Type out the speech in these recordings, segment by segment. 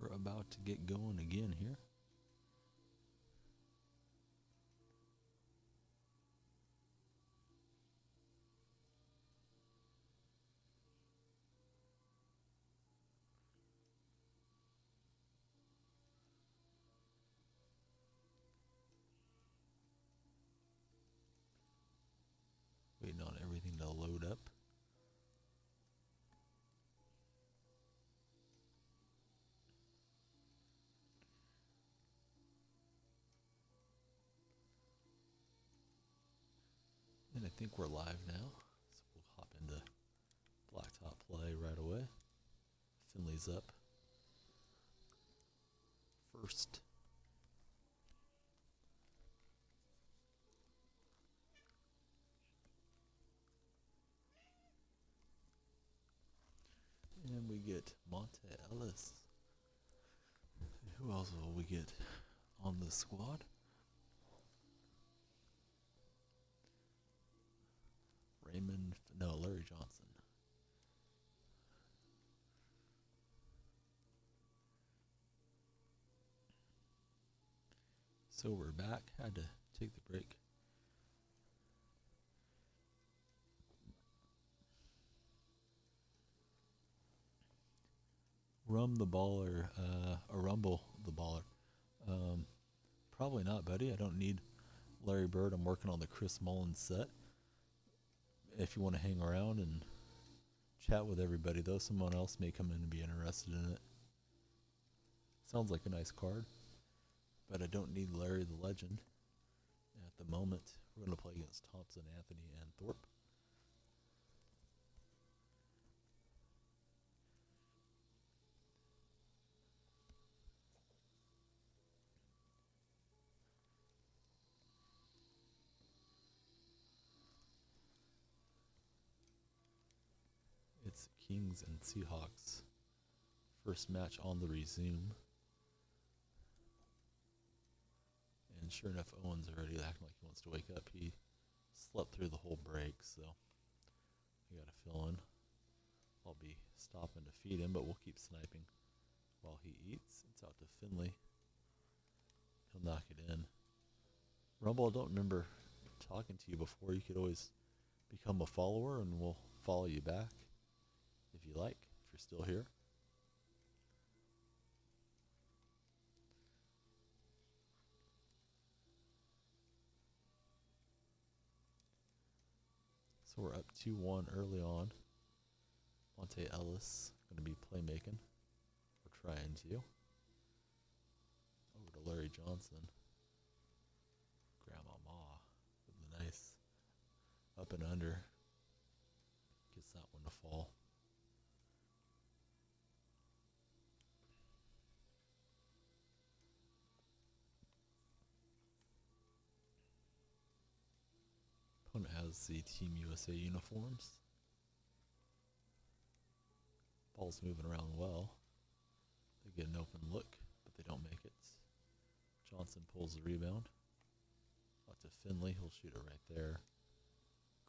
we're about to get going again here. Waiting on everything to load up. And I think we're live now, so we'll hop into Blacktop play right away. Finley's up first. And we get Monte Ellis. Who else will we get on the squad? Larry Johnson. So we're back. Had to take the break. Rumble the baller. Probably not, buddy. I don't need Larry Bird. I'm working on the Chris Mullins set. If you want to hang around and chat with everybody, though, someone else may come in and be interested in it. Sounds like a nice card, but I don't need Larry the Legend at the moment. We're going to play against Thompson, Anthony, and Thorpe. It's Kings and Seahawks. First match on the resume. And sure enough, Owen's already acting like he wants to wake up. He slept through the whole break, so we gotta fill in. I'll be stopping to feed him, but we'll keep sniping while he eats. It's out to Finley. He'll knock it in. Rumble, I don't remember talking to you before. You could always become a follower and we'll follow you back if you like, if you're still here. So we're up 2-1 early on. Monte Ellis going to be playmaking. We're trying to. Over to Larry Johnson. Grandma Ma with the nice up and under. Gets that one to fall. Opponent has the Team USA uniforms. Ball's moving around well. They get an open look, but they don't make it. Johnson pulls the rebound. Out to Finley, he'll shoot it right there.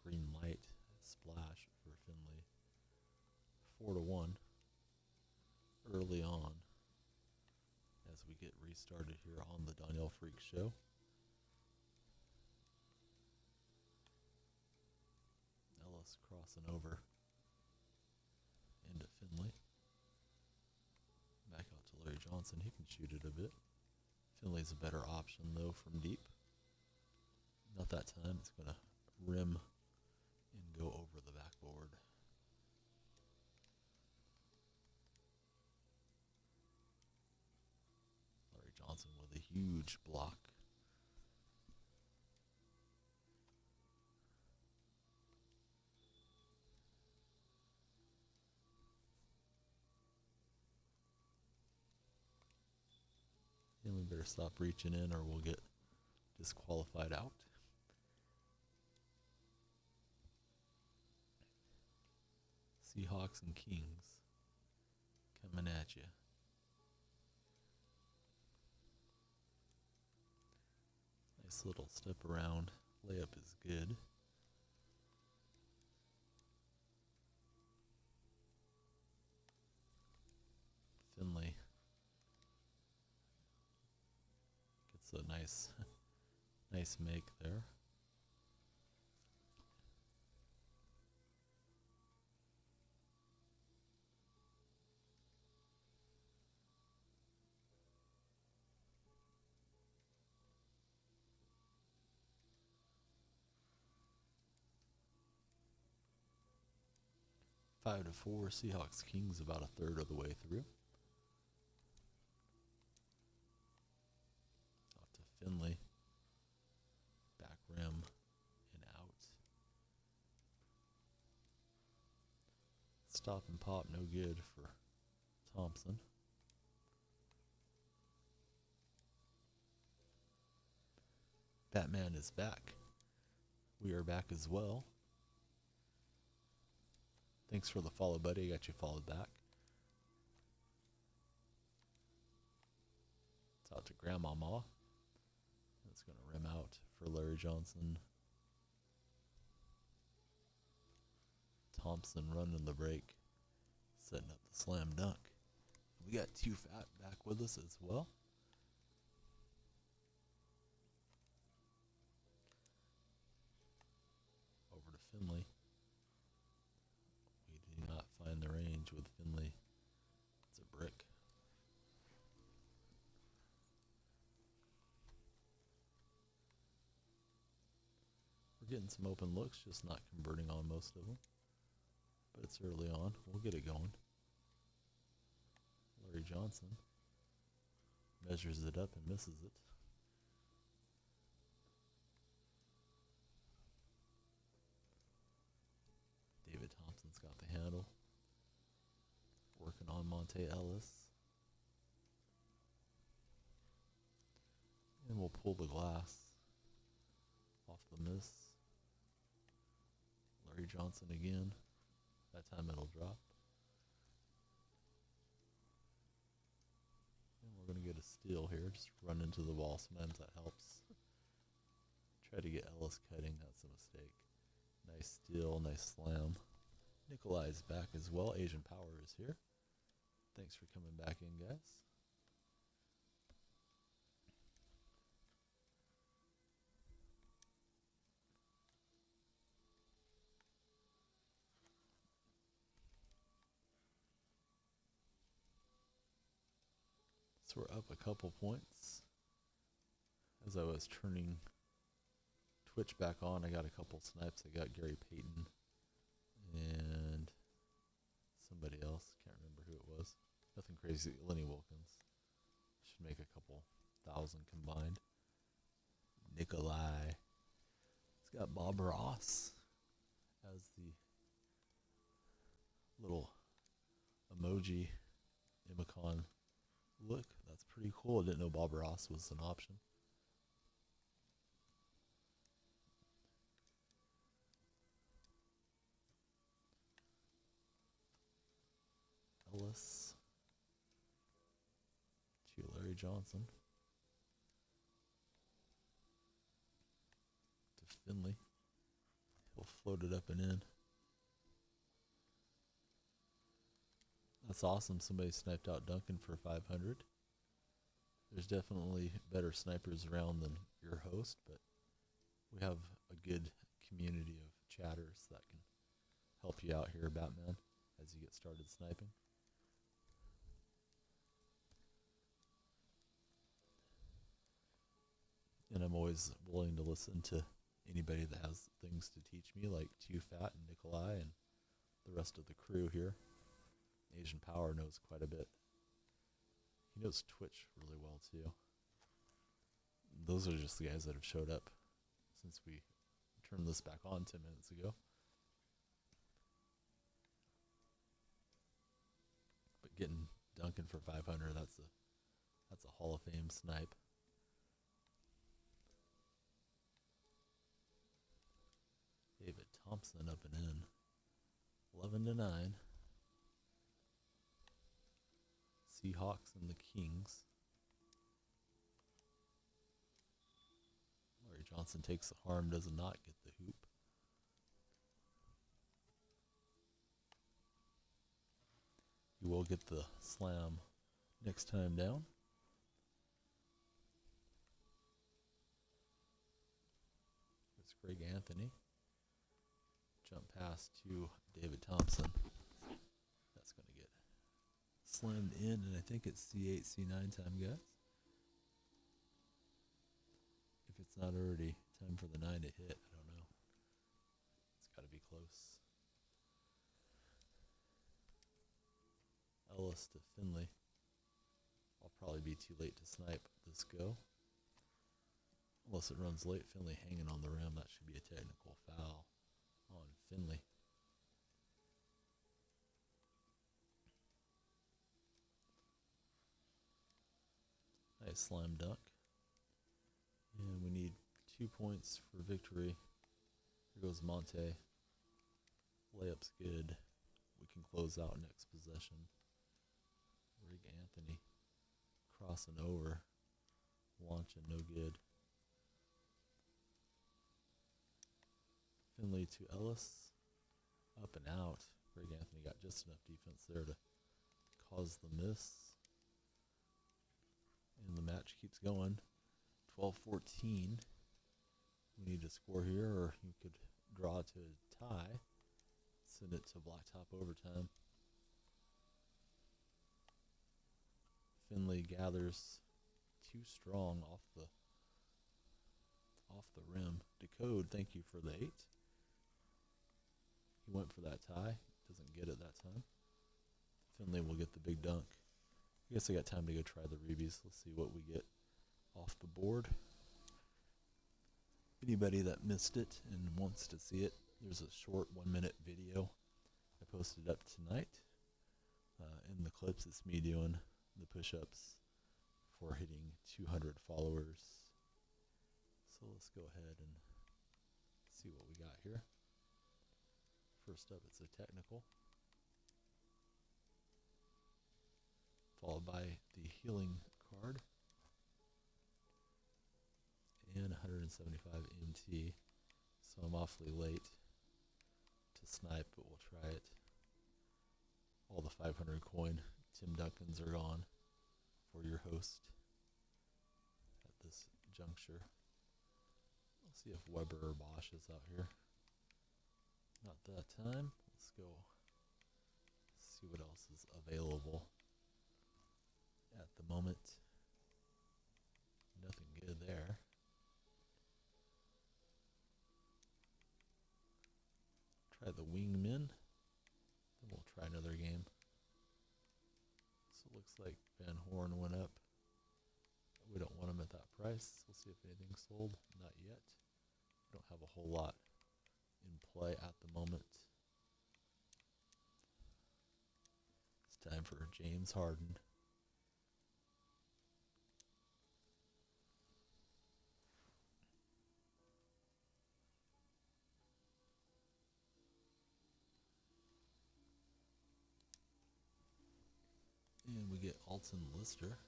Green light, splash for Finley. 4-1 early on as we get restarted here on the DonyellFreak show. Ellis crossing over into Finley. Back out to Larry Johnson. He can shoot it a bit. Finley's a better option, though, from deep. Not that time. It's going to rim and go over the backboard. Larry Johnson with a huge block. And we better stop reaching in or we'll get disqualified out. Seahawks and Kings coming at you. Nice little step around. Layup is good. Finley It's a nice, nice make there. Five to four, Seahawks Kings about a third of the way through. Off to Finley. Back rim and out. Stop and pop, no good for Thompson. Batman is back. We are back as well. Thanks for the follow, buddy. I got you followed back. It's out to Grandmama. That's going to rim out for Larry Johnson. Thompson running the break, setting up the slam dunk. We got Too Fat back with us as well. Over to Finley. We do not find the range with Finley. It's a brick. We're getting some open looks, just not converting on most of them. But it's early on. We'll get it going. Larry Johnson measures it up and misses it. David Thompson's got the handle. Working on Monte Ellis. And we'll pull the glass off the miss. Larry Johnson again. That time it'll drop. And we're going to get a steal here. Just run into the ball. Sometimes that helps. Try to get Ellis cutting. That's a mistake. Nice steal. Nice slam. Nikolai's back as well. Asian Power is here. Thanks for coming back in, guys. So we're up a couple points. As I was turning Twitch back on, I got a couple snipes. I got Gary Payton and somebody else. Can't remember who it was. Nothing crazy. Lenny Wilkins. Should make a couple thousand combined. Nikolai. It's got Bob Ross as the little emoji Imicon look. That's pretty cool. I didn't know Bob Ross was an option. Ellis to Larry Johnson to Finley. He'll float it up and in. That's awesome. Somebody sniped out Duncan for 500. There's definitely better snipers around than your host, but we have a good community of chatters that can help you out here, Batman, as you get started sniping. And I'm always willing to listen to anybody that has things to teach me, like Too Fat and Nikolai and the rest of the crew here. Asian Power knows quite a bit. He knows Twitch really well too. Those are just the guys that have showed up since we turned this back on 10 minutes ago. But getting Duncan for 500, that's a Hall of Fame snipe. David Thompson up and in. 11-9. Seahawks and the Kings. Larry Johnson takes the harm, does not get the hoop. You will get the slam next time down. Greg Anthony. Jump pass to David Thompson. That's going to get slammed in, and I think it's C8, C9 time, guys. If it's not already time for the 9 to hit, I don't know. It's got to be close. Ellis to Finley. I'll probably be too late to snipe this go. Unless it runs late. Finley hanging on the rim. That should be a technical foul on Finley. Nice slam dunk. And we need 2 points for victory. Here goes Monte. Layup's good. We can close out next possession. Greg Anthony crossing over. Launching, no good. Finley to Ellis. Up and out. Greg Anthony got just enough defense there to cause the miss. And the match keeps going. 12-14. We need to score here, or you could draw to a tie. Send it to Blacktop overtime. Finley gathers too strong off the rim. Decode, thank you for the 8. He went for that tie. Doesn't get it that time. Finley will get the big dunk. I guess I got time to go try the rebies. Let's see what we get off the board. Anybody that missed it and wants to see it, there's a short 1-minute video I posted up tonight. In the clips, it's me doing the push-ups for hitting 200 followers. So let's go ahead and see what we got here. First up, it's a technical, followed by the healing card and 175 MT. So I'm awfully late to snipe, but we'll try it. All the 500 coin Tim Duncans are gone for your host at this juncture. Let's see if Weber or Bosch is out here. Not that time. Let's go see what else is available at the moment. Nothing good there. Try the wingman. Then we'll try another game. So it looks like Van Horn went up. We don't want him at that price. We'll see if anything's sold. Not yet. We don't have a whole lot in play at the moment. It's time for James Harden. And we get Alton Lister.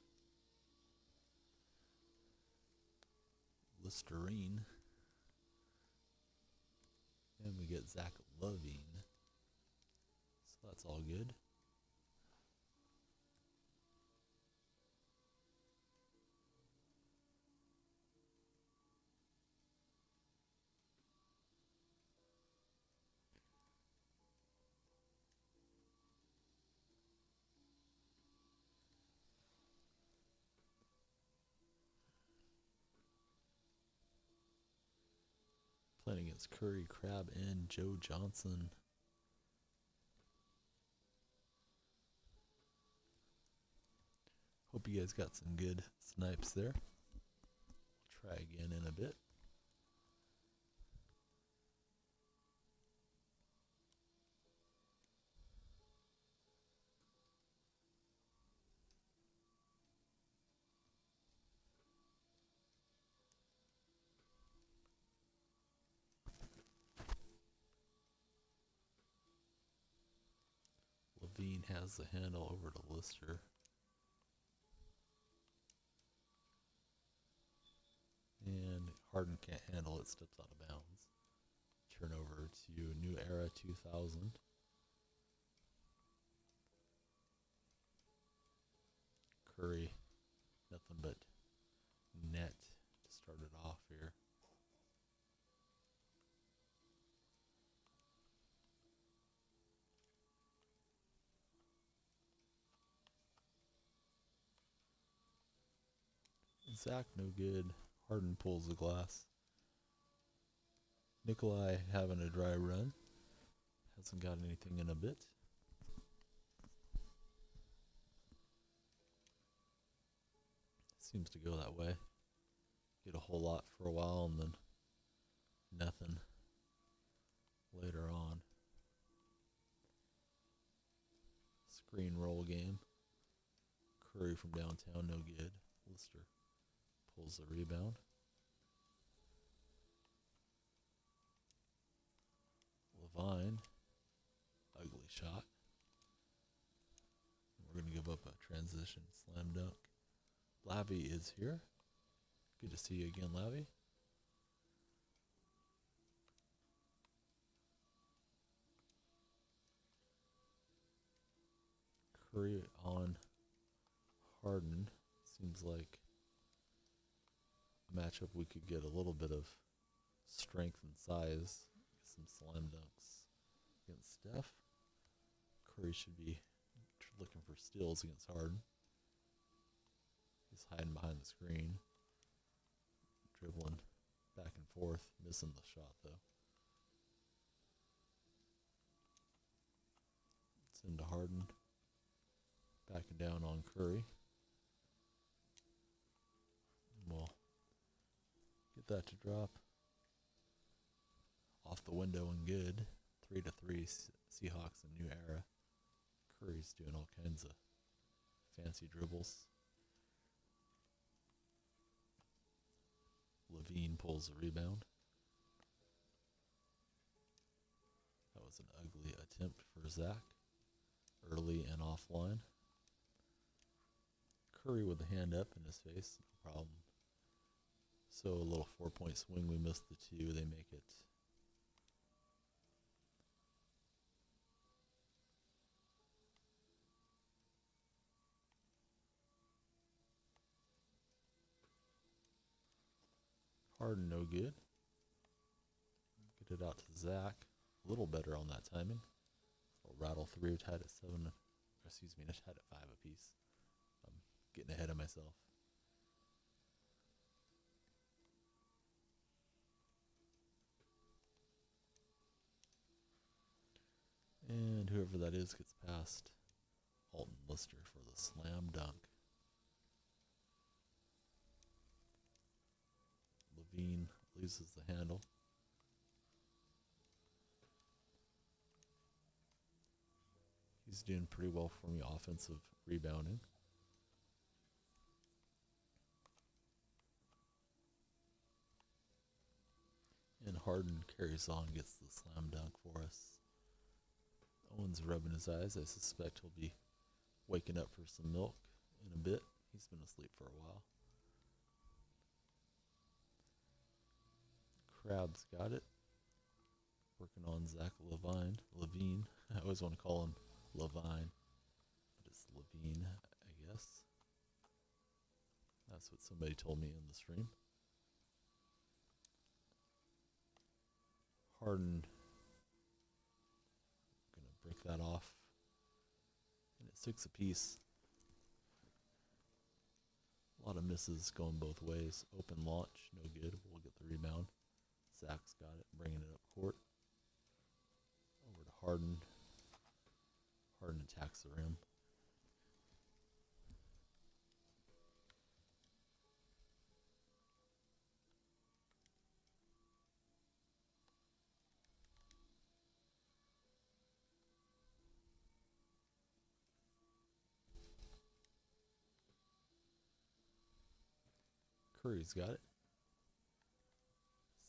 Listerine. And we get Zach Levine. So that's all good. Playing against Curry, Crab, and Joe Johnson. Hope you guys got some good snipes there. We'll try again in a bit. Levine has the handle over to Lister. And Harden can't handle it, steps out of bounds. Turnover to New Era 2000. Curry, nothing but net to start it off here. Zach, no good. Harden pulls the glass. Nikolai having a dry run. Hasn't got anything in a bit. Seems to go that way. Get a whole lot for a while and then nothing later on. Screen roll game. Curry from downtown, no good. Lister pulls the rebound. Levine, ugly shot. We're going to give up a transition slam dunk. Lavi is here. Good to see you again, Lavi. Curry on Harden. Seems like a matchup we could get a little bit of strength and size. Get some slam dunks against Steph. Curry should be looking for steals against Harden. He's hiding behind the screen. Dribbling back and forth. Missing the shot, though. It's into Harden. Backing down on Curry. We'll get that to drop. Off the window and good. 3-3 Seahawks in new era. Curry's doing all kinds of fancy dribbles. Levine pulls the rebound. That was an ugly attempt for Zach. Early and offline. Curry with the hand up in his face, no problem. So a little 4-point swing. We missed the two. They make it. Harden, no good. Get it out to Zach. A little better on that timing. We'll rattle through, tied at 7. Excuse me, tied at 5 apiece. I'm getting ahead of myself. And whoever that is gets past Alton Lister for the slam dunk. Levine loses the handle. He's doing pretty well for me offensive rebounding. And Harden carries on, gets the slam dunk for us. Owen's rubbing his eyes. I suspect he'll be waking up for some milk in a bit. He's been asleep for a while. Crab's got it. Working on Zach Levine. I always want to call him Levine, but it's Levine, I guess. That's what somebody told me in the stream. Harden gonna break that off. And it's 6 apiece. A lot of misses going both ways. Open launch, no good. We'll get the rebound. Zach's got it, bringing it up court. Over to Harden. Harden attacks the rim. Curry's got it.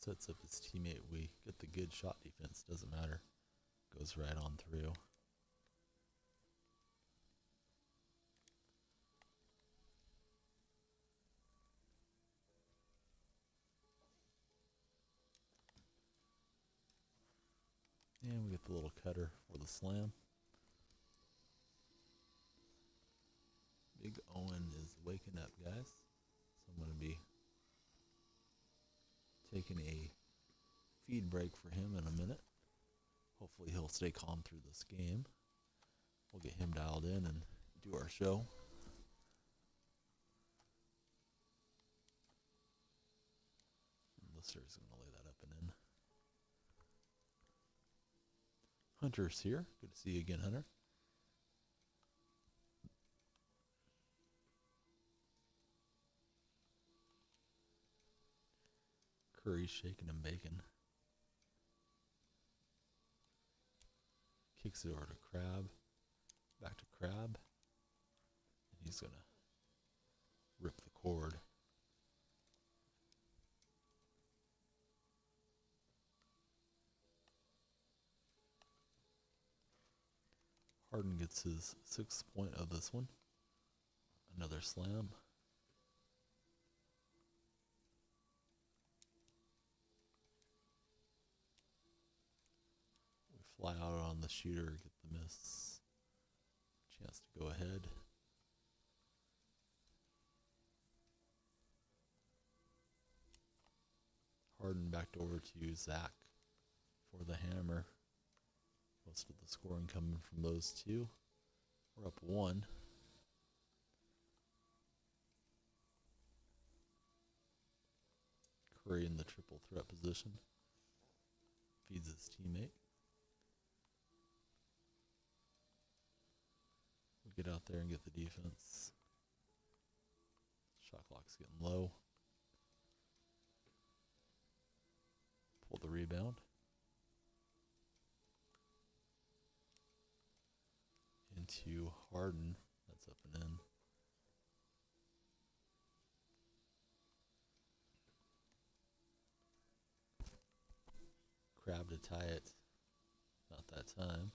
Sets up his teammate. We get the good shot defense. Doesn't matter. Goes right on through. And we get the little cutter for the slam. Big Owen is waking up, guys. So I'm going to be taking a feed break for him in a minute. Hopefully he'll stay calm through this game. We'll get him dialed in and do our show. Dexter's going to lay that up and in. Hunter's here. Good to see you again, Hunter. Curry's shaking and baking. Kicks it over to Crab. Back to Crab. And he's going to rip the cord. Harden gets his 6th point of this one. Another slam. We fly out on the shooter, get the miss. Chance to go ahead. Harden backed over to Zach for the hammer. Most of the scoring coming from those two. We're up 1. Curry in the triple threat position. Feeds his teammate. We get out there and get the defense. Shot clock's getting low. Pull the rebound. Into Harden. That's up and in. Crab to tie it. Not that time.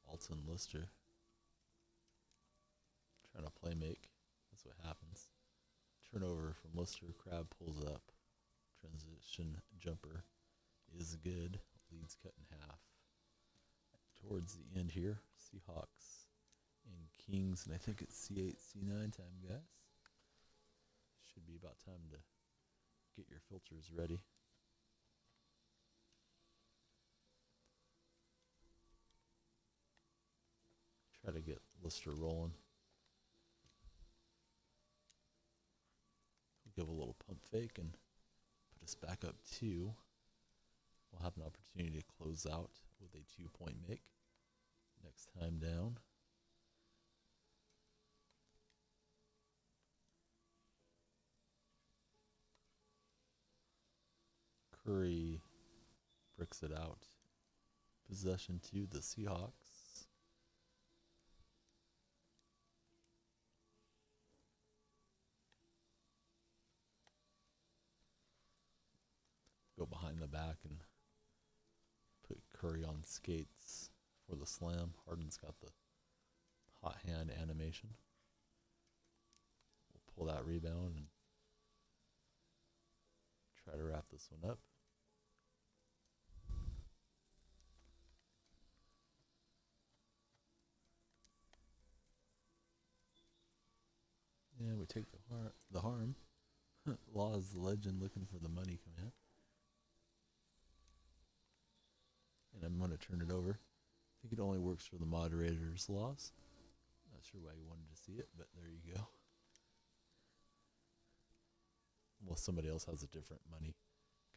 Alton Lister. Trying to play make. That's what happens. Turnover from Lister. Crab pulls up. Transition jumper is good. Lead's cut in half. Towards the end here, Seahawks and Kings, and I think it's C8, C9 time, guys. Should be about time to get your filters ready. Try to get Lister rolling. We'll give a little pump fake and put us back up 2. We'll have an opportunity to close out with a 2-point make. Next time down. Curry bricks it out. Possession to the Seahawks. Go behind the back and put Curry on skates for the slam. Harden's got the hot hand animation. We'll pull that rebound and try to wrap this one up. And we take the harm. Law is the legend looking for the money command. And I'm going to turn it over. I think it only works for the moderator's laws. Not sure why you wanted to see it, but there you go. Well, somebody else has a different money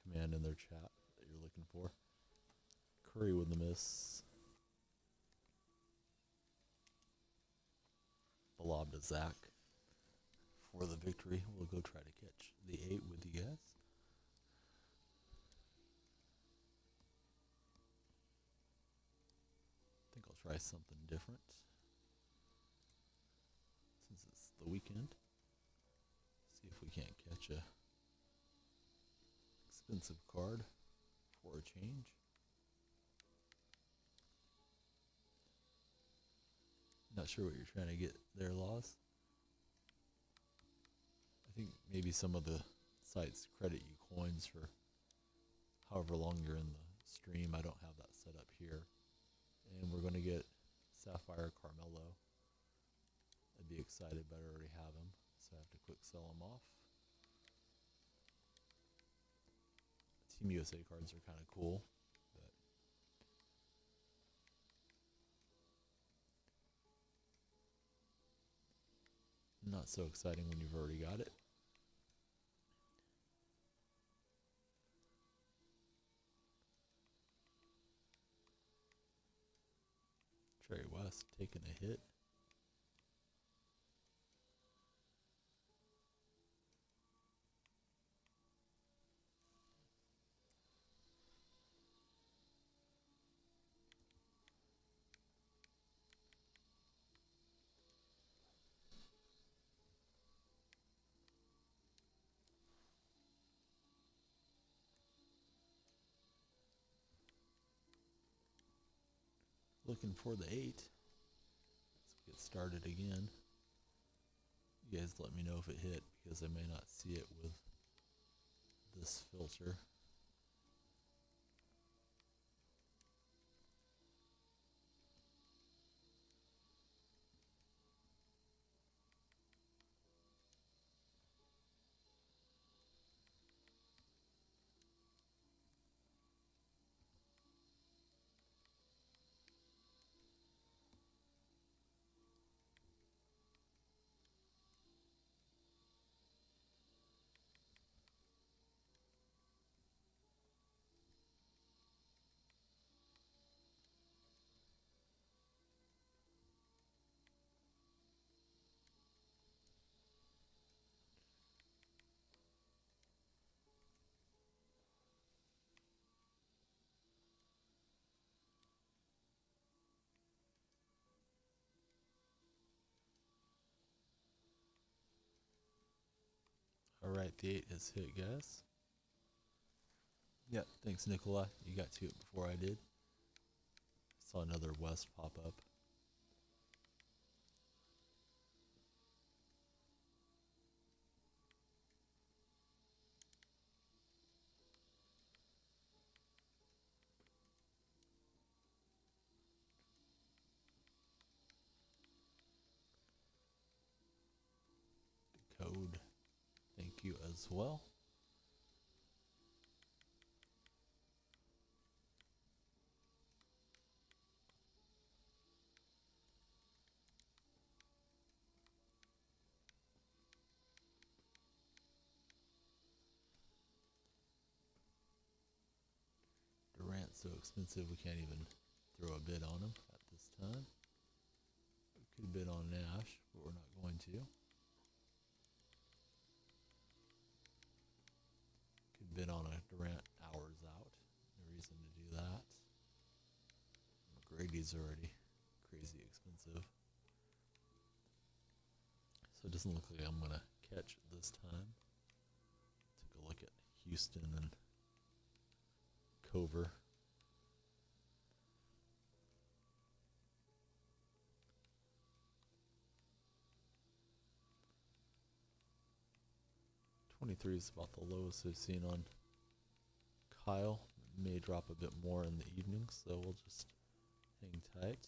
command in their chat that you're looking for. Curry with the miss. The lob to Zach for the victory. We'll go try to catch the 8 with you guys. I think I'll try something different since it's the weekend. See if we can't catch a expensive card for a change. Not sure what you're trying to get there, Laws. I think maybe some of the sites credit you coins for however long you're in the stream. I don't have that set up here. And we're going to get Sapphire Carmelo. I'd be excited, but I already have him, so I have to quick sell him off. Team USA cards are kind of cool, but not so exciting when you've already got it. West taking a hit. Looking for the 8. Let's get started again. You guys let me know if it hit, because I may not see it with this filter. Alright, the 8 has hit, guys. Yep, thanks Nicola. You got to it before I did. Saw another West pop up. Code, thank you as well. Durant's so expensive we can't even throw a bid on him at this time. We could bid on Nash, but we're not going to. Could bid on a Durant hours out. No reason to do that. McGrady's already crazy expensive. So it doesn't look like I'm going to catch this time. Take a look at Houston and Cover. $23 is about the lowest I've seen on Kyle. It may drop a bit more in the evening, so we'll just hang tight.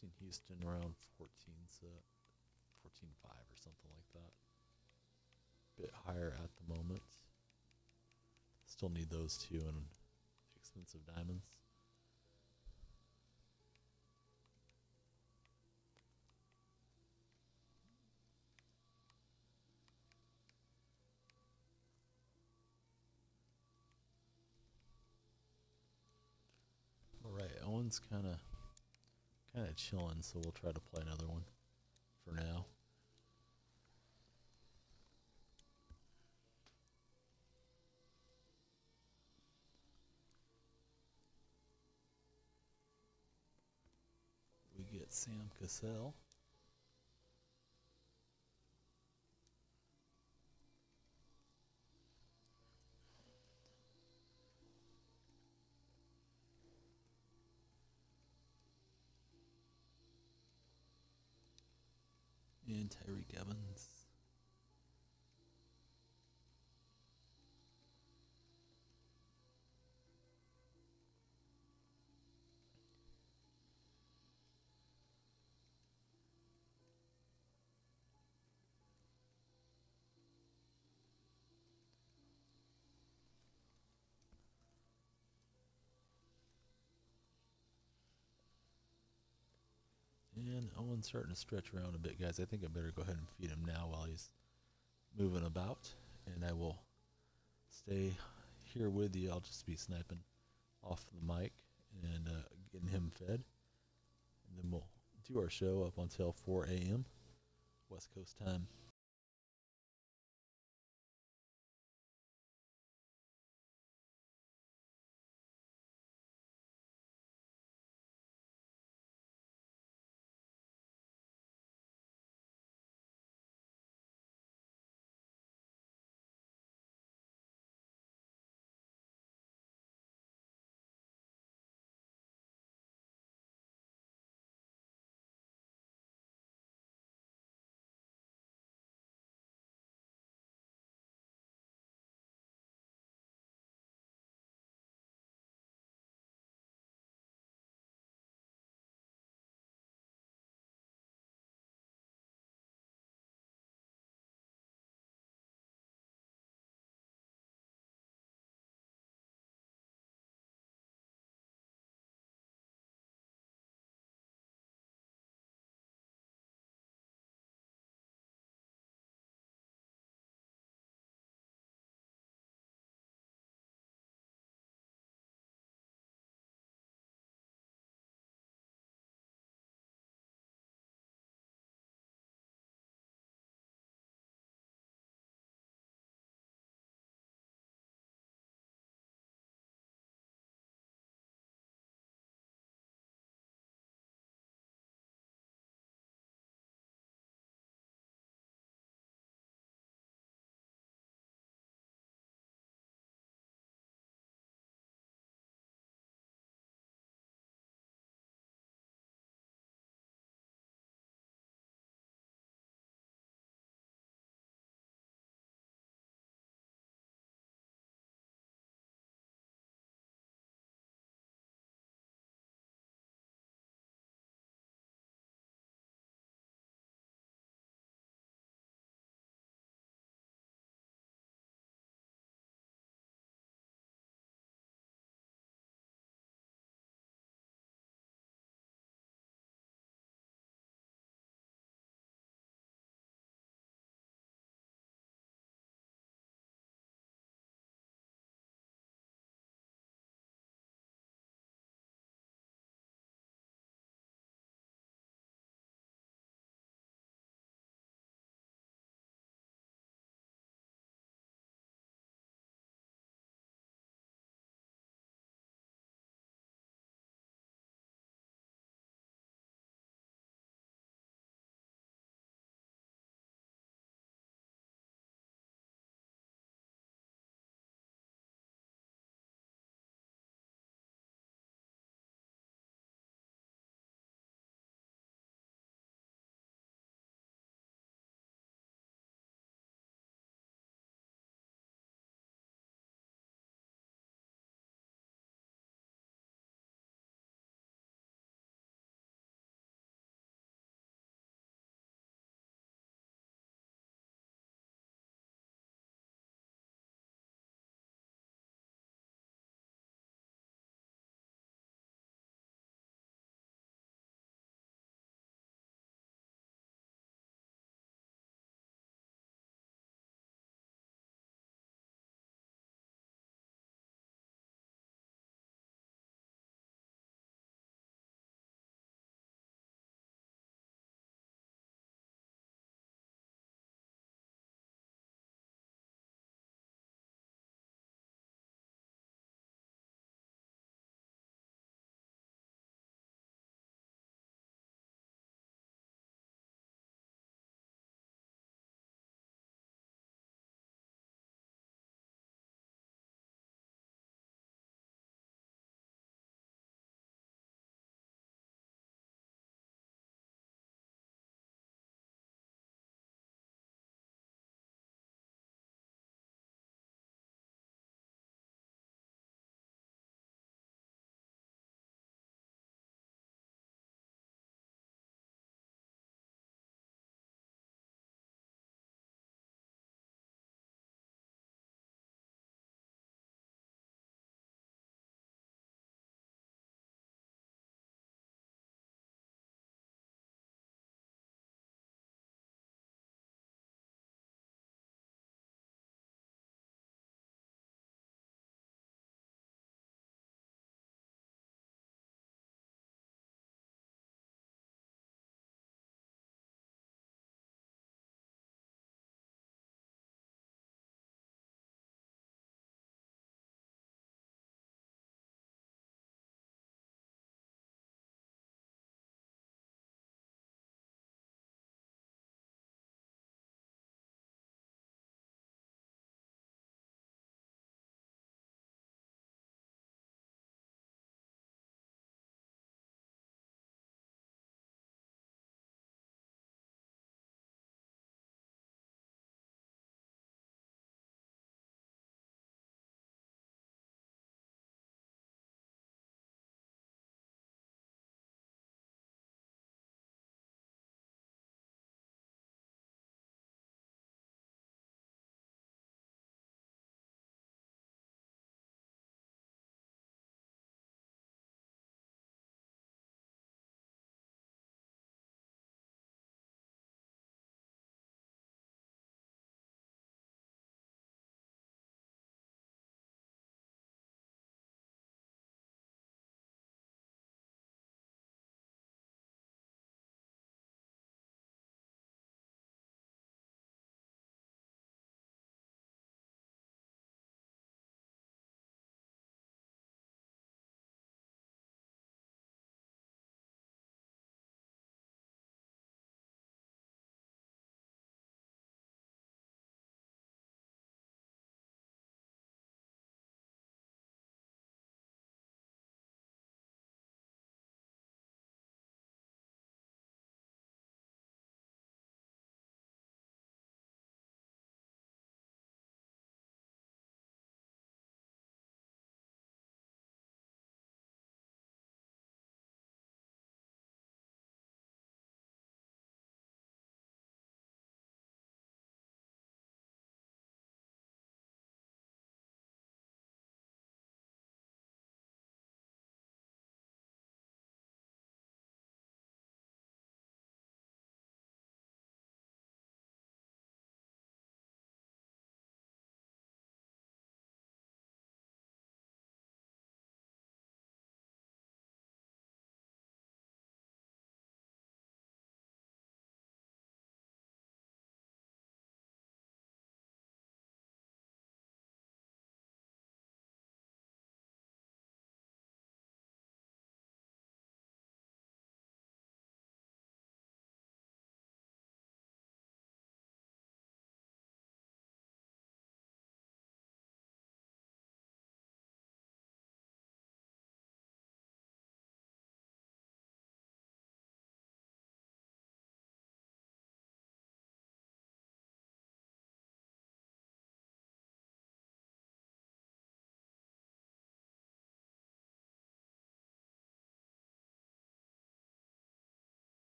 Seen Houston around 14, so 14.5 or something like that. Bit higher at the moment. Still need those two and expensive diamonds. Alright, Owen's kinda chilling, so we'll try to play another one for now. We get Sam Cassell. And Tyreek Evans. And Owen's starting to stretch around a bit, guys. I think I better go ahead and feed him now while he's moving about. And I will stay here with you. I'll just be sniping off the mic and getting him fed. And then we'll do our show up until 4 a.m. West Coast time.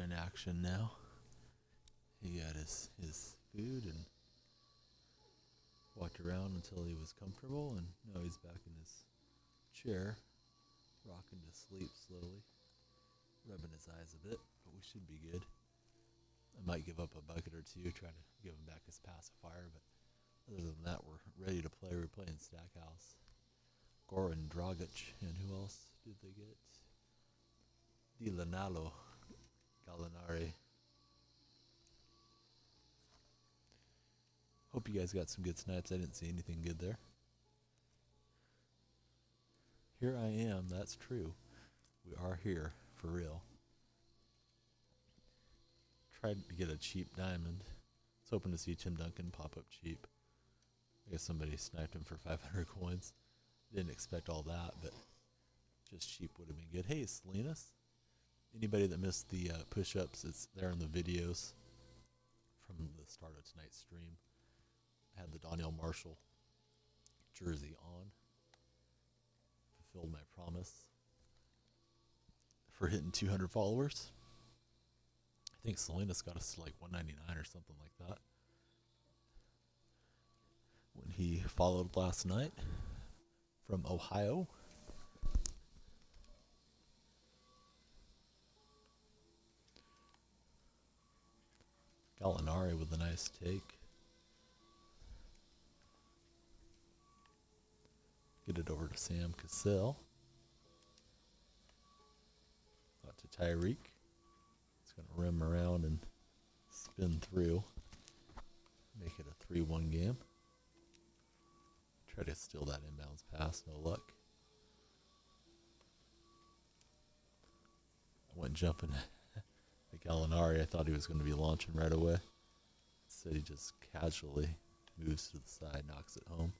in action now. He got his food and walked around until he was comfortable, and now he's back in his chair, rocking to sleep slowly, rubbing his eyes a bit, but we should be good. I might give up a bucket or two, try to give him back his pacifier, but other than that, we're ready to play. We're playing Stackhouse. Goran Dragic, and who else did they get? Dilanalo Gallinari. Hope you guys got some good snipes. I didn't see anything good there. Here I am, that's true. We are here, for real. Tried to get a cheap diamond. Was hoping to see Tim Duncan pop up cheap. I guess somebody sniped him for 500 coins. Didn't expect all that, but just cheap would have been good. Hey, Salinas. Anybody that missed the push-ups, it's there in the videos from the start of tonight's stream. I had the Donyell Marshall jersey on. Fulfilled my promise for hitting 200 followers. I think Salinas got us to like 199 or something like that when he followed last night from Ohio. Gallinari with a nice take. Get it over to Sam Cassell. Out to Tyreek. It's going to rim around and spin through. Make it a 3-1 game. Try to steal that inbounds pass. No luck. I went jumping at Gallinari. I thought he was going to be launching right away. Instead, he just casually moves to the side, knocks it home.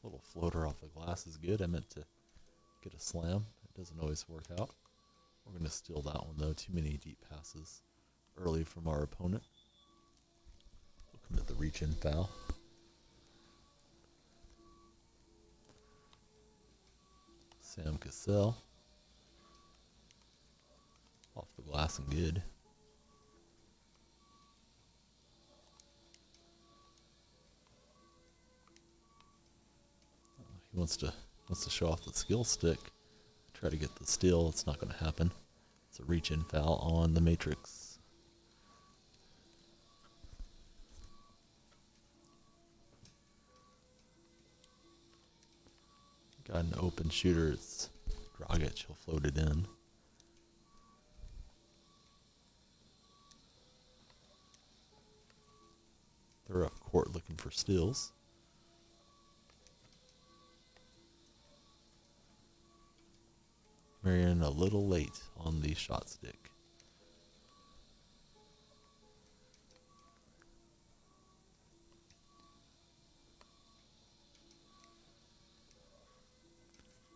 Little floater off the glass is good. I meant to get a slam. It doesn't always work out. We're going to steal that one, though. Too many deep passes early from our opponent. We'll commit the reach-in foul. Sam Cassell. Off the glass and good. He wants to show off the skill stick. Try to get the steal. It's not going to happen. It's a reach-in foul on the Matrix. Got an open shooter. It's Dragic. He'll float it in. They're up court looking for steals. Marion a little late on the shot stick.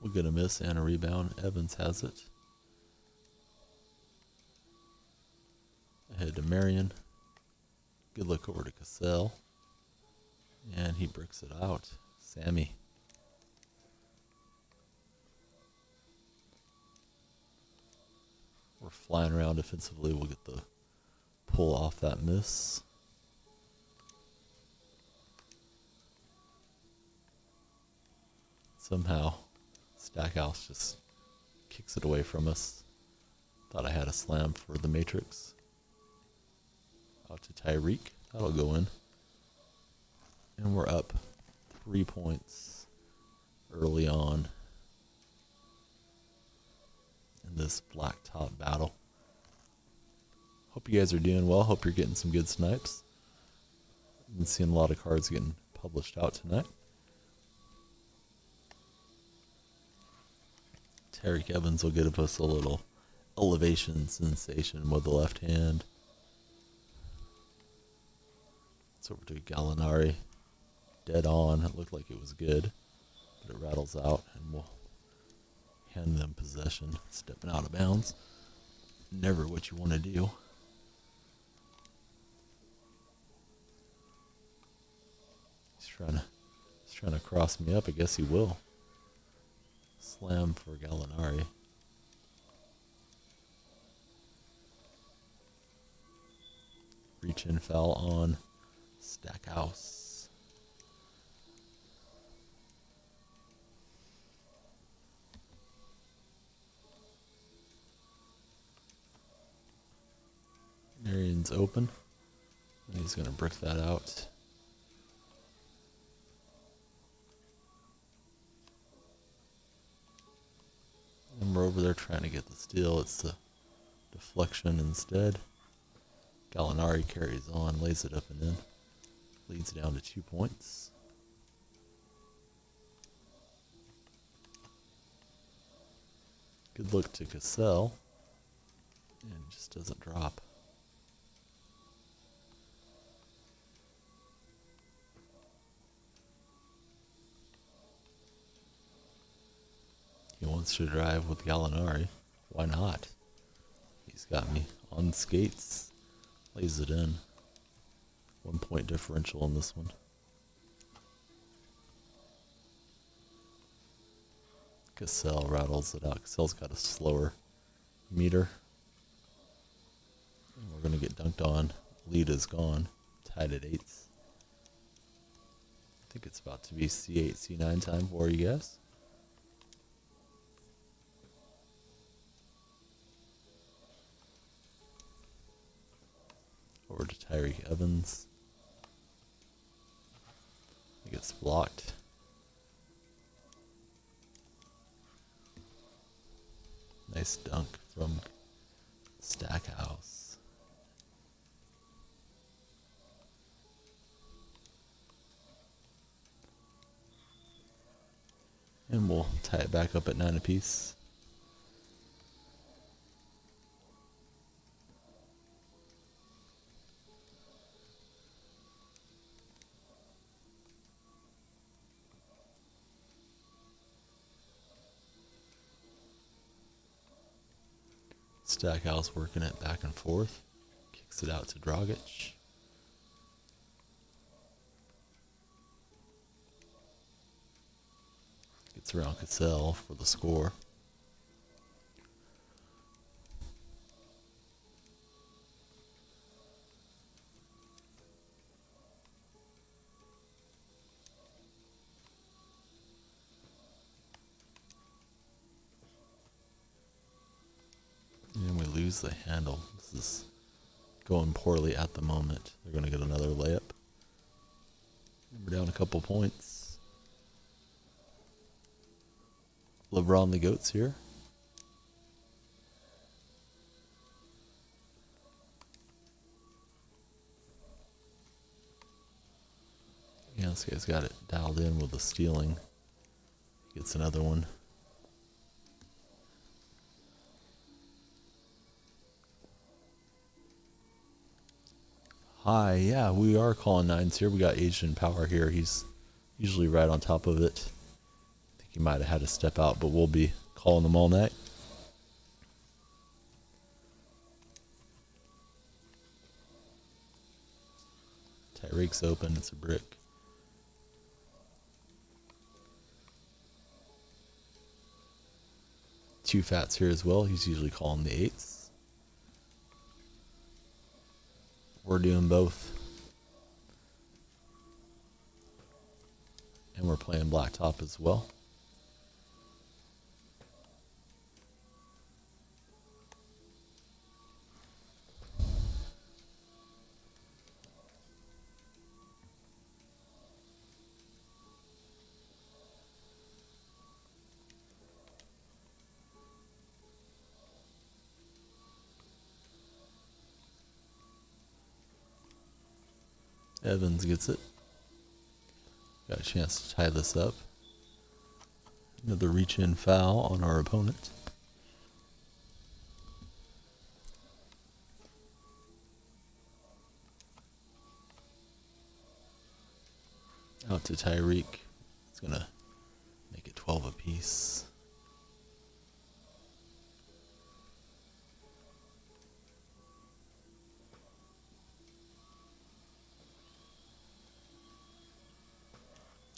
We'll get a miss and a rebound. Evans has it. Ahead to Marion. Good look over to Cassell. And he bricks it out. Sammy. We're flying around defensively. We'll get the pull off that miss. Somehow, Stackhouse just kicks it away from us. Thought I had a slam for the Matrix. Out to Tyreek. That'll go in. And we're up 3 points early on in this Blacktop battle. Hope you guys are doing well. Hope you're getting some good snipes. I've been seeing a lot of cards getting published out tonight. Tarek Evans will give us a little elevation sensation with the left hand. It's over to Gallinari. Dead on. It looked like it was good, but it rattles out, and we'll hand them possession. Stepping out of bounds. Never what you want to do. He's trying to cross me up. I guess he will. Slam for Gallinari. reach in foul on Stackhouse. Marion's open, and he's going to brick that out. And we're over there trying to get the steal. It's the deflection instead. Gallinari carries on, lays it up and in. Leads down to 2 points. Good look to Cassell. And just doesn't drop. He wants to drive with Gallinari. Why not? He's got me on skates. Lays it in. 1 point differential in this one. Cassell rattles it out. Cassell's got a slower meter. And we're going to get dunked on. Lead is gone. Tied at 8s. I think it's about to be C8, C9 time for you guys. Over to Tyreek Evans. It gets blocked. Nice dunk from Stackhouse. And we'll tie it back up at 9 apiece. Stackhouse working it back and forth. Kicks it out to Dragic. Gets around Cassell for the score. And we lose the handle. This is going poorly at the moment. They're going to get another layup. And we're down a couple points. LeBron the GOAT's here. Yeah, this guy's got it dialed in with the stealing. Gets another one. Hi, yeah, we are calling 9s here. We got Asian Power here. He's usually right on top of it. I think he might have had to step out, but we'll be calling them all night. Tyreek's open. It's a brick. Two Fats here as well. He's usually calling the 8s. We're doing both. And we're playing Blacktop as well. Evans gets it. Got a chance to tie this up. Another reach-in foul on our opponent. Out to Tyreek. It's going to make it 12 apiece.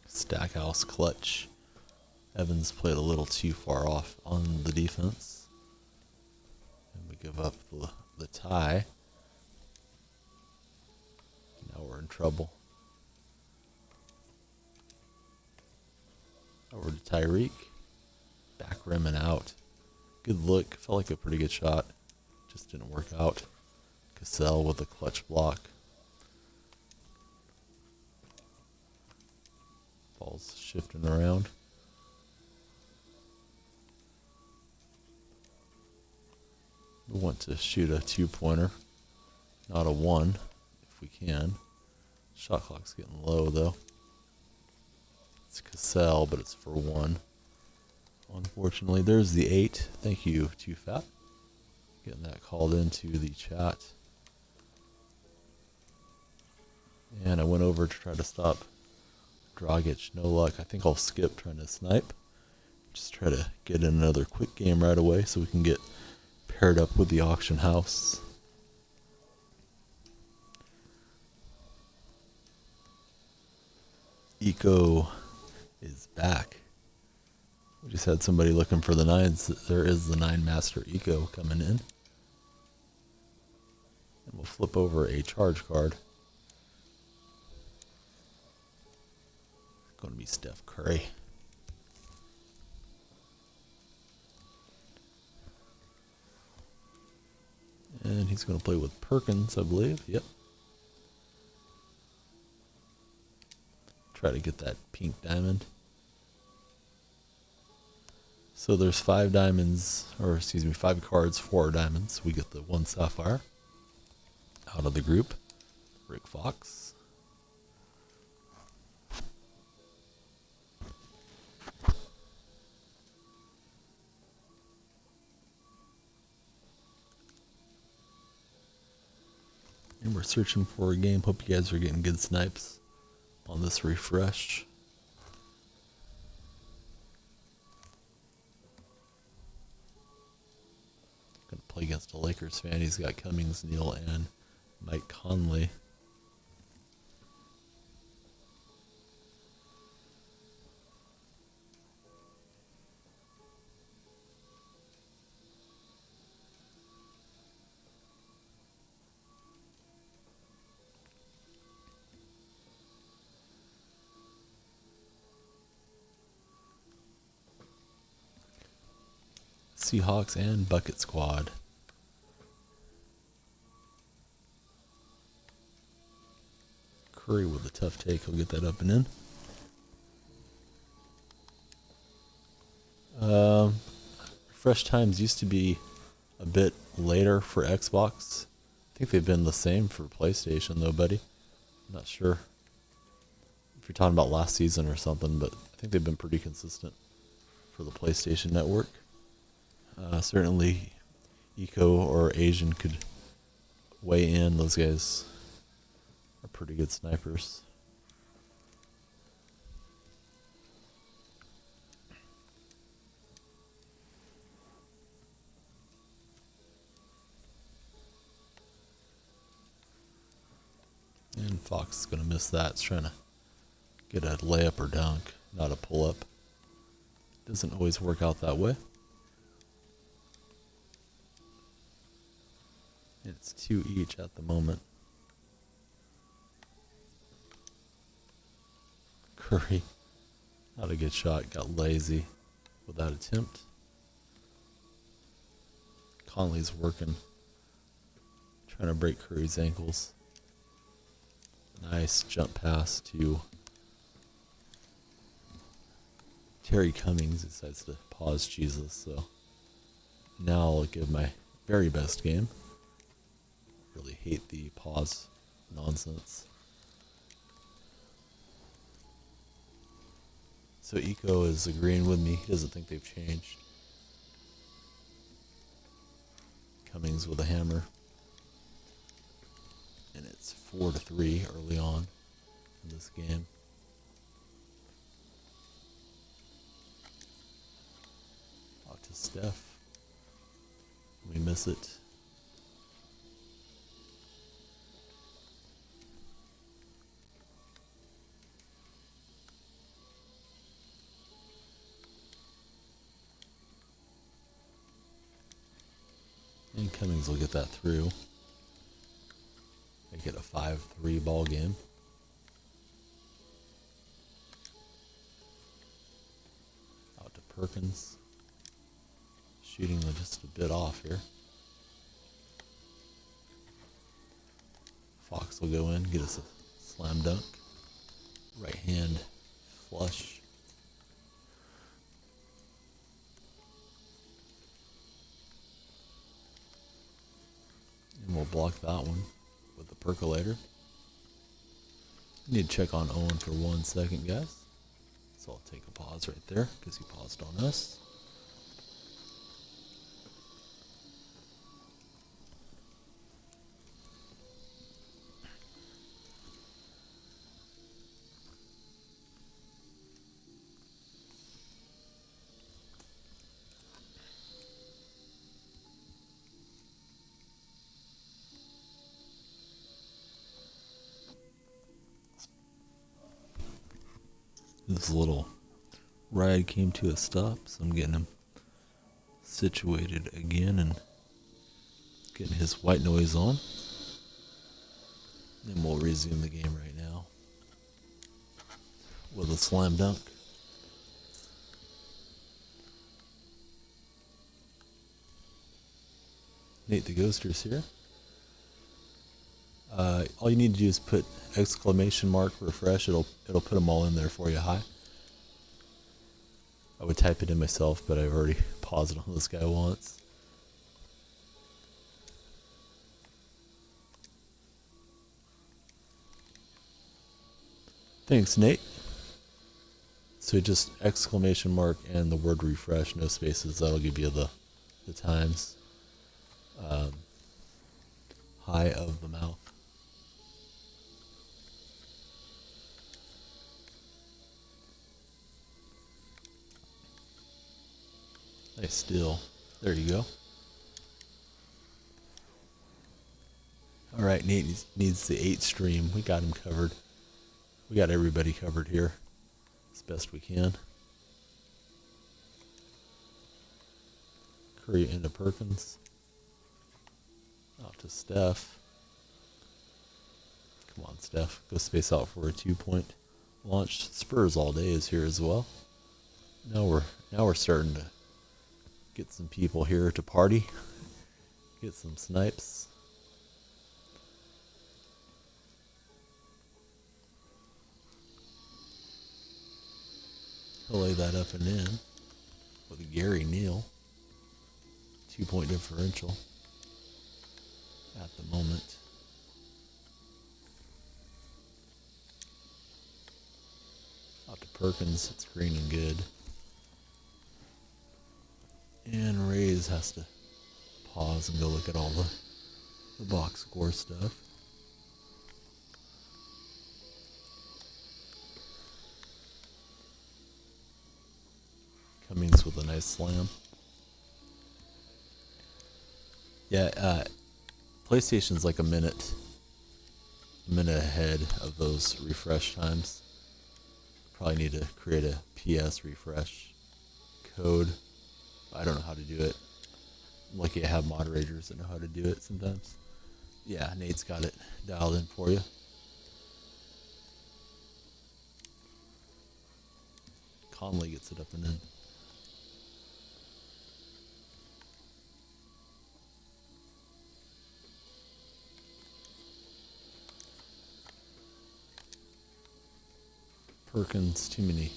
Stackhouse clutch. Evans played a little too far off on the defense. And we give up the tie. we're in trouble. Over to Tyreek. Back rim and out. Good look. Felt like a pretty good shot. Just didn't work out. Cassell with a clutch block. Ball's shifting around. We want to shoot a 2-pointer, not a 1 if we can. Shot clock's getting low though. It's Cassell, but it's for 1. Unfortunately, there's the 8. Thank you, Too Fat. Getting that called into the chat. And I went over to try to stop Dragic. No luck. I think I'll skip trying to snipe. Just try to get in another quick game right away so we can get paired up with the auction house. Eco is back. We just had somebody looking for the 9s. There is the 9 Master Eco coming in. And we'll flip over a charge card. Going to be Steph Curry. And he's going to play with Perkins, I believe. Yep. Try to get that pink diamond. So there's 5 diamonds, or excuse me, 5 cards, 4 diamonds. We get the 1 sapphire out of the group. Rick Fox. And we're searching for a game. Hope you guys are getting good snipes on this refresh. Gonna play against a Lakers fan. He's got Cummings, Neal, and Mike Conley. Seahawks and Bucket Squad. Curry with a tough take. He'll get that up and in. Refresh times used to be a bit later for Xbox. I think they've been the same for PlayStation though, buddy. I'm not sure if you're talking about last season or something, but I think they've been pretty consistent for the PlayStation Network. Certainly Eco or Asian could weigh in. Those guys are pretty good snipers. And Fox is going to miss that. It's trying to get a layup or dunk, not a pull-up. Doesn't always work out that way. It's 2 each at the moment. Curry, not a good shot, got lazy with that attempt. Conley's working, trying to break Curry's ankles. Nice jump pass to Terry Cummings. Decides to pause Jesus, so now I'll give my very best game. Really hate the pause nonsense. So Eco is agreeing with me. He doesn't think they've changed. Cummings with a hammer. And it's 4-3 early on in this game. Out to Steph. We miss it. And Cummings will get that through. Make it a 5-3 ball game. Out to Perkins. Shooting just a bit off here. Fox will go in, get us a slam dunk. Right hand flush. And we'll block that one with the percolator. Need to check on Owen for 1 second, guys. So I'll take a pause right there because he paused on us. This little ride came to a stop, so I'm getting him situated again and getting his white noise on. Then we'll resume the game right now with a slam dunk. Nate the Ghoster's here. All you need to do is put exclamation mark refresh. It'll put them all in there for you. Hi. I would type it in myself, but I've already paused it on this guy once. Thanks, Nate. So just exclamation mark and the word refresh, no spaces. That'll give you the times. High of the mouth. Nice steal. There you go. Alright, Nate needs the 8 stream. We got him covered. We got everybody covered here as best we can. Curry into Perkins. Out to Steph. Come on, Steph. Go space out for a 2-point launch. Spurs all day is here as well. Now we're starting to get some people here to party. Get some snipes. He'll lay that up and in with Gary Neal. 2-point differential at the moment. Out to Perkins, it's green and good. And Rays has to pause and go look at all the box score stuff. Cummings with a nice slam. Yeah, PlayStation's like a minute ahead of those refresh times. Probably need to create a PS refresh code. I don't know how to do it. I'm lucky I have moderators that know how to do it sometimes. Yeah, Nate's got it dialed in for you. Conley gets it up and in. Perkins, too many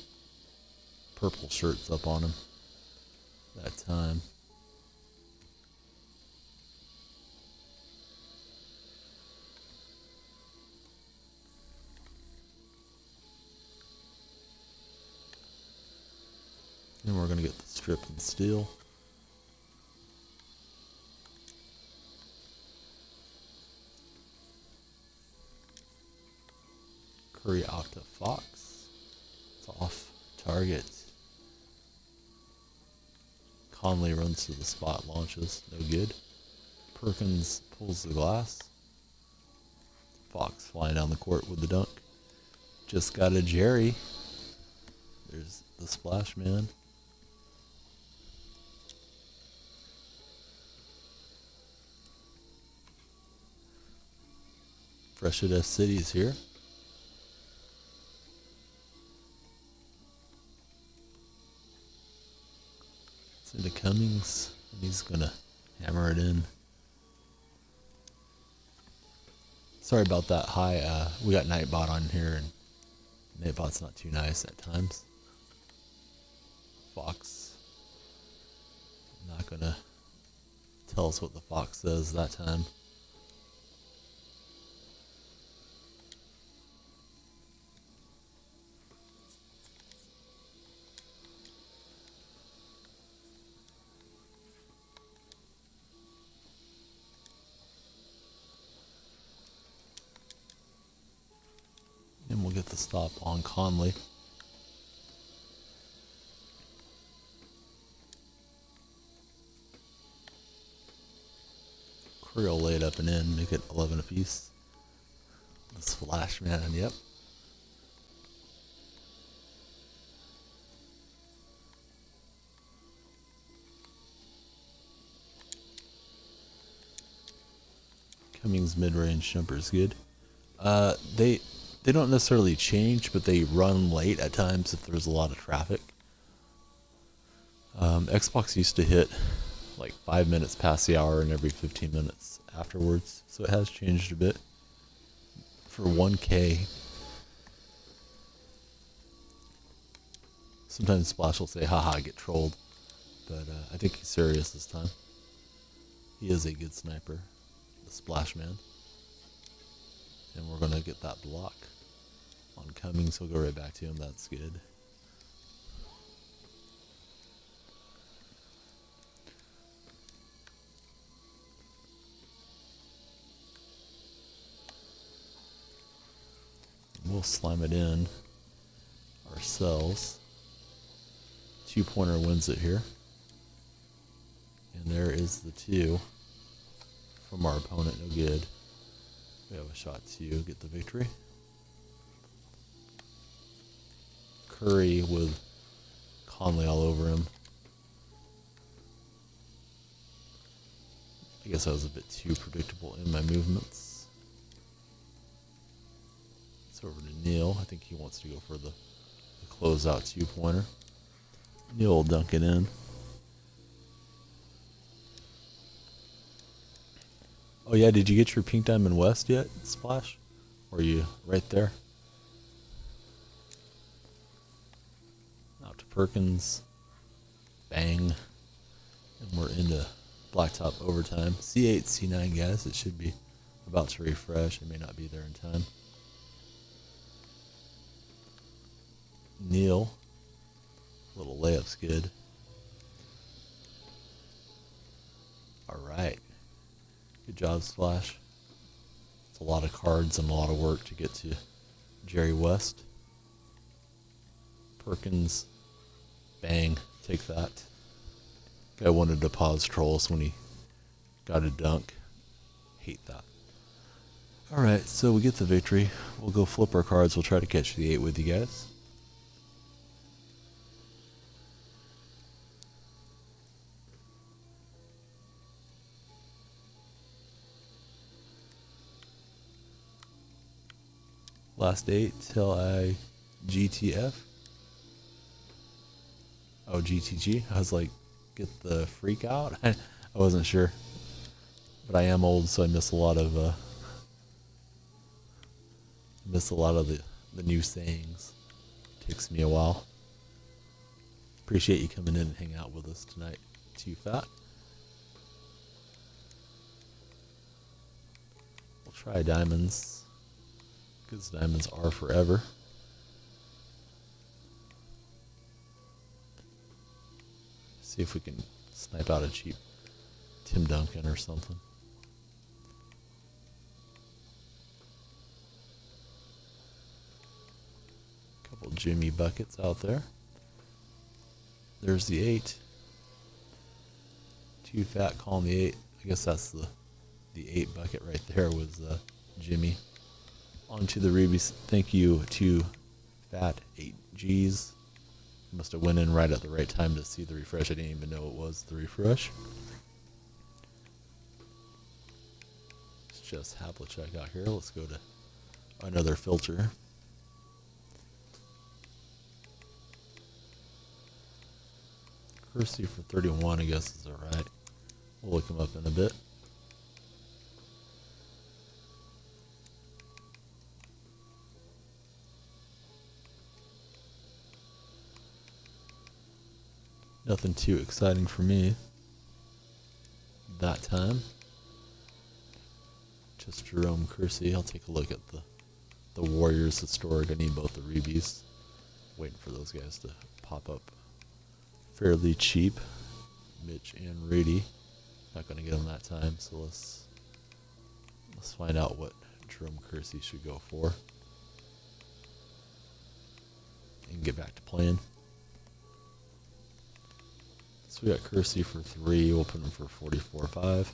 purple shirts up on him that time. And we're going to get the strip and steal. Curry out to Fox. It's off target. Conley runs to the spot, launches. No good. Perkins pulls the glass. Fox flying down the court with the dunk. Just got a Jerry. There's the splash man. Freshita City's here. It's into Cummings, and he's gonna hammer it in. Sorry about that high. We got Nightbot on here, and Nightbot's not too nice at times. Fox, not gonna tell us what the fox says that time. And we'll get the stop on Conley. Curry will lay it up and in, make it 11 apiece. The Splash Man, yep. Cummings mid-range jumper is good. They don't necessarily change, but they run late at times if there's a lot of traffic. Xbox used to hit like 5 minutes past the hour and every 15 minutes afterwards, so it has changed a bit. For 1K, sometimes Splash will say, haha, get trolled, but I think he's serious this time. He is a good sniper, the Splash Man. And we're going to get that block on Cummings. He'll go right back to him. That's good. We'll slime it in ourselves. 2-pointer wins it here. And there is the 2 from our opponent. No good. We have a shot to get the victory. Curry with Conley all over him. I guess I was a bit too predictable in my movements. It's over to Neil. I think he wants to go for the closeout 2-pointer. Neil will dunk it in. Oh yeah, did you get your Pink Diamond West yet, Splash? Or are you right there? Out to Perkins. Bang. And we're into Blacktop overtime. C8, C9, guys. It should be about to refresh. It may not be there in time. Neil. Little layup's good. Alright. Good job, Splash. It's a lot of cards and a lot of work to get to Jerry West. Perkins. Bang. Take that. Guy wanted to pause trolls when he got a dunk. Hate that. Alright, so we get the victory. We'll go flip our cards. We'll try to catch the 8 with you guys. Last 8 till I GTF. Oh, GTG. I was like, get the freak out. I wasn't sure, but I am old, so I miss a lot of the new sayings. Takes me a while. Appreciate you coming in and hanging out with us tonight. Too fat. We'll try diamonds. Because diamonds are forever. See if we can snipe out a cheap Tim Duncan or something. Couple Jimmy buckets out there. There's the 8. Too fat calling the 8. I guess that's the 8 bucket right there was Jimmy. On to the Rubies. Thank you to Fat 8Gs. Must have went in right at the right time to see the refresh. I didn't even know it was the refresh. Let's just Havlicek out here. Let's go to another filter. Kersey for 31, I guess is alright. We'll look him up in a bit. Nothing too exciting for me that time. Just Jerome Kersey. I'll take a look at the Warriors historic. I need both the Reebies. Waiting for those guys to pop up fairly cheap. Mitch and Rudy. Not going to get them that time, so let's find out what Jerome Kersey should go for. And get back to playing. So we got Kersey for 3. We'll put him for 44.5.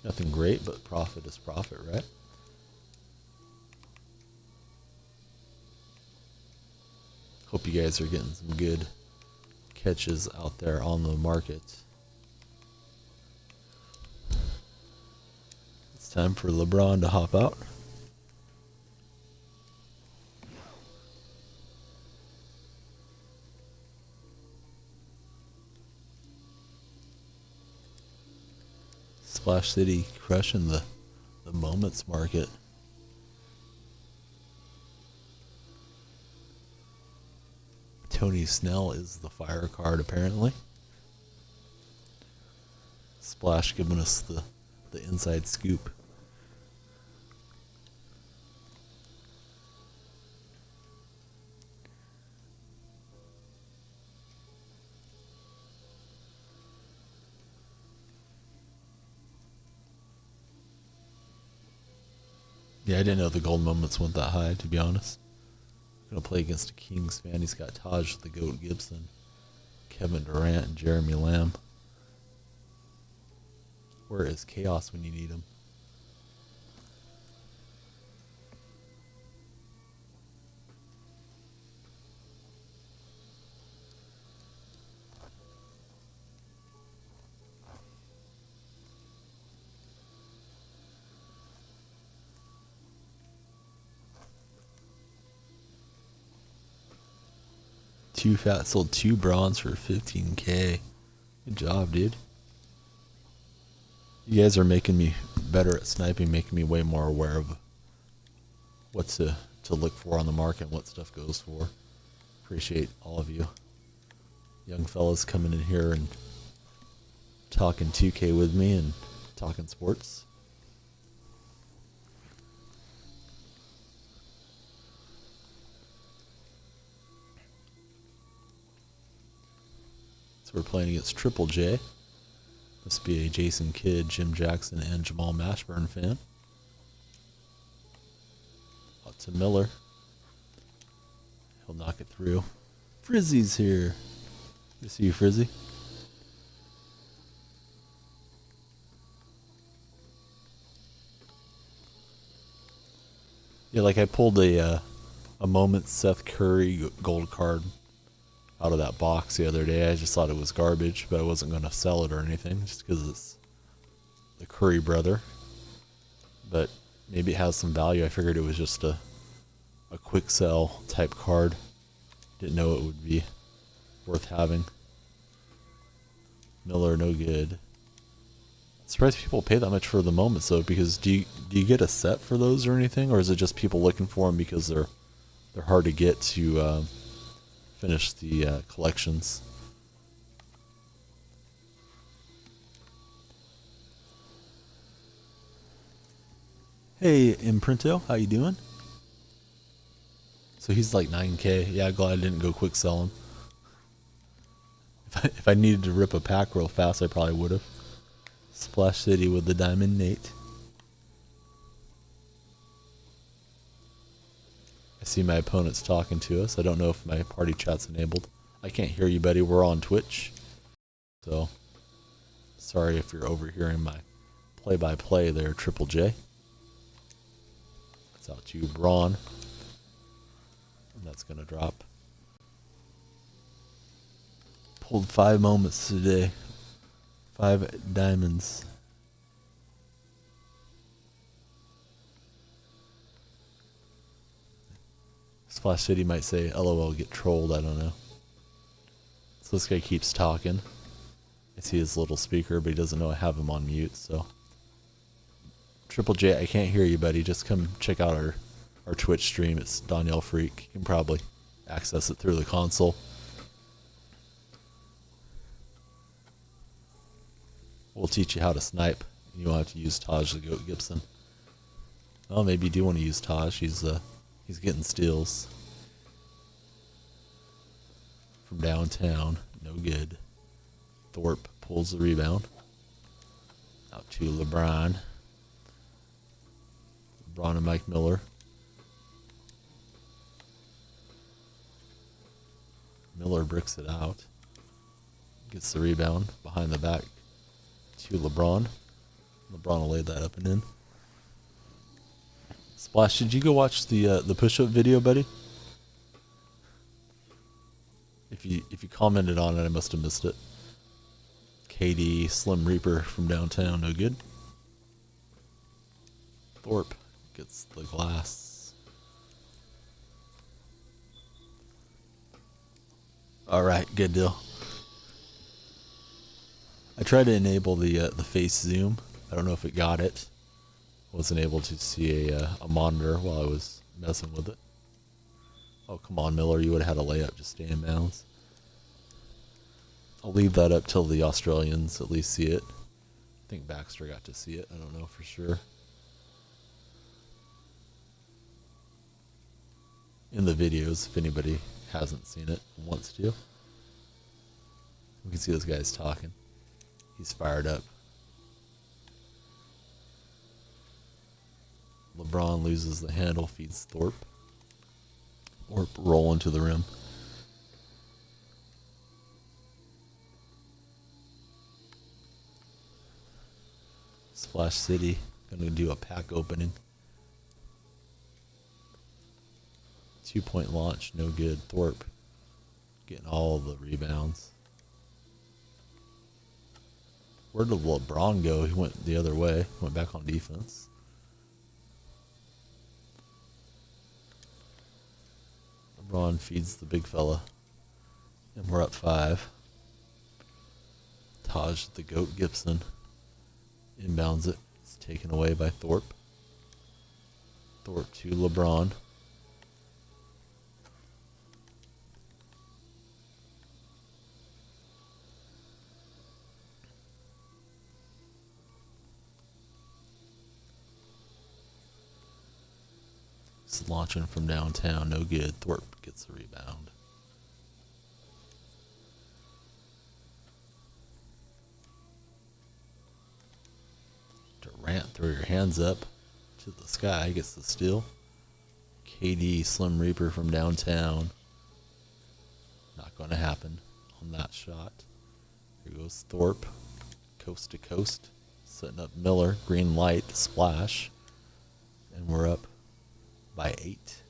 Nothing great, but profit is profit, right? Hope you guys are getting some good catches out there on the market. It's time for LeBron to hop out. Splash City crushing the moments market. Tony Snell is the fire card apparently. Splash giving us the inside scoop. Yeah, I didn't know the gold moments went that high, to be honest. Gonna play against a Kings fan. He's got Taj the Goat Gibson, Kevin Durant, and Jeremy Lamb. Where is Chaos when you need him? Too Fat sold 2 bronze for 15K. Good job, dude. You guys are making me better at sniping, making me way more aware of what to look for on the market and what stuff goes for. Appreciate all of you. Young fellas coming in here and talking 2K with me and talking sports. We're playing against Triple J. Must be a Jason Kidd, Jim Jackson, and Jamal Mashburn fan. Out to Miller. He'll knock it through. Frizzy's here. Good to see you, Frizzy. Yeah, like I pulled a moment Seth Curry gold card out of that box the other day. I just thought it was garbage, but I wasn't going to sell it or anything just because it's the Curry brother. But maybe it has some value. I figured it was just a quick sell type card. Didn't know it would be worth having. Miller, no good. Surprised people pay that much for the moments though, because do you get a set for those or anything, or is it just people looking for them because they're hard to get to finish the collections? Hey Imprinto, how you doing? So he's like 9K. Yeah, glad I didn't go quick sell him. If I needed to rip a pack real fast, I probably would have. Splash City with the Diamond Nate. I see my opponent's talking to us. I don't know if my party chat's enabled. I can't hear you, buddy. We're on Twitch. So, sorry if you're overhearing my play-by-play there, Triple J. That's out to you, Braun. And that's going to drop. Pulled 5 moments today. 5 diamonds. Splash City might say, LOL, get trolled, I don't know. So this guy keeps talking. I see his little speaker, but he doesn't know I have him on mute, so. Triple J, I can't hear you, buddy. Just come check out our Twitch stream. It's DonyellFreak. You can probably access it through the console. We'll teach you how to snipe. You won't have to use Taj the Goat Gibson. Well, maybe you do want to use Taj. He's getting steals from downtown. No good. Thorpe pulls the rebound. Out to LeBron. LeBron and Mike Miller. Miller bricks it out. Gets the rebound behind the back to LeBron. LeBron will lay that up and in. Splash, did you go watch the push-up video, buddy? If you commented on it, I must have missed it. KD, Slim Reaper from downtown, no good. Thorpe gets the glass. Alright, good deal. I tried to enable the face zoom. I don't know if it got it. Wasn't able to see a monitor while I was messing with it. Oh, come on, Miller. You would have had a layup. Just stay in bounds. I'll leave that up till the Australians at least see it. I think Baxter got to see it. I don't know for sure. In the videos, if anybody hasn't seen it and wants to. We can see this guy's talking. He's fired up. LeBron loses the handle, feeds Thorpe. Thorpe rolling to the rim. Splash City gonna do a pack opening. 2-point launch, no good. Thorpe getting all the rebounds. Where did LeBron go? He went the other way. Went back on defense. LeBron feeds the big fella. And we're up 5. Taj the Goat Gibson inbounds it. It's taken away by Thorpe. Thorpe to LeBron. It's launching from downtown, no good. Thorpe gets the rebound. Durant, throw your hands up to the sky, gets the steal. KD, Slim Reaper from downtown. Not going to happen on that shot. Here goes Thorpe, coast to coast, setting up Miller, green light, splash, and we're up by 8.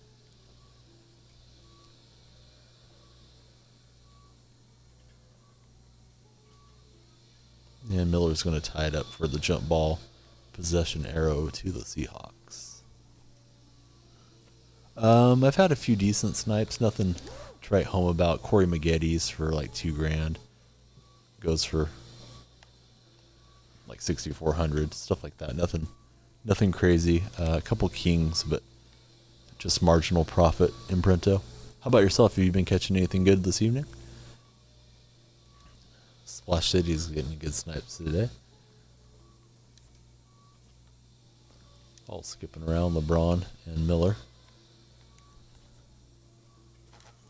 And Miller's going to tie it up for the jump ball possession arrow to the Seahawks. I've had a few decent snipes, nothing to write home about. Corey Maggetti's for like $2,000. Goes for like 6,400, stuff like that. Nothing crazy. A couple kings, but just marginal profit in Printo. How about yourself? Have you been catching anything good this evening? Splash City's getting good snipes today. All skipping around LeBron and Miller.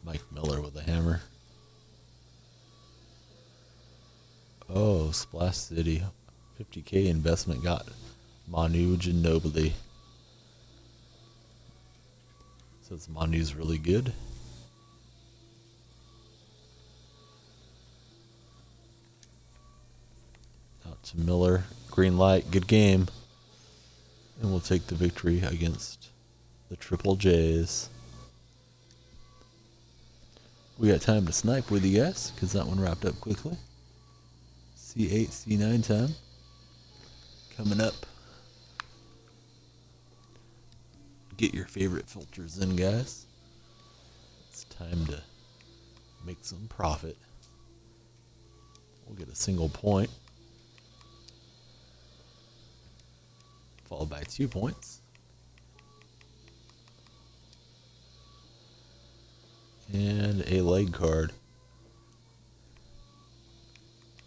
Mike Miller with a hammer. Oh, Splash City. 50K investment got Manu Ginobili. Says Manu's really good. Out to Miller. Green light. Good game. And we'll take the victory against the Triple J's. We got time to snipe with you guys because that one wrapped up quickly. C8, C9 time. Coming up. Get your favorite filters in, guys. It's time to make some profit. We'll get a single point, followed by 2 points. And a leg card.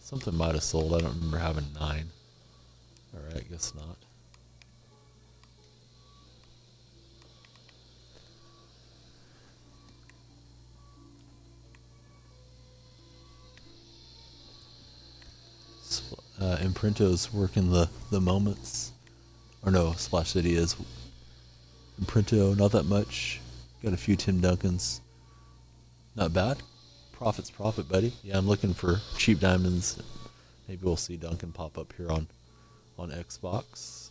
Something might have sold. I don't remember having 9. Alright, guess not. Imprinto's working the moments. Or no, Splash City is. Imprinto, not that much. Got a few Tim Duncans. Not bad. Profit's profit, buddy. Yeah, I'm looking for cheap diamonds. Maybe we'll see Duncan pop up here on Xbox.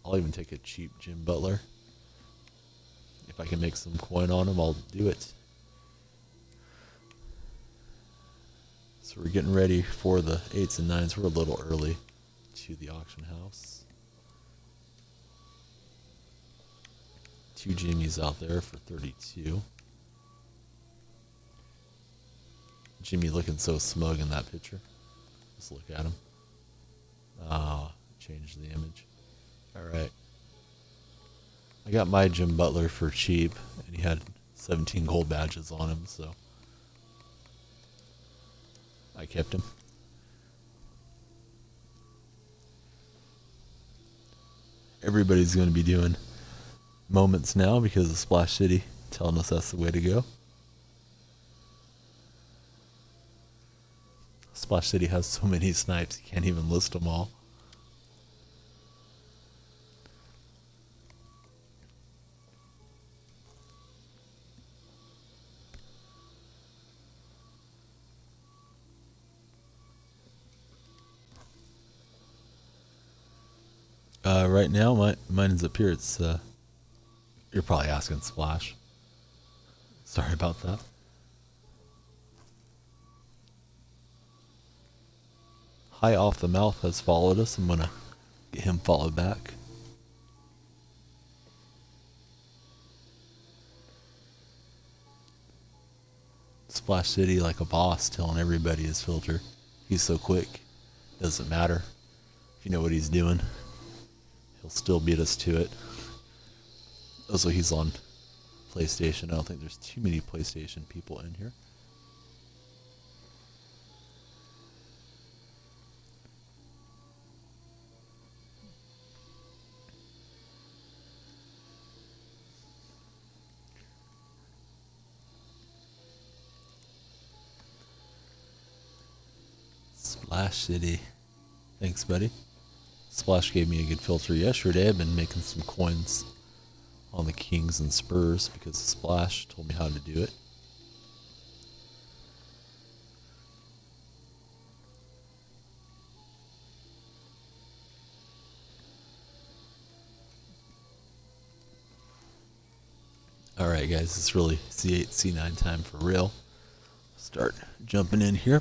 I'll even take a cheap Jim Butler. If I can make some coin on him, I'll do it. So we're getting ready for the 8s and 9s. We're a little early to the auction house. 2 Jimmies out there for 32. Jimmy looking so smug in that picture. Let's look at him. Ah, change the image. Alright. I got my Jim Butler for cheap, and he had 17 gold badges on him, so I kept him. Everybody's going to be doing moments now because of Splash City telling us that's the way to go. Splash City has so many snipes, you can't even list them all. Right now, mine is up here. It's you're probably asking Splash. Sorry about that. High Off the Mouth has followed us. I'm gonna get him followed back. Splash City like a boss, telling everybody his filter. He's so quick. Doesn't matter if you know what he's doing. He'll still beat us to it. Also, he's on PlayStation. I don't think there's too many PlayStation people in here. Splash City. Thanks, buddy. Splash gave me a good filter yesterday. I've been making some coins on the Kings and Spurs because Splash told me how to do it. Alright guys, it's really C8, C9 time for real. Start jumping in here.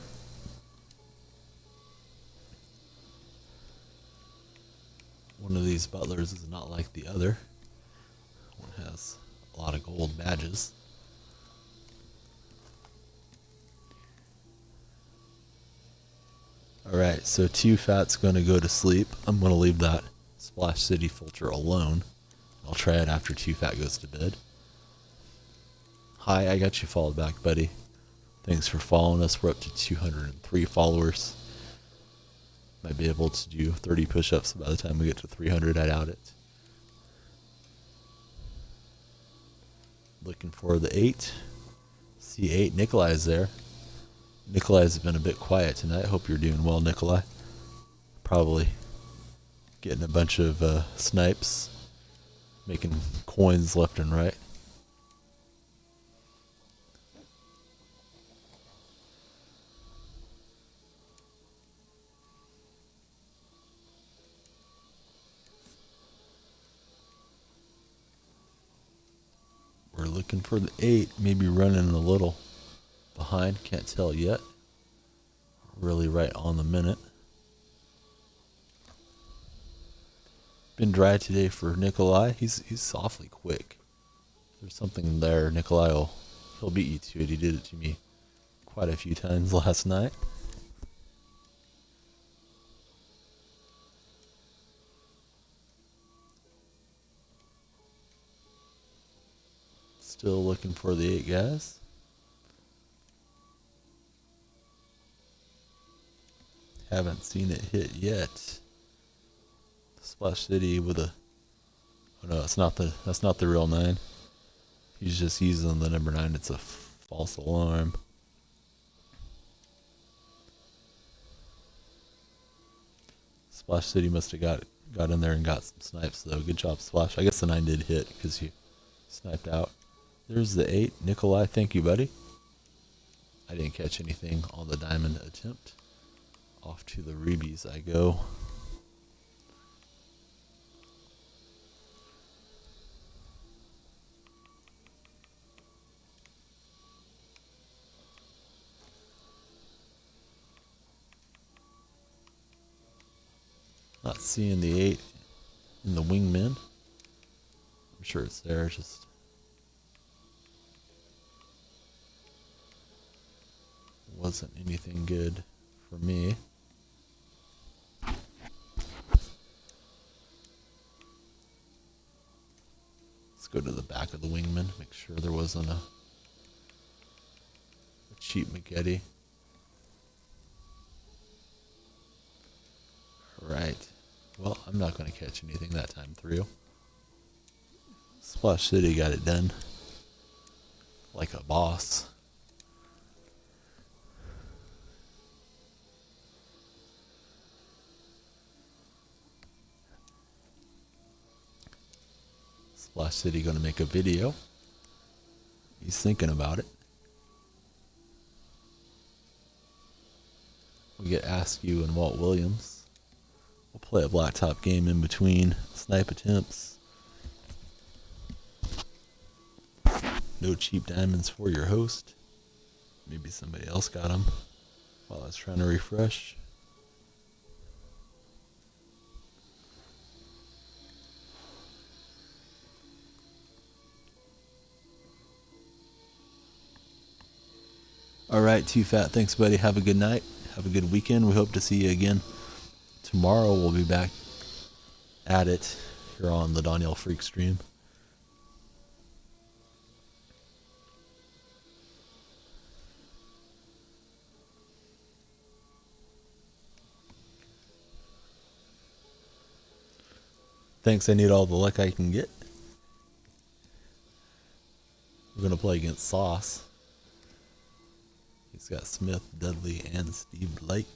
One of these butlers is not like the other. One has a lot of gold badges. Alright, so 2 fat's going to go to sleep. I'm going to leave that Splash City filter alone. I'll try it after 2 fat goes to bed. Hi, I got you followed back, buddy. Thanks for following us. We're up to 203 followers. Might be able to do 30 push-ups by the time we get to 300. I doubt it. Looking for the 8. C8. Nikolai's there. Nikolai's been a bit quiet tonight. Hope you're doing well, Nikolai. Probably getting a bunch of snipes. Making coins left and right. We're looking for the 8, maybe running a little behind, can't tell yet. Really right on the minute. Been dry today for Nikolai. He's awfully quick. If there's something there, Nikolai he'll beat you to it. He did it to me quite a few times last night. Still looking for the 8 guys. Haven't seen it hit yet. Splash City with a... Oh no, that's not the real 9. He's just using the number 9. It's a false alarm. Splash City must have got in there and got some snipes though. Good job, Splash. I guess the 9 did hit because you sniped out. There's the 8. Nikolai, thank you, buddy. I didn't catch anything on the diamond attempt. Off to the Reebies I go. Not seeing the 8 in the wingman. I'm sure it's there, just wasn't anything good for me. Let's go to the back of the wingman, make sure there wasn't a cheap McGetty. Right. Well, I'm not going to catch anything that time through. Splash City got it done like a boss. Splash City going to make a video. He's thinking about it. We get Askew and Walt Williams. We'll play a Blacktop game in between snipe attempts. No cheap diamonds for your host. Maybe somebody else got them while I was trying to refresh. Alright, Too Fat, thanks buddy. Have a good night. Have a good weekend. We hope to see you again. Tomorrow we'll be back at it here on the DonyellFreak stream. Thanks, I need all the luck I can get. We're going to play against Sauce. He's got Smith, Dudley, and Steve Blake.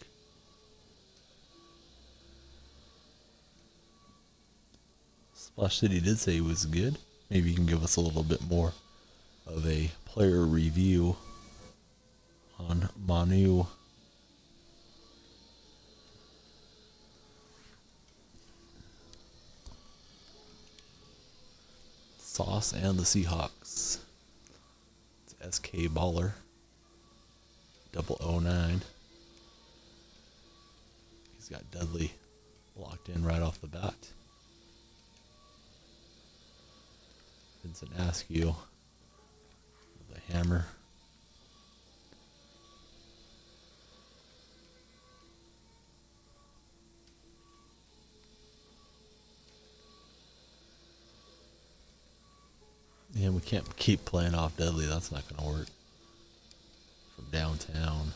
Splash City did say he was good. Maybe you can give us a little bit more of a player review on Manu. Sauce and the Seahawks. It's SK Baller. 009. He's got Dudley locked in right off the bat. Vincent Askew with a hammer. And we can't keep playing off Dudley. That's not going to work. From downtown,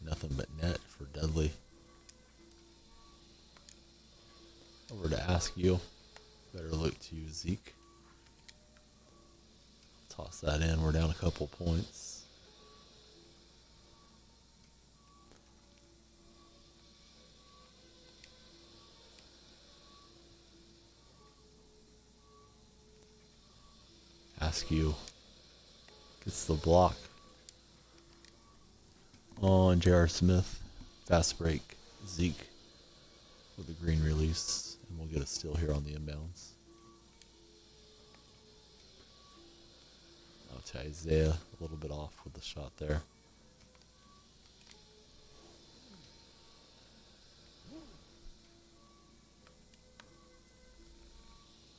nothing but net for Dudley. Over to Askew. Better look to Zeke. Toss that in. We're down a couple points. Askew gets the block on J.R. Smith. Fast break. Zeke with a green release. And we'll get a steal here on the inbounds. To Isaiah, a little bit off with the shot there.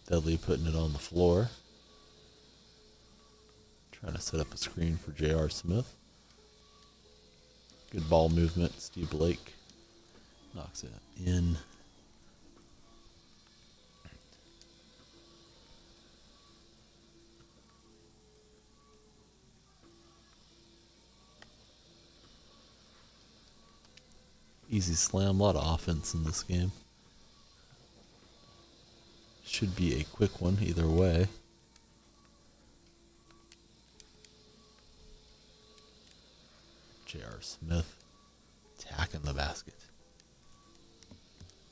Dudley putting it on the floor. Trying to set up a screen for J.R. Smith. Good ball movement. Steve Blake knocks it in. Easy slam, a lot of offense in this game. Should be a quick one either way. J.R. Smith attacking the basket.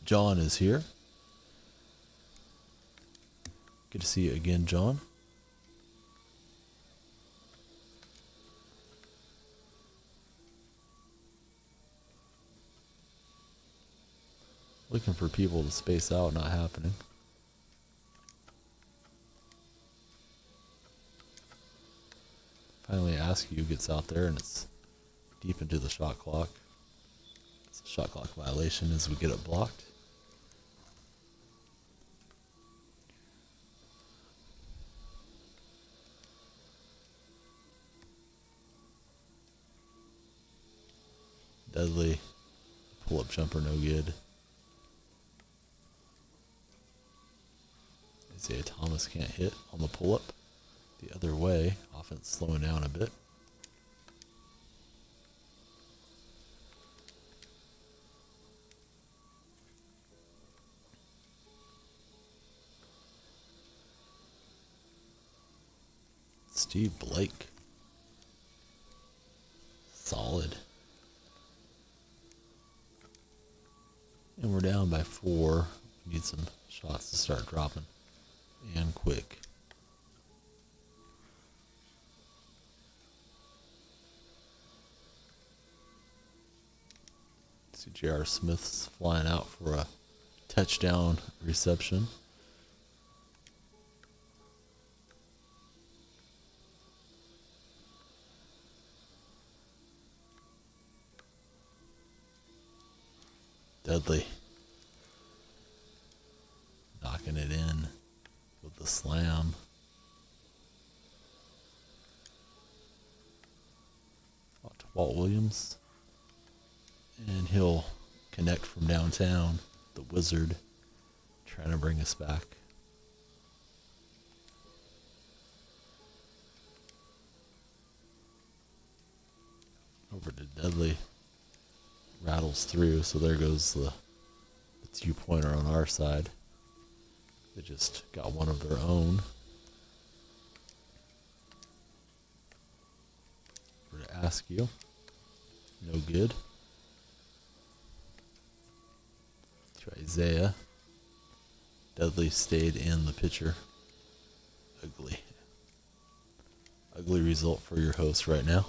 John is here. Good to see you again, John. Looking for people to space out, not happening. Finally, Askew gets out there, and it's deep into the shot clock. It's a shot clock violation as we get it blocked. Dudley, pull-up jumper, no good. Isaiah Thomas can't hit on the pull-up. The other way, offense slowing down a bit. Steve Blake. Solid. And we're down by 4. Need some shots to start dropping. And quick. See J.R. Smith's flying out for a touchdown reception. Dudley knocking it in with the slam. Out to Walt Williams. And he'll connect from downtown. The Wizard trying to bring us back. Over to Dudley. Rattles through, so there goes the 2-pointer on our side. They just got one of their own. Over to Askew. No good. To Isaiah. Dudley stayed in the pitcher. Ugly. Ugly result for your host right now.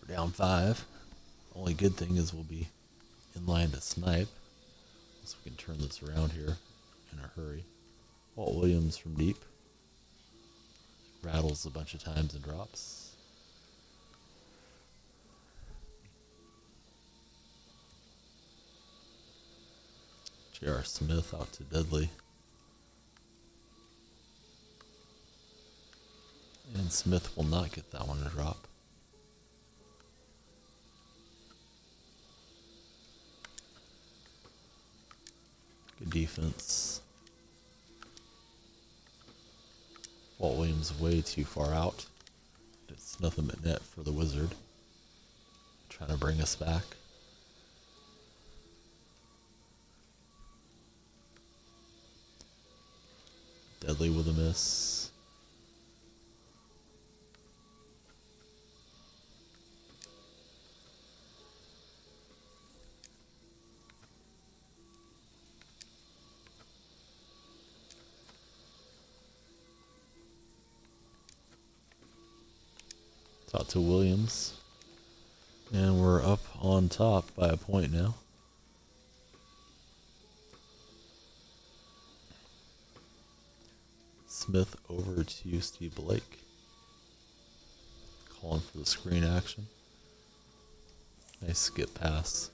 We're down 5. Only good thing is we'll be in line to snipe. So we can turn this around here in a hurry. Walt Williams from deep. Rattles a bunch of times and drops. J.R. Smith out to Dudley. And Smith will not get that one to drop. Good defense. Walt Williams way too far out. It's nothing but net for the Wizard. Trying to bring us back. Dudley with a miss. Out to Williams. And we're up on top by a point now. Smith over to Steve Blake. Calling for the screen action. Nice skip pass.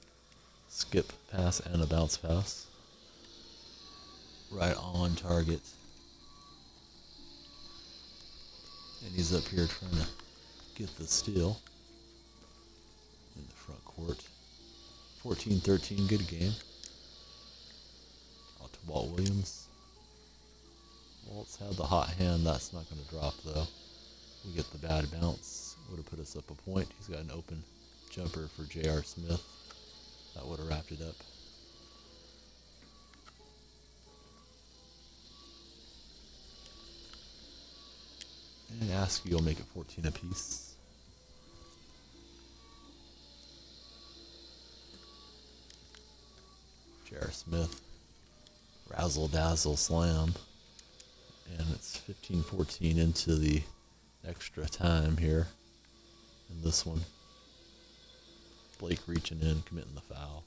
Skip pass and a bounce pass. Right on target. And he's up here trying to get the steal in the front court. 14-13, good game. Out to Walt Williams. Walt's had the hot hand. That's not going to drop, though. We get the bad bounce. Would have put us up a point. He's got an open jumper for J.R. Smith. That would have wrapped it up. And Askew will make it 14 apiece. J.R. Smith. Razzle dazzle slam. And it's 15-14 into the extra time here in this one. Blake reaching in, committing the foul.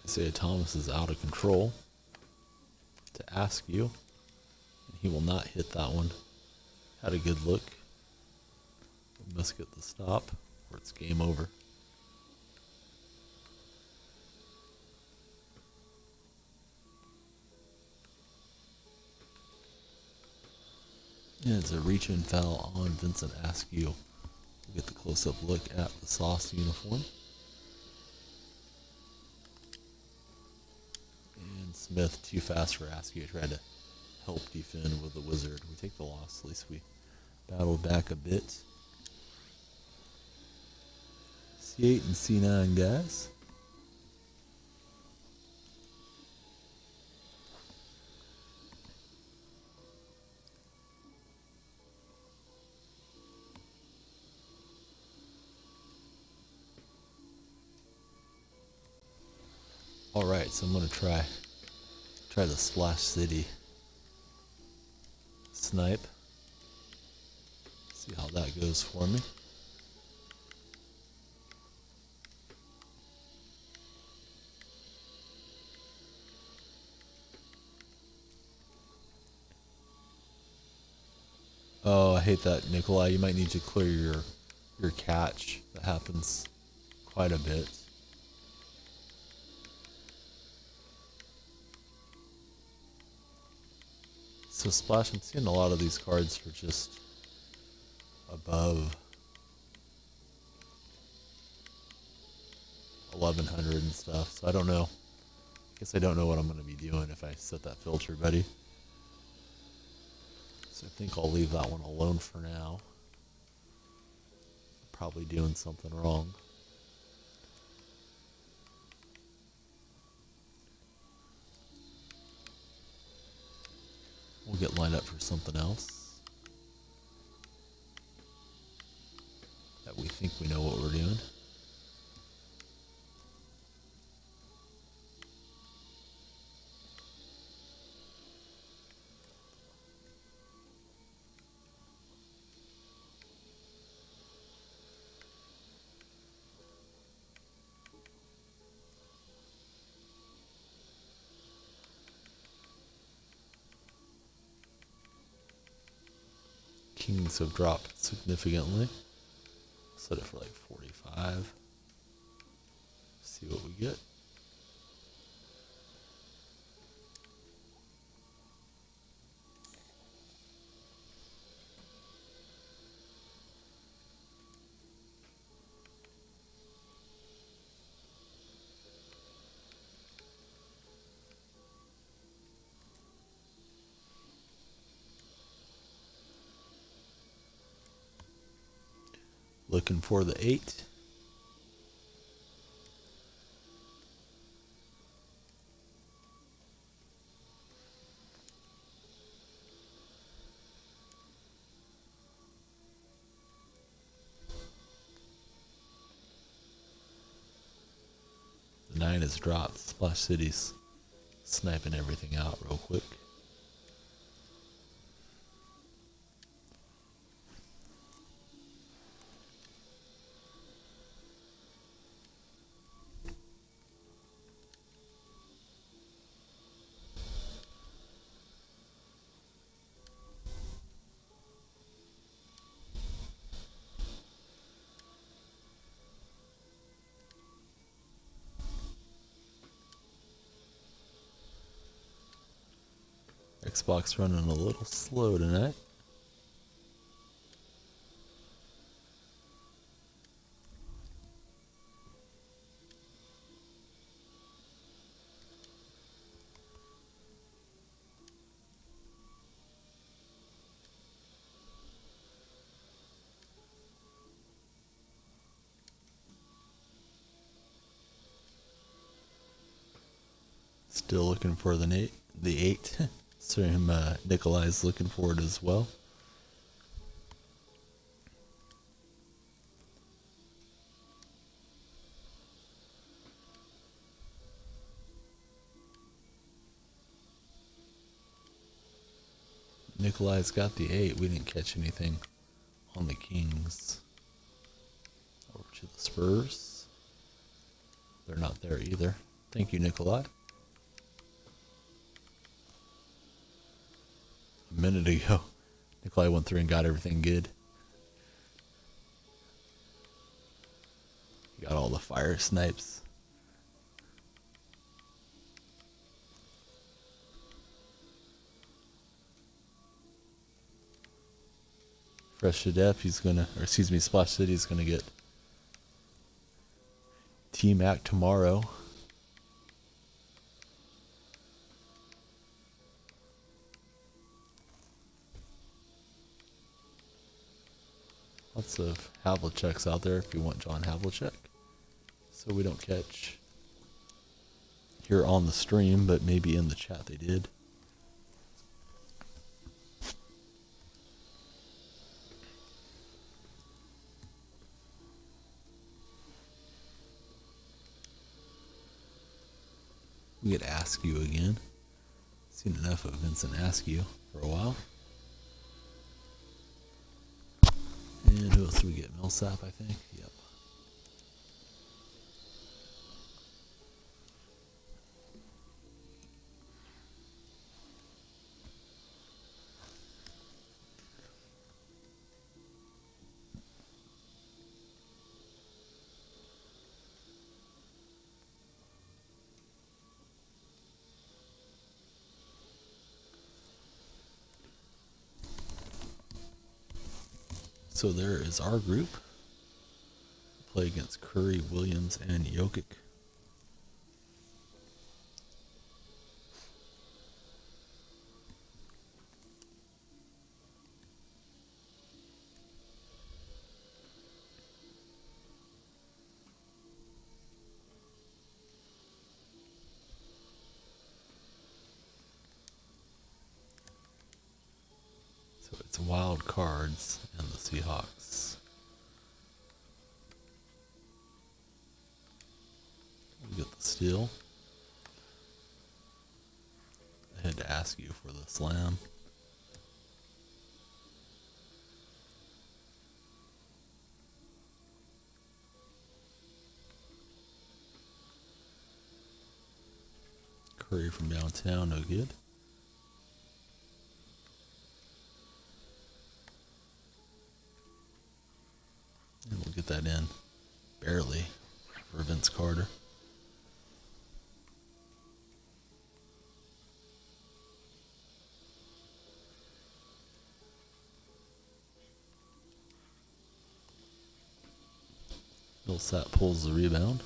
Isaiah Thomas is out of control to Askew, and he will not hit that one. Had a good look. We must get the stop, or it's game over. And it's a reach-in foul on Vincent Askew. We'll get the close-up look at the Sauce uniform. And Smith too fast for Askew. Tried to help defend with the Wizard. We take the loss. At least we battled back a bit. C8 and C9, guys. Alright, so I'm going to try the Splash City snipe. See how that goes for me. Oh, I hate that, Nikolai. You might need to clear your catch. That happens quite a bit. So Splash, I'm seeing a lot of these cards for just above 1100 and stuff. So I don't know. I guess I don't know what I'm going to be doing if I set that filter, buddy. So I think I'll leave that one alone for now. Probably doing something wrong. We'll get lined up for something else that we think we know what we're doing. Kings have dropped significantly. Set it for like 45. See what we get. Looking for the 8. The 9 is dropped. Splash City's sniping everything out real quick. Xbox running a little slow tonight. Still looking for the 8. So Nikolai's looking for it as well. Nikolai's got the 8. We didn't catch anything on the Kings. Over to the Spurs. They're not there either. Thank you, Nikolai. A minute ago, Nikolai went through and got everything good. He got all the fire snipes. Fresh to death, Splash City's gonna get T-Mac tomorrow. Lots of Havliceks out there if you want John Havlicek. So we don't catch here on the stream, but maybe in the chat they did. We get Askew again. Seen enough of Vincent Askew for a while. And who else do we get? Millsap, I think. Yep. So there is our group. Play against Curry, Williams, and Jokic. So it's wild cards and the Seahawks. We get the steal. I had to ask you for the slam. Curry from downtown, no good. And we'll get that in barely for Vince Carter. Millsap pulls the rebound.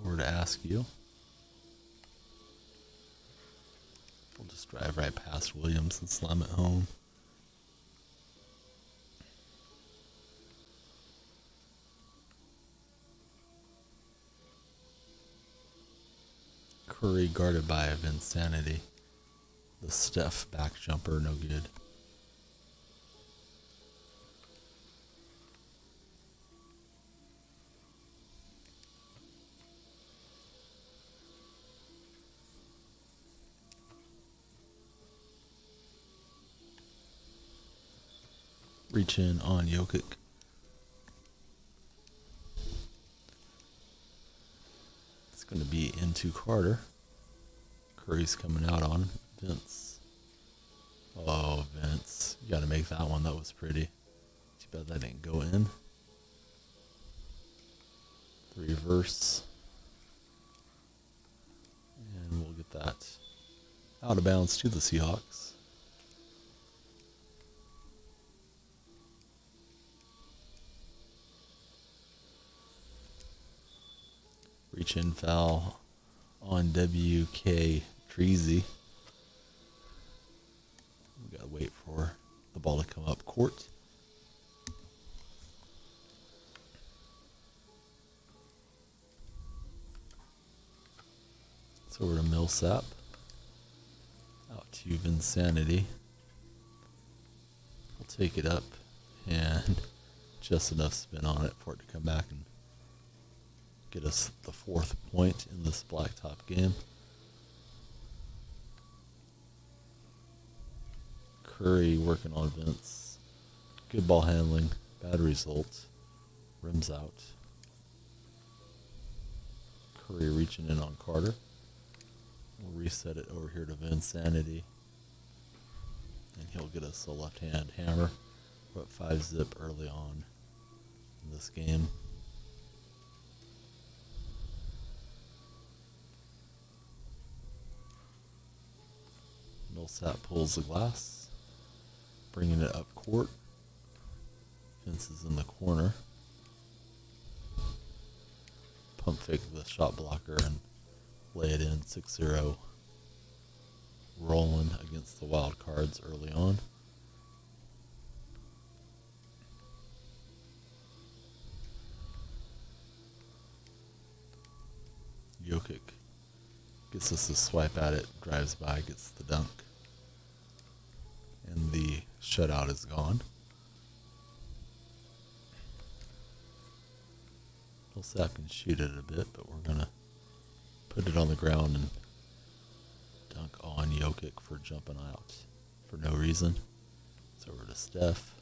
Over to Askew. We'll just drive right past Williams and slam it home. Curry guarded by Vinsanity. The Steph back jumper, no good. Reach in on Jokic. It's going to be into Carter. Curry's coming out on Vince. Oh, Vince. You got to make that one. That was pretty. Too bad that didn't go in. The reverse. And we'll get that out of bounds to the Seahawks. Reach in foul on WK Treasy. We gotta wait for the ball to come up court. It's over to Millsap. Out to Vinsanity. We'll take it up and just enough spin on it for it to come back and get us the 4th point in this Blacktop game. Curry working on Vince. Good ball handling. Bad result. Rims out. Curry reaching in on Carter. We'll reset it over here to Vinsanity. And he'll get us a left-hand hammer. We're up 5-zip early on in this game. Millsap pulls the glass, bringing it up court. Vince is in the corner. Pump fake the shot blocker and lay it in 6-0. Rolling against the Wild Cards early on. Jokic gets us to swipe at it, drives by, gets the dunk. And the shutout is gone. Millsap can shoot it a bit, but we're going to put it on the ground and dunk on Jokic for jumping out for no reason. It's over to Steph.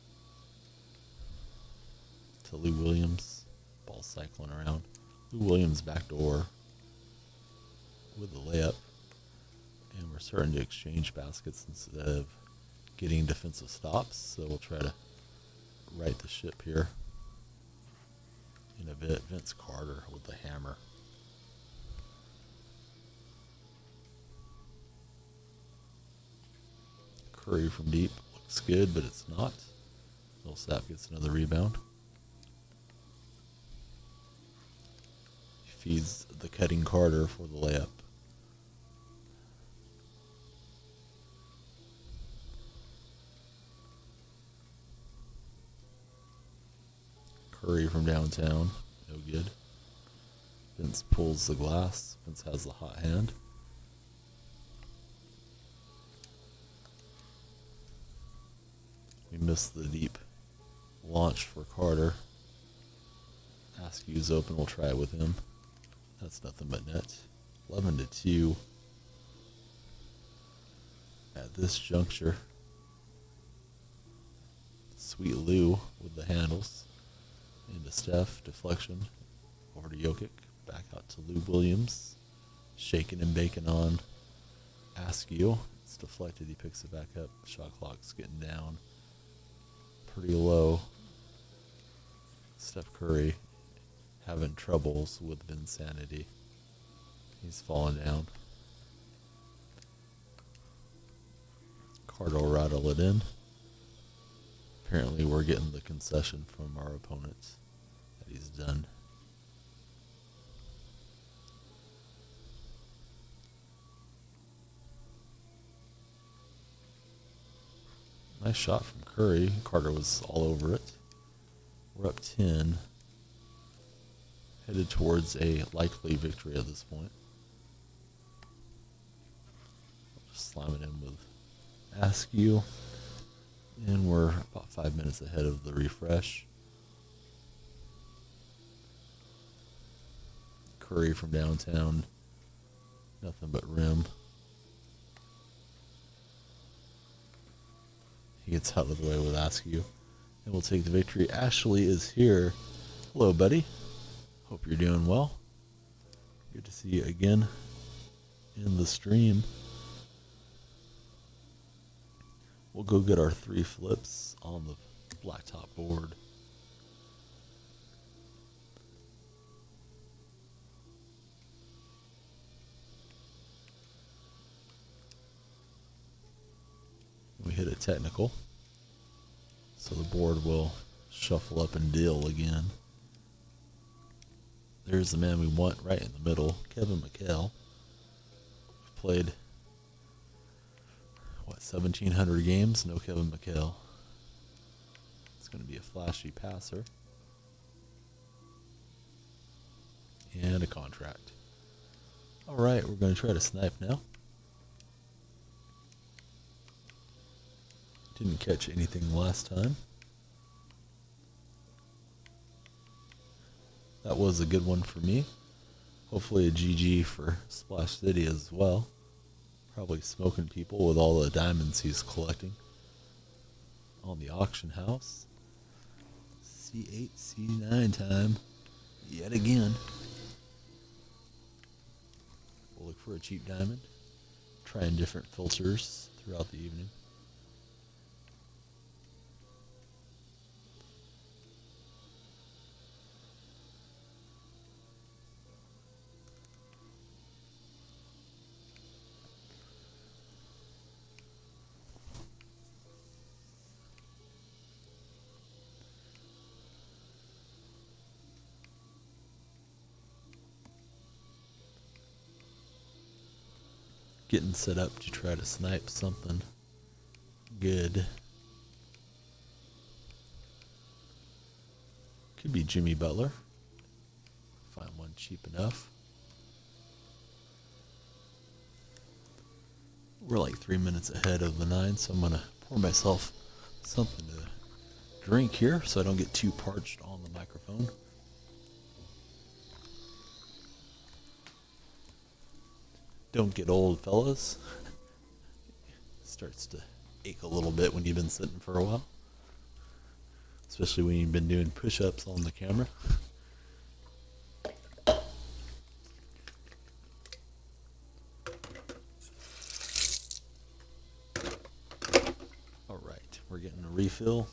To Lou Williams. Ball cycling around. Lou Williams backdoor with the layup. And we're starting to exchange baskets instead of getting defensive stops. So we'll try to right the ship here in a bit. Vince Carter with the hammer. Curry from deep looks good, but it's not. Millsap gets another rebound. He feeds the cutting Carter for the layup. Curry from downtown, no good. Vince pulls the glass. Vince has the hot hand. We missed the deep launch for Carter. Askew's open, we'll try it with him. That's nothing but net. 11-2 at this juncture. Sweet Lou with the handles. Into Steph, deflection. Over to Jokic, back out to Lou Williams. Shaking and baking on Askew. It's deflected, he picks it back up. Shot clock's getting down pretty low. Steph Curry having troubles with Vinsanity. He's falling down. Carter will rattle it in. Apparently we're getting the concession from our opponent that he's done. Nice shot from Curry. Carter was all over it. We're up 10. Headed towards a likely victory at this point. Just slam it in with Askew. And we're about 5 minutes ahead of the refresh. Curry from downtown. Nothing but rim. He gets out of the way with Askew. and we'll take the victory. Ashley is here. Hello, buddy. Hope you're doing well. Good to see you again in the stream. We'll go get our 3 flips on the blacktop board. We hit a technical, so the board will shuffle up and deal again. There's the man we want right in the middle, Kevin McHale. We've played, what, 1,700 games? No Kevin McHale. It's going to be a flashy passer. And a contract. Alright, we're going to try to snipe now. Didn't catch anything last time. That was a good one for me. Hopefully a GG for Splash City as well. Probably smoking people with all the diamonds he's collecting on the auction house. C8, C9 time. Yet again. We'll look for a cheap diamond. Trying different filters throughout the evening. Getting set up to try to snipe something good. Could be Jimmy Butler. Find one cheap enough. We're like 3 minutes ahead of the 9, so I'm gonna pour myself something to drink here so I don't get too parched on the microphone. Don't get old, fellas. Starts to ache a little bit when you've been sitting for a while. Especially when you've been doing push-ups on the camera. Alright, we're getting a refill.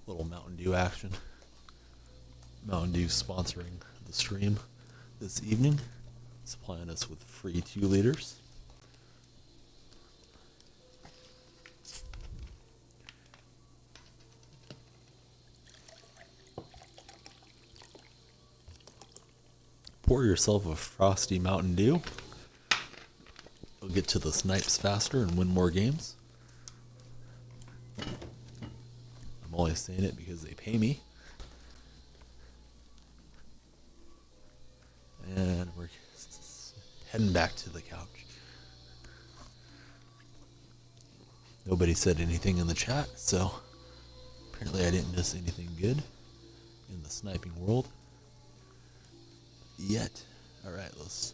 A little Mountain Dew action. Mountain Dew sponsoring the stream this evening. Supplying us with free 2 liters. Pour yourself a frosty Mountain Dew. You'll get to the snipes faster and win more games. I'm only saying it because they pay me. And we're heading back to the couch. Nobody said anything in the chat, so apparently I didn't miss anything good in the sniping world yet. Alright, let's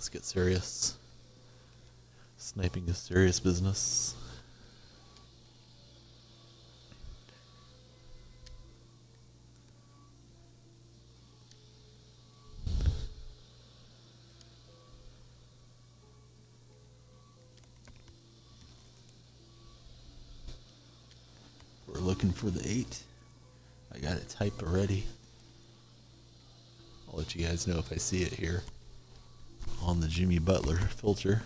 get serious. Sniping is serious business. We're looking for the 8. I got it typed already. I'll let you guys know if I see it here on the Jimmy Butler filter.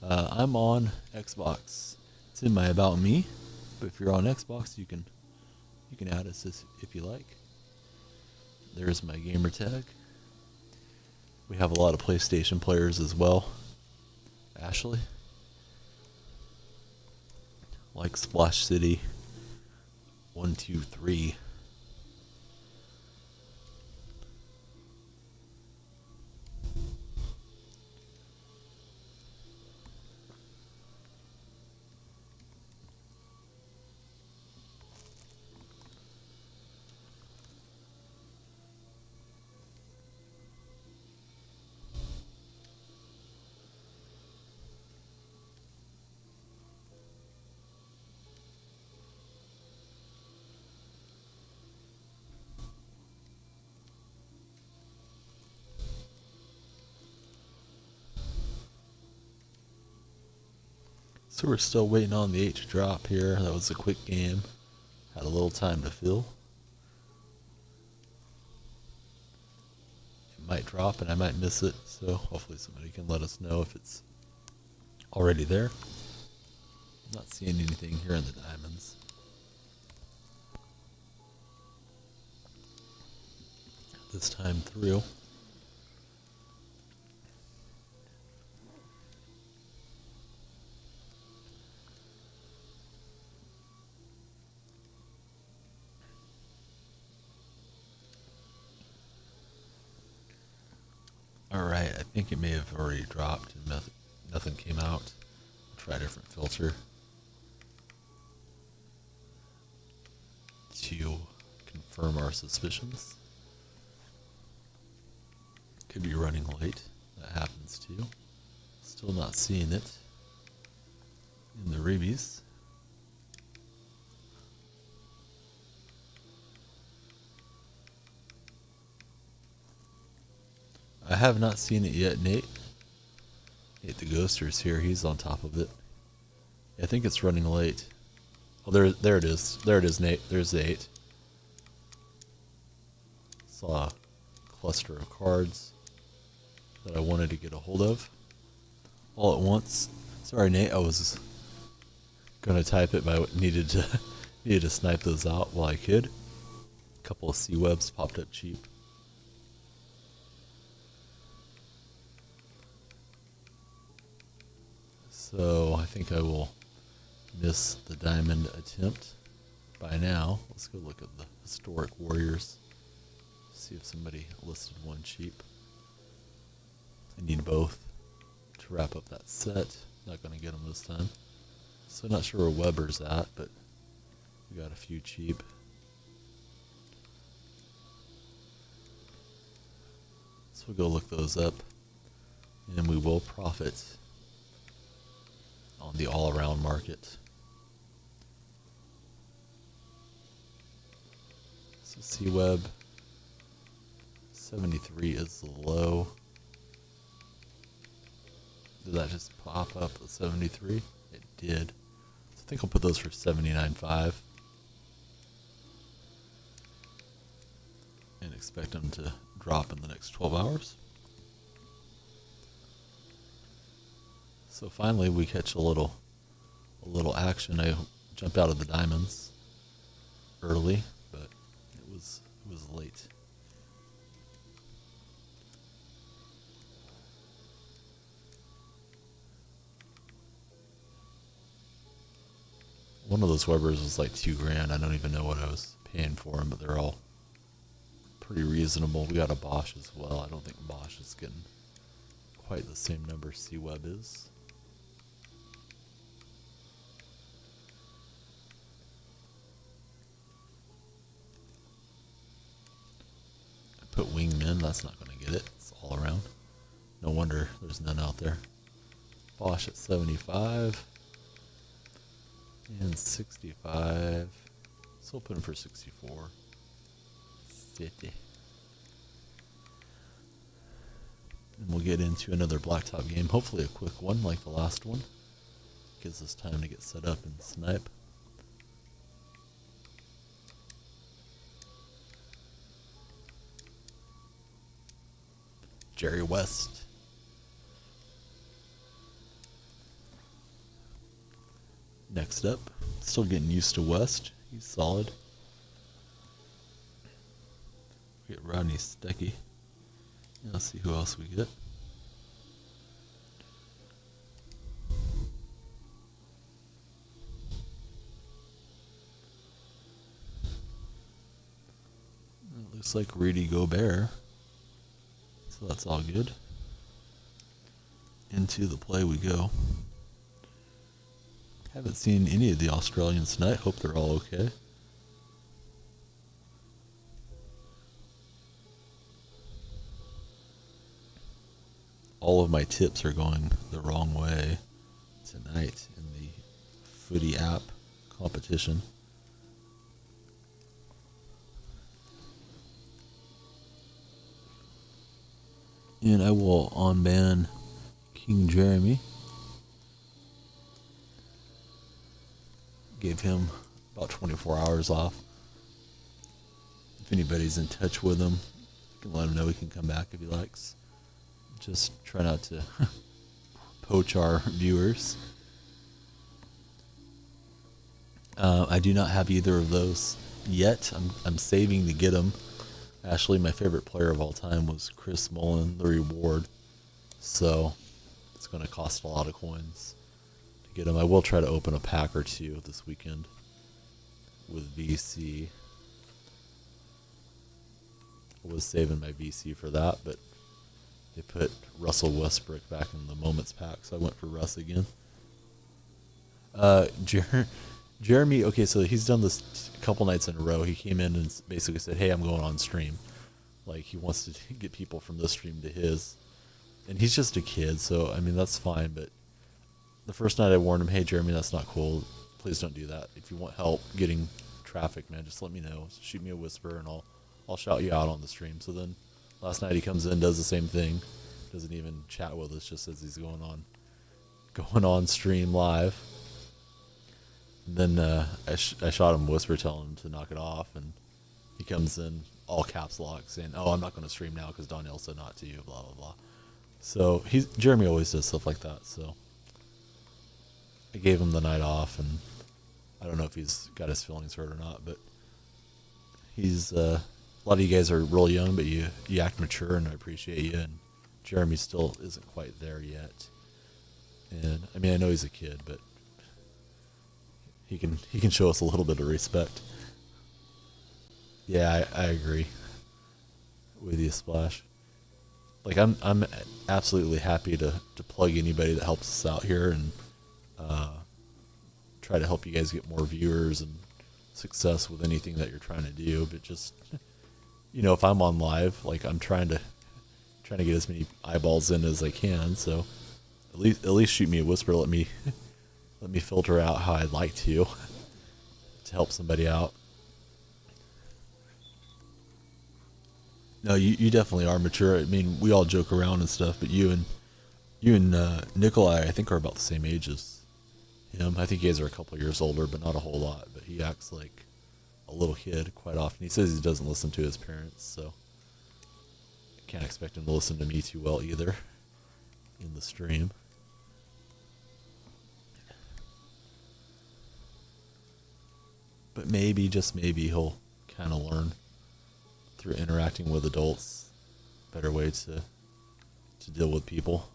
I'm on Xbox. It's in my About Me, but if you're on Xbox, you can add us if you like. There's my gamer tag. We have a lot of PlayStation players as well. Ashley, like Splash City 1, 2, 3. So we're still waiting on the 8 to drop here. That was a quick game. Had a little time to fill. It might drop and I might miss it, so hopefully somebody can let us know if it's already there. Not seeing anything here in the diamonds. This time through. Alright, I think it may have already dropped and nothing came out. I'll try a different filter to confirm our suspicions. Could be running late. That happens too. Still not seeing it in the rabies. I have not seen it yet, Nate. Nate the Ghoster's here. He's on top of it. I think it's running late. Oh, there it is. There it is, Nate. There's the 8. Saw a cluster of cards that I wanted to get a hold of all at once. Sorry, Nate. I was gonna type it, but I needed to snipe those out while I could. A couple of sea webs popped up cheap. So I think I will miss the diamond attempt by now. Let's go look at the historic warriors. See if somebody listed one cheap. I need both to wrap up that set. Not going to get them this time. So not sure where Weber's at, but we got a few cheap. So we'll go look those up and we will profit on the all-around market. So C-Web 73 is the low. Did that just pop up at 73? It did. So I think I'll put those for 79.5 and expect them to drop in the next 12 hours. So finally we catch a little action. I jumped out of the diamonds early, but it was late. One of those Webers was like $2,000. I don't even know what I was paying for them, but they're all pretty reasonable. We got a Bosch as well. I don't think Bosch is getting quite the same number C-Web is. Put Wingman, that's not going to get it. It's all around. No wonder there's none out there. Bosch at 75 and 65. Let's open for 64. 50. And we'll get into another Blacktop game. Hopefully a quick one like the last one. Gives us time to get set up and snipe. Jerry West. Next up, still getting used to West. He's solid. We get Rodney Stecky. Let's see who else we get. It looks like Rudy Gobert. So that's all good. Into the play we go. Haven't seen any of the Australians tonight. Hope they're all okay. All of my tips are going the wrong way tonight in the footy app competition. And I will unban King Jeremy. Gave him about 24 hours off. If anybody's in touch with him, you can let him know he can come back if he likes. Just try not to poach our viewers. I do not have either of those yet. I'm saving to get them. Actually, my favorite player of all time was Chris Mullin, the reward. So it's going to cost a lot of coins to get them. I will try to open a pack or two this weekend with VC. I was saving my VC for that, but they put Russell Westbrook back in the Moments pack, so I went for Russ again. Jeremy, okay, so he's done this a couple nights in a row. He came in and basically said, hey, I'm going on stream. Like, he wants to get people from this stream to his. And he's just a kid, so, I mean, that's fine. But the first night I warned him, hey, Jeremy, that's not cool. Please don't do that. If you want help getting traffic, man, just let me know. Shoot me a whisper, and I'll shout you out on the stream. So then last night he comes in, does the same thing. Doesn't even chat with us, just says he's going on stream live. And then I shot him a whisper telling him to knock it off, and he comes in all caps lock saying, oh, I'm not going to stream now because Donyell said not to, blah, blah, blah. So Jeremy always does stuff like that, so I gave him the night off, and I don't know if he's got his feelings hurt or not, but he's, a lot of you guys are real young, but you act mature, and I appreciate you, and Jeremy still isn't quite there yet. And, I mean, I know he's a kid, but he can show us a little bit of respect. Yeah, I agree with you, Splash. Like, I'm absolutely happy to plug anybody that helps us out here and try to help you guys get more viewers and success with anything that you're trying to do. But just, you know, if I'm on live, like, I'm trying to get as many eyeballs in as I can. So at least shoot me a whisper. Let me filter out how I'd like to help somebody out. No, you definitely are mature. I mean, we all joke around and stuff, but you and Nikolai, I think, are about the same age as him. I think you guys are a couple years older, but not a whole lot. But he acts like a little kid quite often. He says he doesn't listen to his parents, so I can't expect him to listen to me too well either in the stream. But maybe, just maybe, he'll kind of learn through interacting with adults better way to deal with people.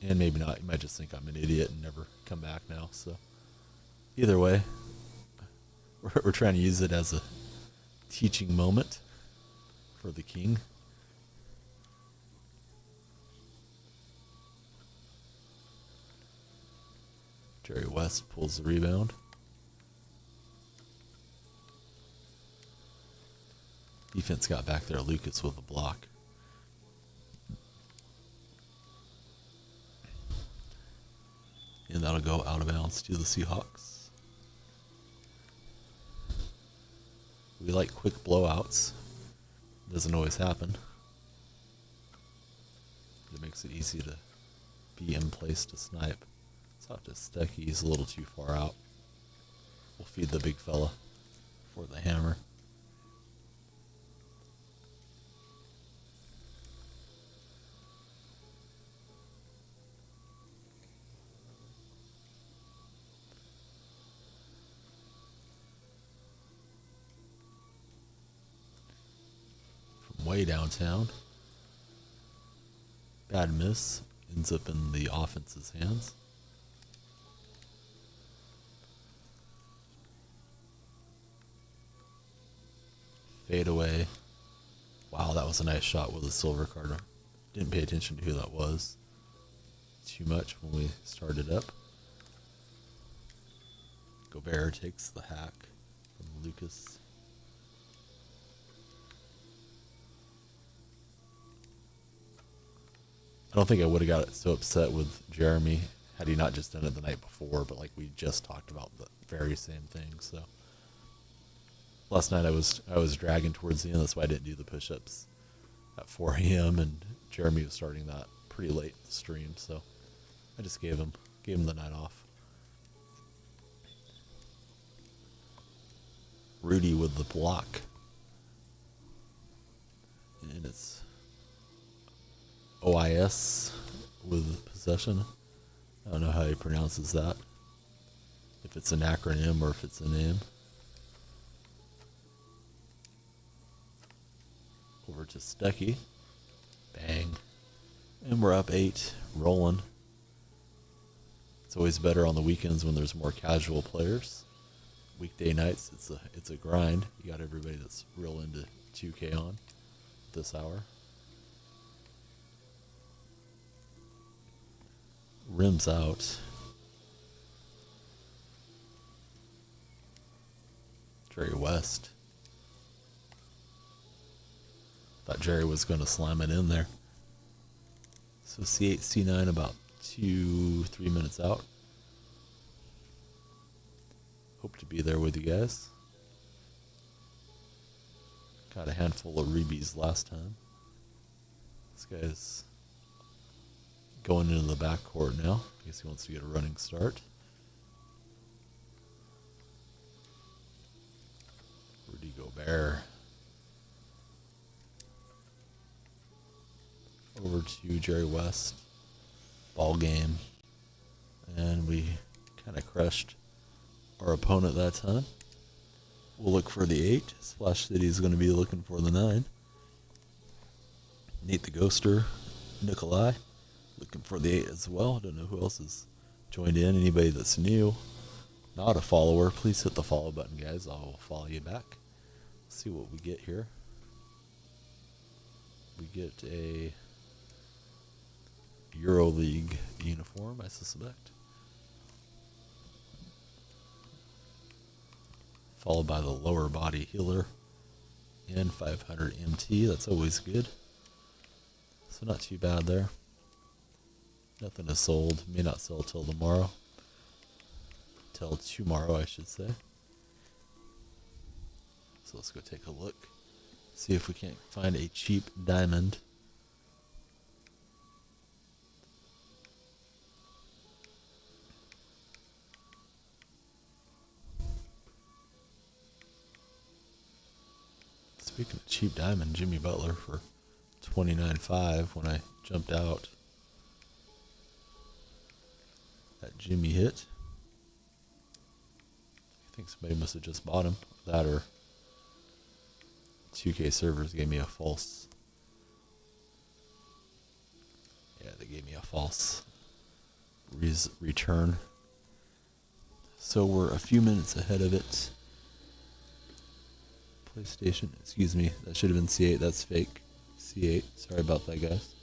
And maybe not. You might just think I'm an idiot and never come back now. So either way, we're trying to use it as a teaching moment for the king. Jerry West pulls the rebound. Defense got back there. Lucas with a block. And that'll go out of bounds to the Seahawks. We like quick blowouts. Doesn't always happen. It makes it easy to be in place to snipe. It's out to Stecky. He's a little too far out. We'll feed the big fella for the hammer. Way downtown. Bad miss. Ends up in the offense's hands. Fade away. Wow, that was a nice shot with a silver card. Didn't pay attention to who that was too much when we started up. Gobert takes the hack from Lucas. I don't think I would have got so upset with Jeremy had he not just done it the night before, but like we just talked about the very same thing. So last night I was dragging towards the end. That's why I didn't do the push-ups at 4 a.m. and Jeremy was starting that pretty late in the stream. So I just gave him the night off. Rudy with the block. And it's OIS with possession. I don't know how he pronounces that. If it's an acronym or if it's a name. Over to Stuckey. Bang. And we're up 8, rolling. It's always better on the weekends when there's more casual players. Weekday nights, it's a grind. You got everybody that's real into 2K on this hour. Rims out. Jerry West. Thought Jerry was going to slam it in there. So C8, C9 about 2-3 minutes out. Hope to be there with you guys. Got a handful of rebies last time. This guy's going into the backcourt now. I guess he wants to get a running start. Rudy Gobert. Over to Jerry West. Ball game. And we kind of crushed our opponent that time. We'll look for the 8. Splash City is going to be looking for the 9. Nate the Ghoster. Nikolai. Looking for the 8 as well. I don't know who else has joined in. Anybody that's new, not a follower, please hit the follow button, guys. I'll follow you back. See what we get here. We get a EuroLeague uniform, I suspect. Followed by the lower body healer and 500 MT. That's always good. So not too bad there. Nothing is sold. May not sell till tomorrow. Till tomorrow, I should say. So let's go take a look. See if we can't find a cheap diamond. Speaking of cheap diamond, Jimmy Butler for $29.5 when I jumped out. That Jimmy hit. I think somebody must have just bought him. That or 2K servers gave me a false. Yeah, they gave me a false return. So we're a few minutes ahead of it. PlayStation, excuse me, that should have been C8, that's fake. C8, sorry about that, guys.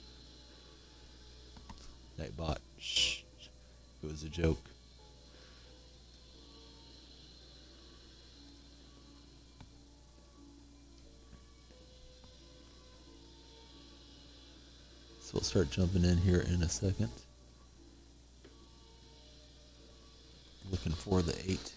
Nightbot, shh, it was a joke. So we'll start jumping in here in a second. Looking for the 8.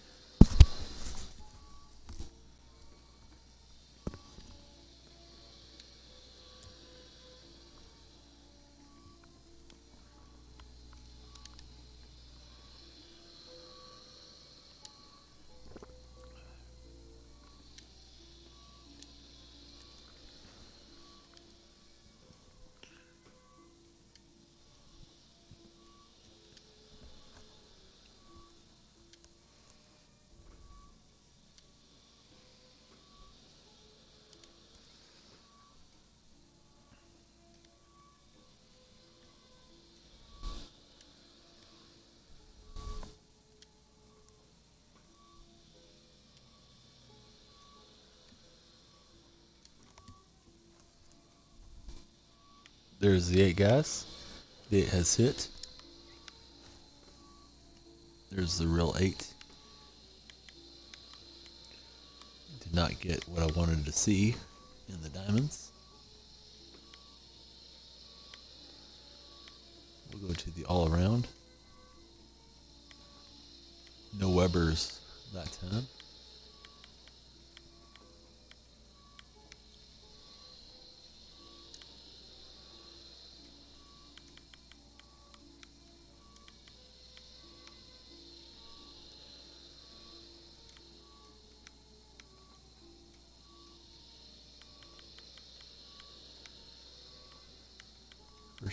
There's the 8, guys. The 8 has hit. There's the real 8. Did not get what I wanted to see in the diamonds. We'll go to the all around. No Webbers that time.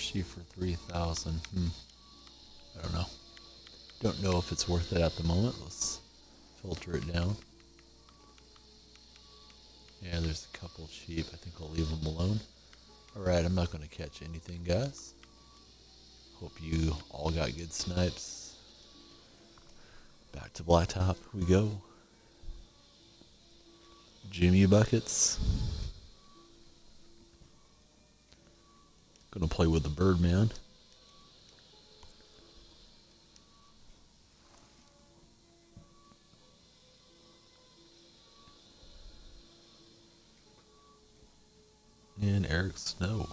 Sheep for 3,000. I don't know. Don't know if it's worth it at the moment. Let's filter it down. Yeah, there's a couple sheep. I think I'll leave them alone. Alright, I'm not going to catch anything, guys. Hope you all got good snipes. Back to Blacktop we go. Jimmy buckets. Gonna play with the Birdman. And Eric Snow.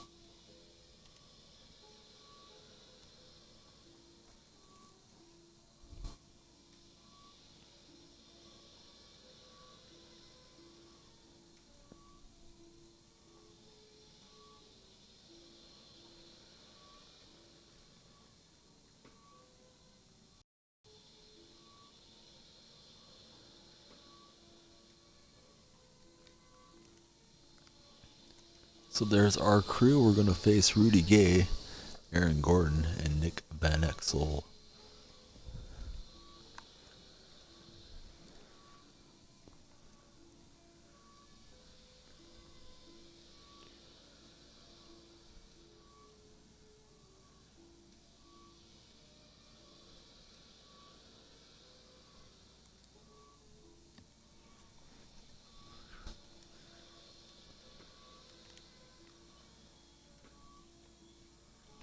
So there's our crew. We're going to face Rudy Gay, Aaron Gordon, and Nick Van Exel.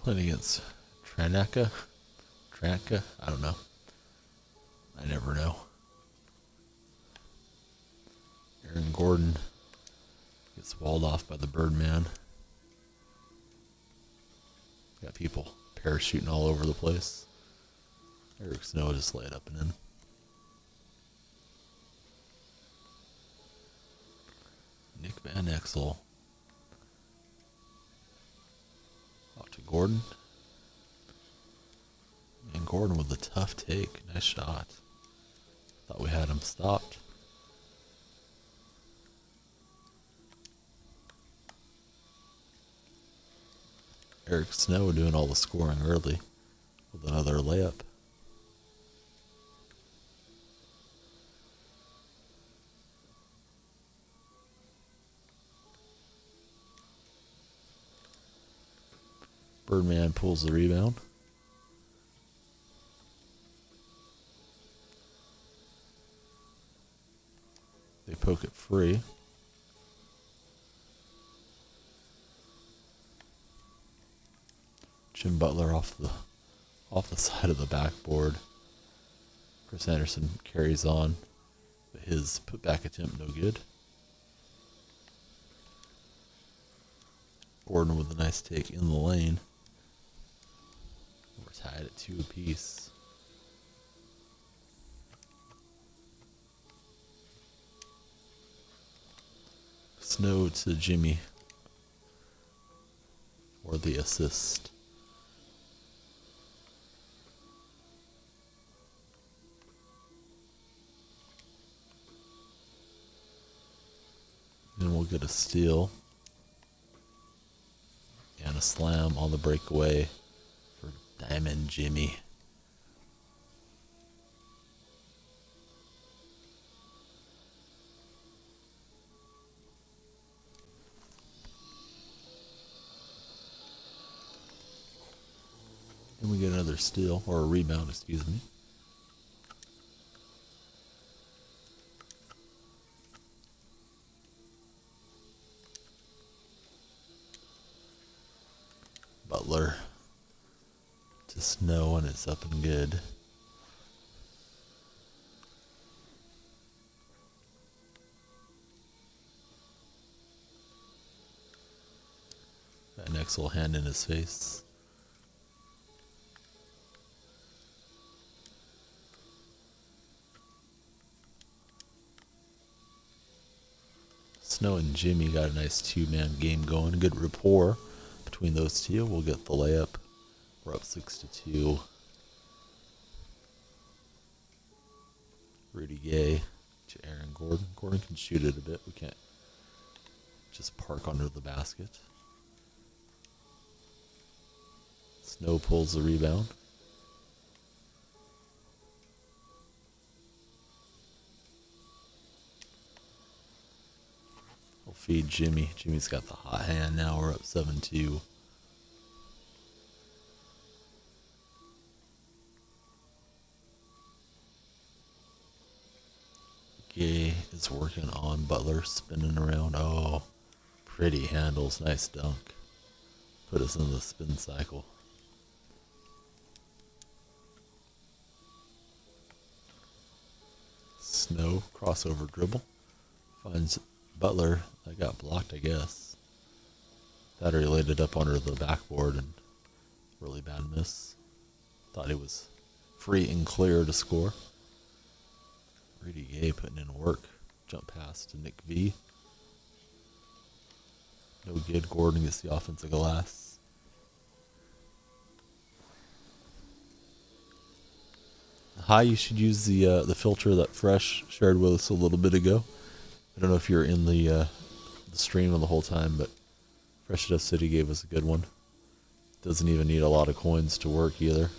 Playing against Tranaka? I don't know. I never know. Aaron Gordon gets walled off by the Birdman. Got people parachuting all over the place. Eric Snow just laid up and in. Nick Van Exel. Out to Gordon. And Gordon with a tough take. Nice shot. Thought we had him stopped. Eric Snow doing all the scoring early with another layup. Birdman pulls the rebound. They poke it free. Jim Butler off the side of the backboard. Chris Anderson carries on, but his putback attempt no good. Gordon with a nice take in the lane. We're tied at 2 apiece. Snow to Jimmy for the assist. And we'll get a steal and a slam on the breakaway for Diamond Jimmy. And we get another steal, or a rebound, excuse me. Butler to Snow, and it's up and good. That next little hand in his face. Snow and Jimmy got a nice 2-man game going. Good rapport between those two. We'll get the layup. We're up 6-2. Rudy Gay to Aaron Gordon. Gordon can shoot it a bit. We can't just park under the basket. Snow pulls the rebound. We'll feed Jimmy. Jimmy's got the hot hand now. We're up 7-2. Gay is working on Butler, spinning around. Oh, pretty handles. Nice dunk. Put us in the spin cycle. Snow, crossover dribble. Finds Butler. That got blocked, I guess. Battery laid it up under the backboard and really bad miss. Thought it was free and clear to score. Rudy Gay putting in work. Jump pass to Nick V. No good. Gordon gets the offensive glass. Hi, you should use the filter that Fresh shared with us a little bit ago. I don't know if you're in the stream the whole time, but Fresh Death City gave us a good one. Doesn't even need a lot of coins to work either.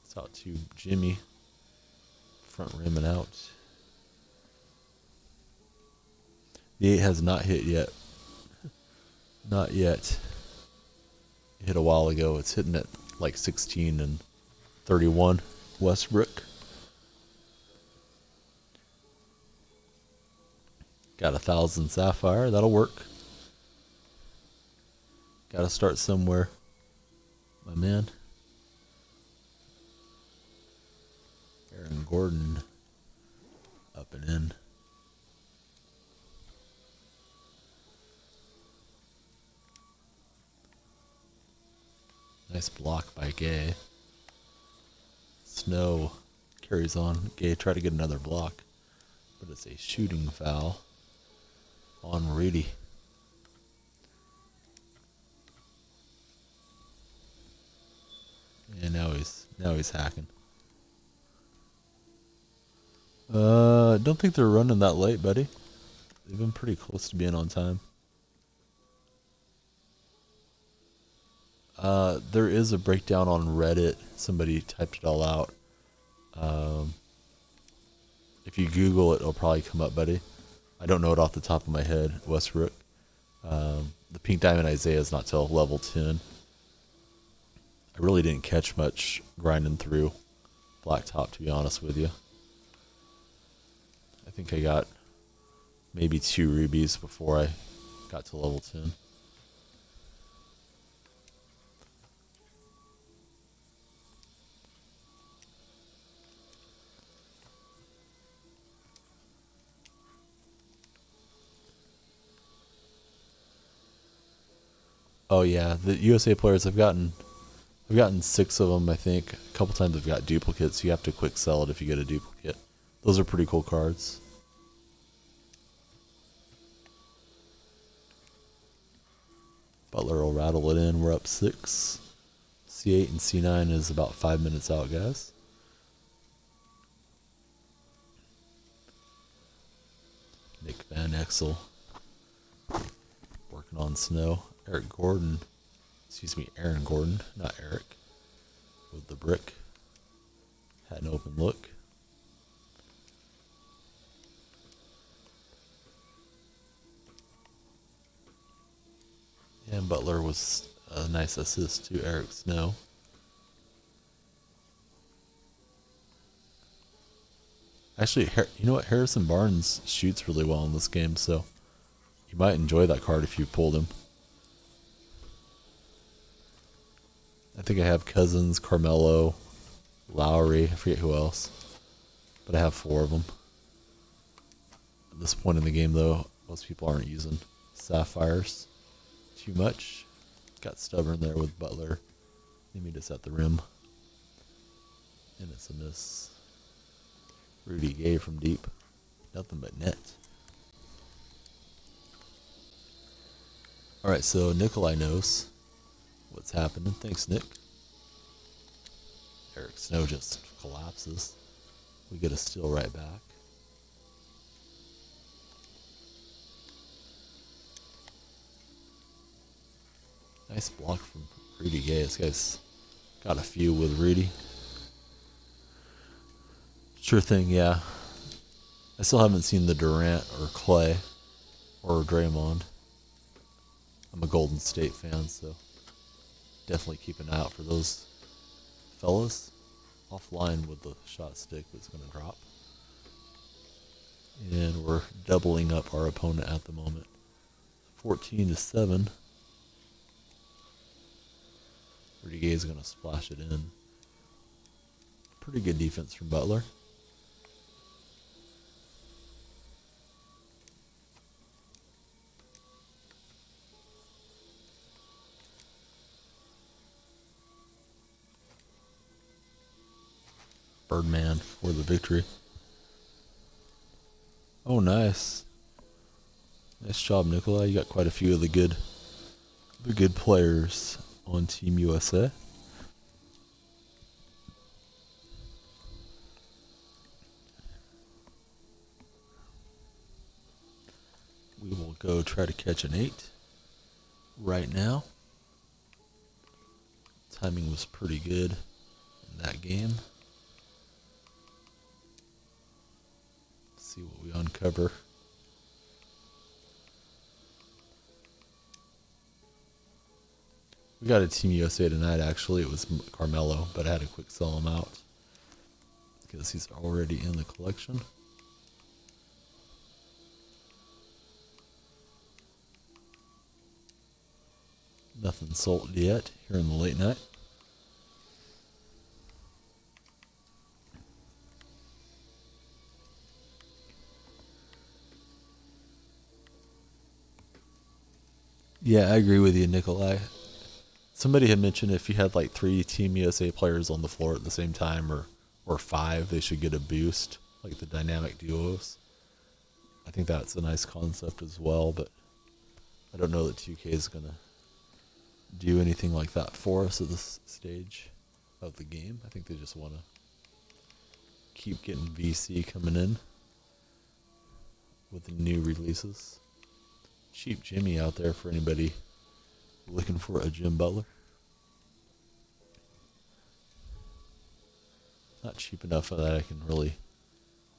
It's out to Jimmy. Front rim and out. The 8 has not hit yet. Not yet. It hit a while ago. It's hitting at like 16 and 31. Westbrook. Got 1,000 Sapphire. That'll work. Gotta start somewhere. My man. Aaron Gordon. Up and in. Nice block by Gay. Snow carries on. Gay tried to get another block, but it's a shooting foul on Rudy. And now he's hacking. Don't think they're running that late, buddy. They've been pretty close to being on time. There is a breakdown on Reddit. Somebody typed it all out. If you Google it, it'll probably come up, buddy. I don't know it off the top of my head, Westbrook. The Pink Diamond Isaiah is not till level 10. I really didn't catch much grinding through Blacktop, to be honest with you. I think I got maybe 2 rubies before I got to level 10. Oh yeah, the USA players I've gotten 6 of them, I think. A couple times I've got duplicates. You have to quick sell it if you get a duplicate. Those are pretty cool cards. Butler will rattle it in. We're up 6. C8 and C9 is about 5 minutes out, guys. Nick Van Exel working on Snow. Aaron Gordon, not Eric, with the brick. Had an open look. And Butler was a nice assist to Eric Snow. Actually, you know what? Harrison Barnes shoots really well in this game, so you might enjoy that card if you pulled him. I think I have Cousins, Carmelo, Lowry, I forget who else. But I have 4 of them. At this point in the game, though, most people aren't using Sapphires too much. Got stubborn there with Butler. They meet us at the rim. And it's a miss. Rudy Gay from deep. Nothing but net. Alright, so Nikolai knows what's happening. Thanks, Nick. Eric Snow just collapses. We get a steal right back. Nice block from Rudy Gay. This guy's got a few with Rudy. Sure thing, yeah. I still haven't seen the Durant or Clay or Draymond. I'm a Golden State fan, so definitely keep an eye out for those fellas. Offline with the shot stick that's going to drop. And we're doubling up our opponent at the moment. 14-7. Rudy Gay is going to splash it in. Pretty good defense from Butler. Birdman for the victory. Oh, nice. Nice job, Nikolai. You got quite a few of the good players on Team USA. We will go try to catch an 8 right now. Timing was pretty good in that game. See what we uncover. We got a Team USA tonight, actually. It was Carmelo, but I had to quick sell him out because he's already in the collection. Nothing sold yet here in the late night. Yeah, I agree with you, Nikolai. Somebody had mentioned if you had like 3 Team USA players on the floor at the same time, or 5, they should get a boost, like the dynamic duos. I think that's a nice concept as well, but I don't know that 2K is going to do anything like that for us at this stage of the game. I think they just want to keep getting VC coming in with the new releases. Cheap Jimmy out there for anybody looking for a Jim Butler. Not cheap enough that I can really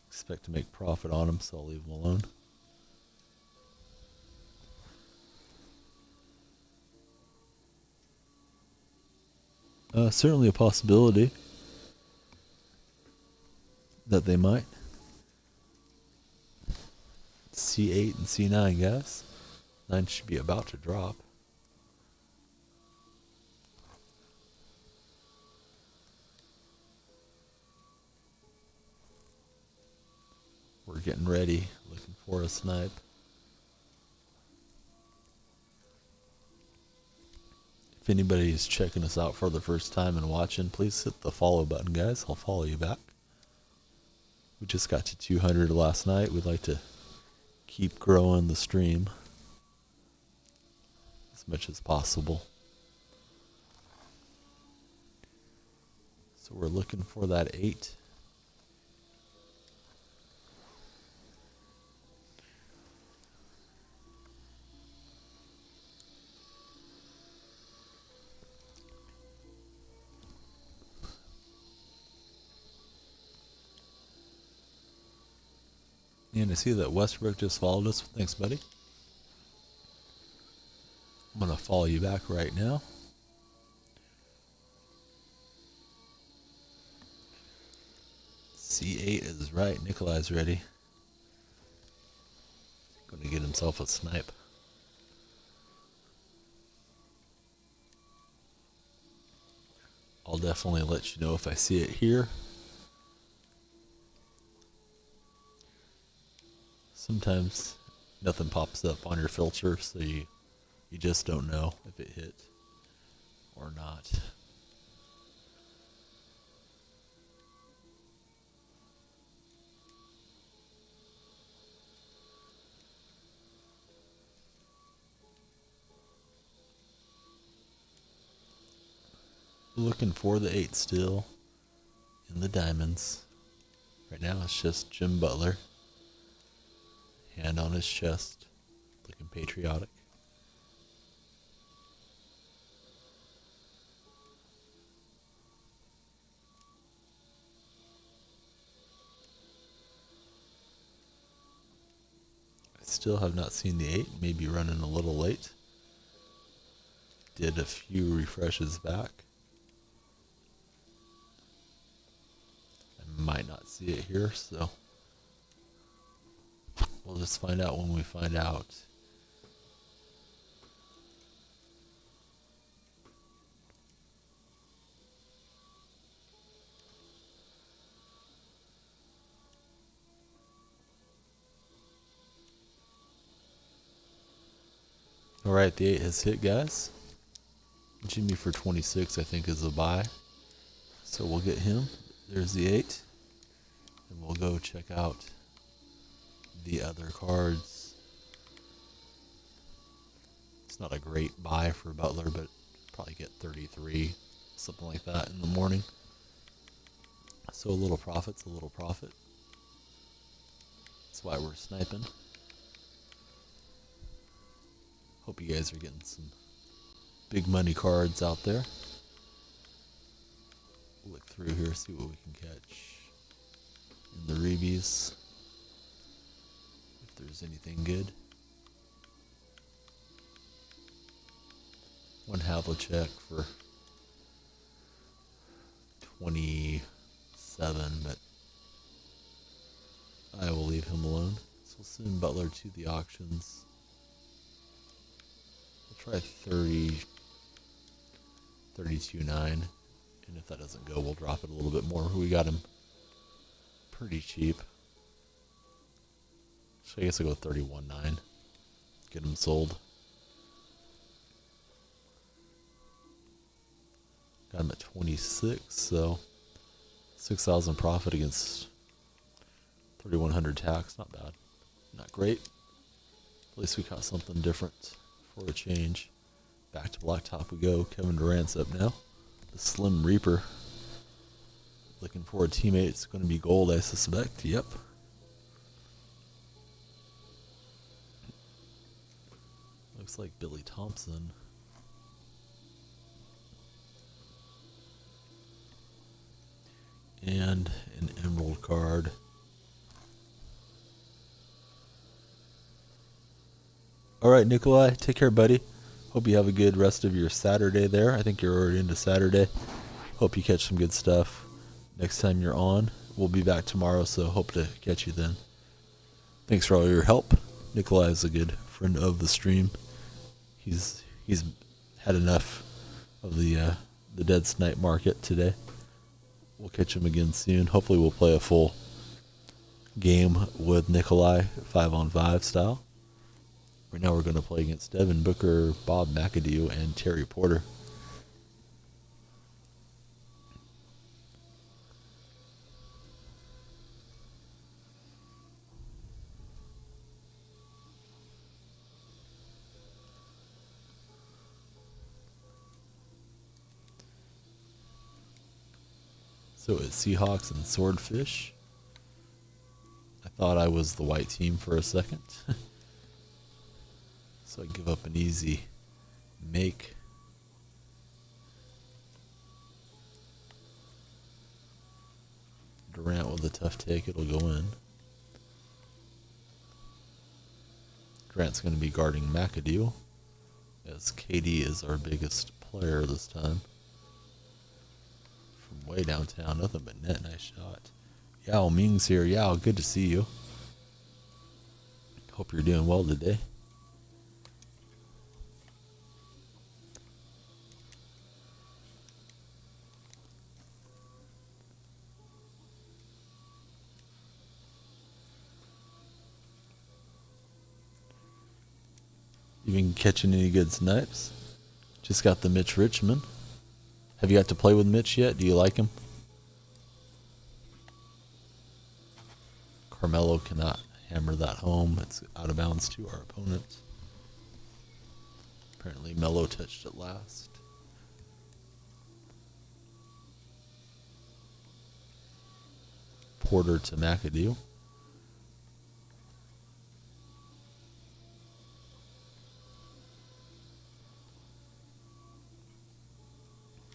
expect to make profit on him, so I'll leave him alone. Certainly a possibility that they might. C8 and C9, guys. 9 should be about to drop. We're getting ready, looking for a snipe. If anybody is checking us out for the first time and watching, please hit the follow button, guys. I'll follow you back. We just got to 200 last night. We'd like to keep growing the stream as much as possible. So we're looking for that 8. And I see that Westbrook just followed us. Thanks, buddy. I'm going to follow you back right now. C8 is right. Nikolai's ready. Going to get himself a snipe. I'll definitely let you know if I see it here. Sometimes nothing pops up on your filter, so you just don't know if it hit or not. Looking for the 8 still in the diamonds. Right now it's just Jim Butler. Hand on his chest, looking patriotic. still have not seen the 8. Maybe running a little late. Did a few refreshes back. I might not see it here, so we'll just find out when we find out. Alright, the 8 has hit, guys. Jimmy for 26, I think, is a buy. So we'll get him. There's the 8. And we'll go check out the other cards. It's not a great buy for Butler, but probably get 33, something like that in the morning. So a little profit's a little profit. That's why we're sniping. Hope you guys are getting some big money cards out there. Look through here, see what we can catch in the rebies. If there's anything good. One Havlicek for 27, but I will leave him alone. So we'll send Butler to the auctions. We'll try 30, 32.9, and if that doesn't go, we'll drop it a little bit more. We got him pretty cheap. So I guess I'll go 31.9. Get him sold. Got him at 26, so 6,000 profit against 3,100 tax. Not bad. Not great. At least we caught something different for a change. Back to Blacktop we go. Kevin Durant's up now. The Slim Reaper. Looking for a teammate. It's going to be gold, I suspect. Yep. Looks like Billy Thompson. And an emerald card. Alright, Nikolai, take care, buddy. Hope you have a good rest of your Saturday there. I think you're already into Saturday. Hope you catch some good stuff next time you're on. We'll be back tomorrow, so hope to catch you then. Thanks for all your help. Nikolai is a good friend of the stream. He's had enough of the dead snipe market today. We'll catch him again soon. Hopefully we'll play a full game with Nikolai, 5-on-5 style. Right now we're going to play against Devin Booker, Bob McAdoo, and Terry Porter. So it's Seahawks and Swordfish. I thought I was the white team for a second. So I give up an easy make. Durant with a tough take, it'll go in. Grant's going to be guarding McAdoo, as KD is our biggest player this time. From way downtown, nothing but net. Nice shot. Yao Ming's here. Yao, good to see you. Hope you're doing well today. You been catching any good snipes? Just got the Mitch Richmond. Have you got to play with Mitch yet? Do you like him? Carmelo cannot hammer that home. It's out of bounds to our opponent. Apparently Melo touched it last. Porter to McAdoo.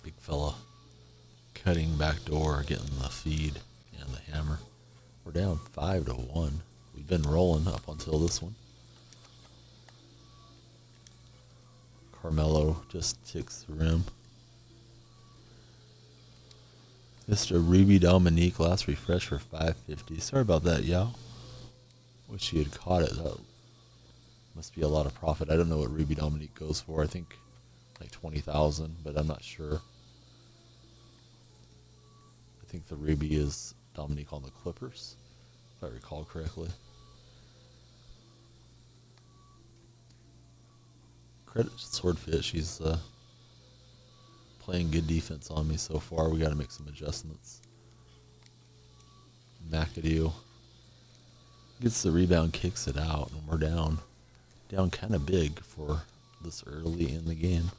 Big fella cutting back door, getting the feed and the hammer. We're down 5-1. We've been rolling up until this one. Carmelo just ticks the rim. Mr. Ruby Dominique last refresh for 550. Sorry about that, y'all. Wish you had caught it. That must be a lot of profit. I don't know what Ruby Dominique goes for. I think like 20,000, but I'm not sure. I think the Ruby is Dominique on the Clippers, if I recall correctly. Credit to Swordfish. He's playing good defense on me so far. We got to make some adjustments. McAdoo gets the rebound, kicks it out, and we're down kind of big for this early in the game.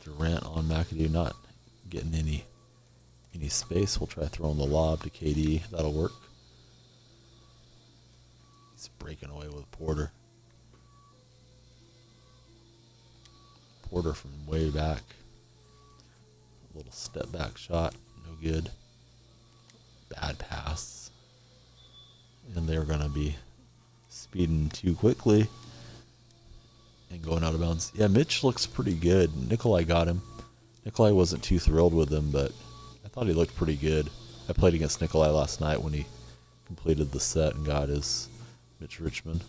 Durant on McAdoo, not getting any space. We'll try throwing the lob to KD. That'll work. He's breaking away with Porter. Porter from way back. A little step back shot. No good. Bad pass. And they're going to be speeding too quickly and going out of bounds. Yeah, Mitch looks pretty good. Nikolai got him. Nikolai wasn't too thrilled with him, but I thought he looked pretty good. I played against Nikolai last night when he completed the set and got his Mitch Richmond.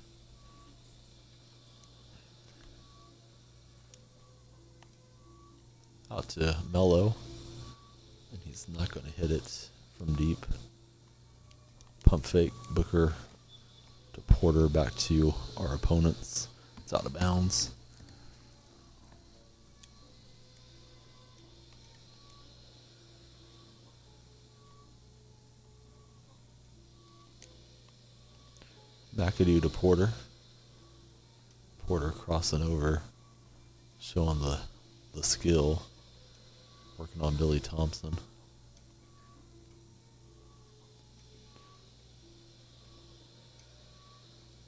Out to Mello, and he's not going to hit it from deep. Pump fake, Booker to Porter, back to our opponents. It's out of bounds. McAdoo to Porter. Porter crossing over, showing the skill, working on Billy Thompson.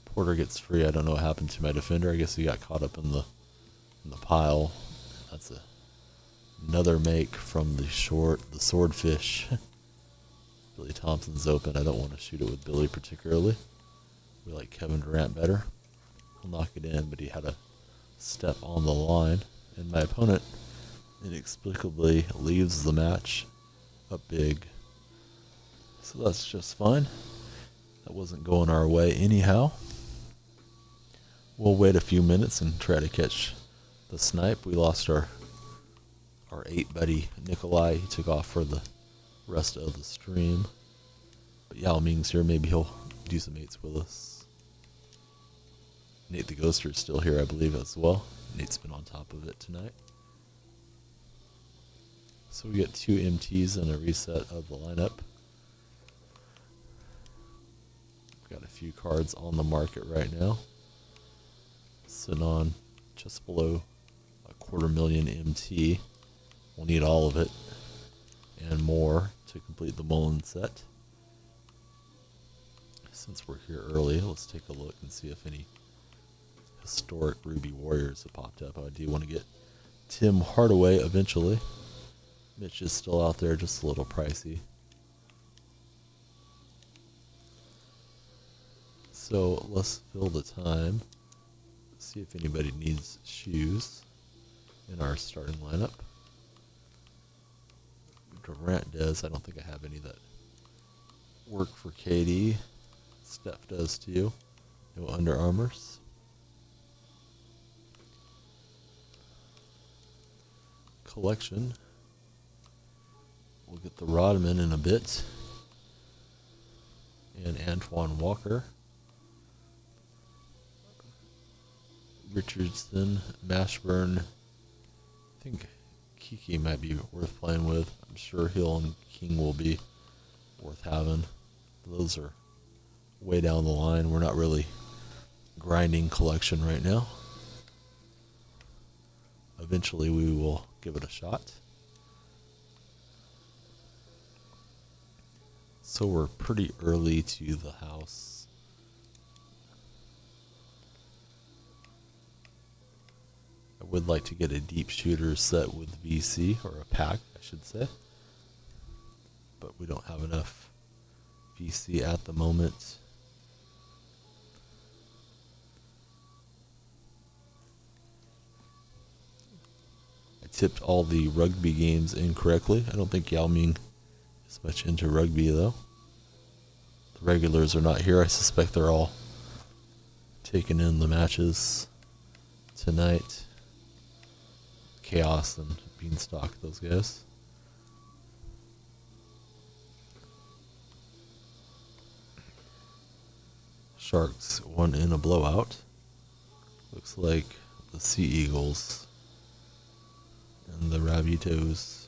Porter gets free. I don't know what happened to my defender. I guess he got caught up in the pile. That's another make from the swordfish. Billy Thompson's open. I don't want to shoot it with Billy particularly. We like Kevin Durant better. He'll knock it in, but he had a step on the line, and my opponent inexplicably leaves the match up big. So that's just fine. That wasn't going our way anyhow. We'll wait a few minutes and try to catch the snipe. We lost our 8 buddy Nikolai. He took off for the rest of the stream. But Yao Ming's here. Maybe he'll do some 8s with us. Nate the Ghoster is still here, I believe, as well. Nate's been on top of it tonight. So we get 2 MTs and a reset of the lineup. Got a few cards on the market right now. Sitting on just below a $250,000 MT. We'll need all of it and more to complete the Mullen set. Since we're here early, let's take a look and see if any historic Ruby Warriors have popped up. I do want to get Tim Hardaway eventually. Mitch is still out there, just a little pricey. So let's fill the time. See if anybody needs shoes in our starting lineup. Durant does. I don't think I have any that work for KD. Steph does too. No Under Armours. Collection. We'll get the Rodman in a bit. And Antoine Walker. Richardson, Mashburn. I think Kiki might be worth playing with. I'm sure Hill and King will be worth having. Those are way down the line. We're not really grinding collection right now. Eventually we will give it a shot. So we're pretty early to the house. I would like to get a deep shooter set with VC, or a pack, I should say. But we don't have enough VC at the moment. tipped all the rugby games incorrectly. I don't think Yao Ming is much into rugby, though. The regulars are not here. I suspect they're all taking in the matches tonight. Chaos and Beanstalk, those guys. Sharks won in a blowout. Looks like the Sea Eagles and the Rabitos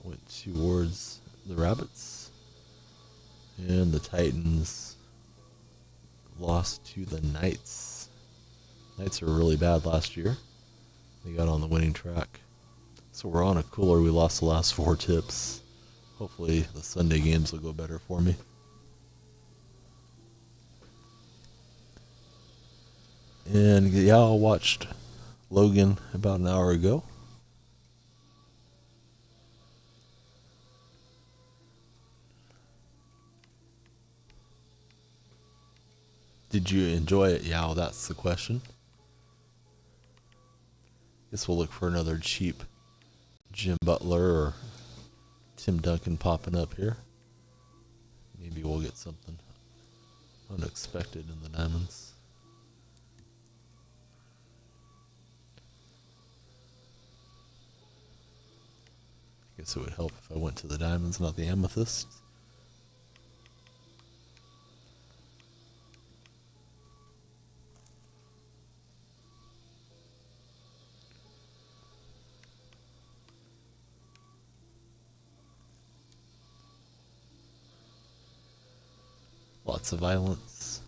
went towards the Rabbits. And the Titans lost to the Knights. Knights were really bad last year. They got on the winning track. So we're on a cooler. We lost the last 4 tips. Hopefully the Sunday games will go better for me. And yeah, I watched Logan about an hour ago. Did you enjoy it? Yeah, well, that's the question. Guess we'll look for another cheap Jim Butler or Tim Duncan popping up here. Maybe we'll get something unexpected in the diamonds. I guess it would help if I went to the diamonds, not the amethysts. Lots of violence.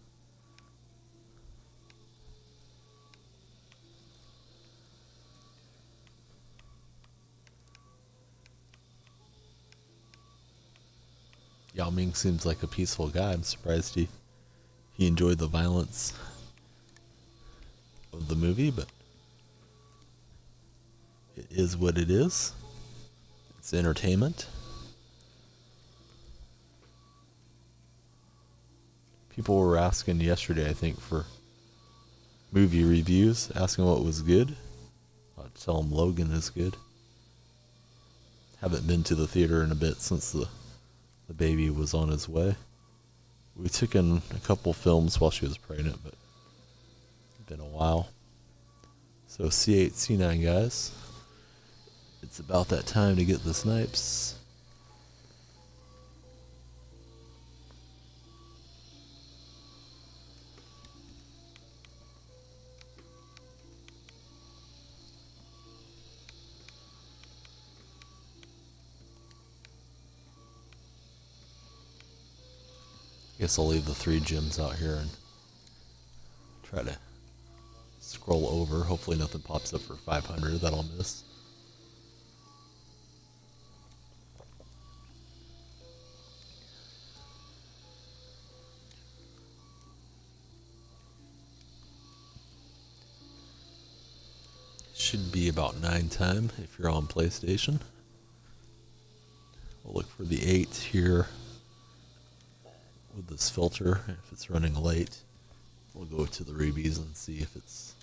Yao Ming seems like a peaceful guy. I'm surprised he enjoyed the violence of the movie, but it is what it is. It's entertainment. People were asking yesterday, I think, for movie reviews, asking what was good. I'd tell them Logan is good. Haven't been to the theater in a bit since the baby was on his way. We took in a couple films while she was pregnant, but it's been a while. So C8, C9 guys, it's about that time to get the snipes. Guess I'll leave the 3 gems out here and try to scroll over. Hopefully nothing pops up for 500 that I'll miss. Should be about 9 time if you're on PlayStation. We'll look for the 8 here. With this filter, if it's running late, we'll go to the rubies and see if it's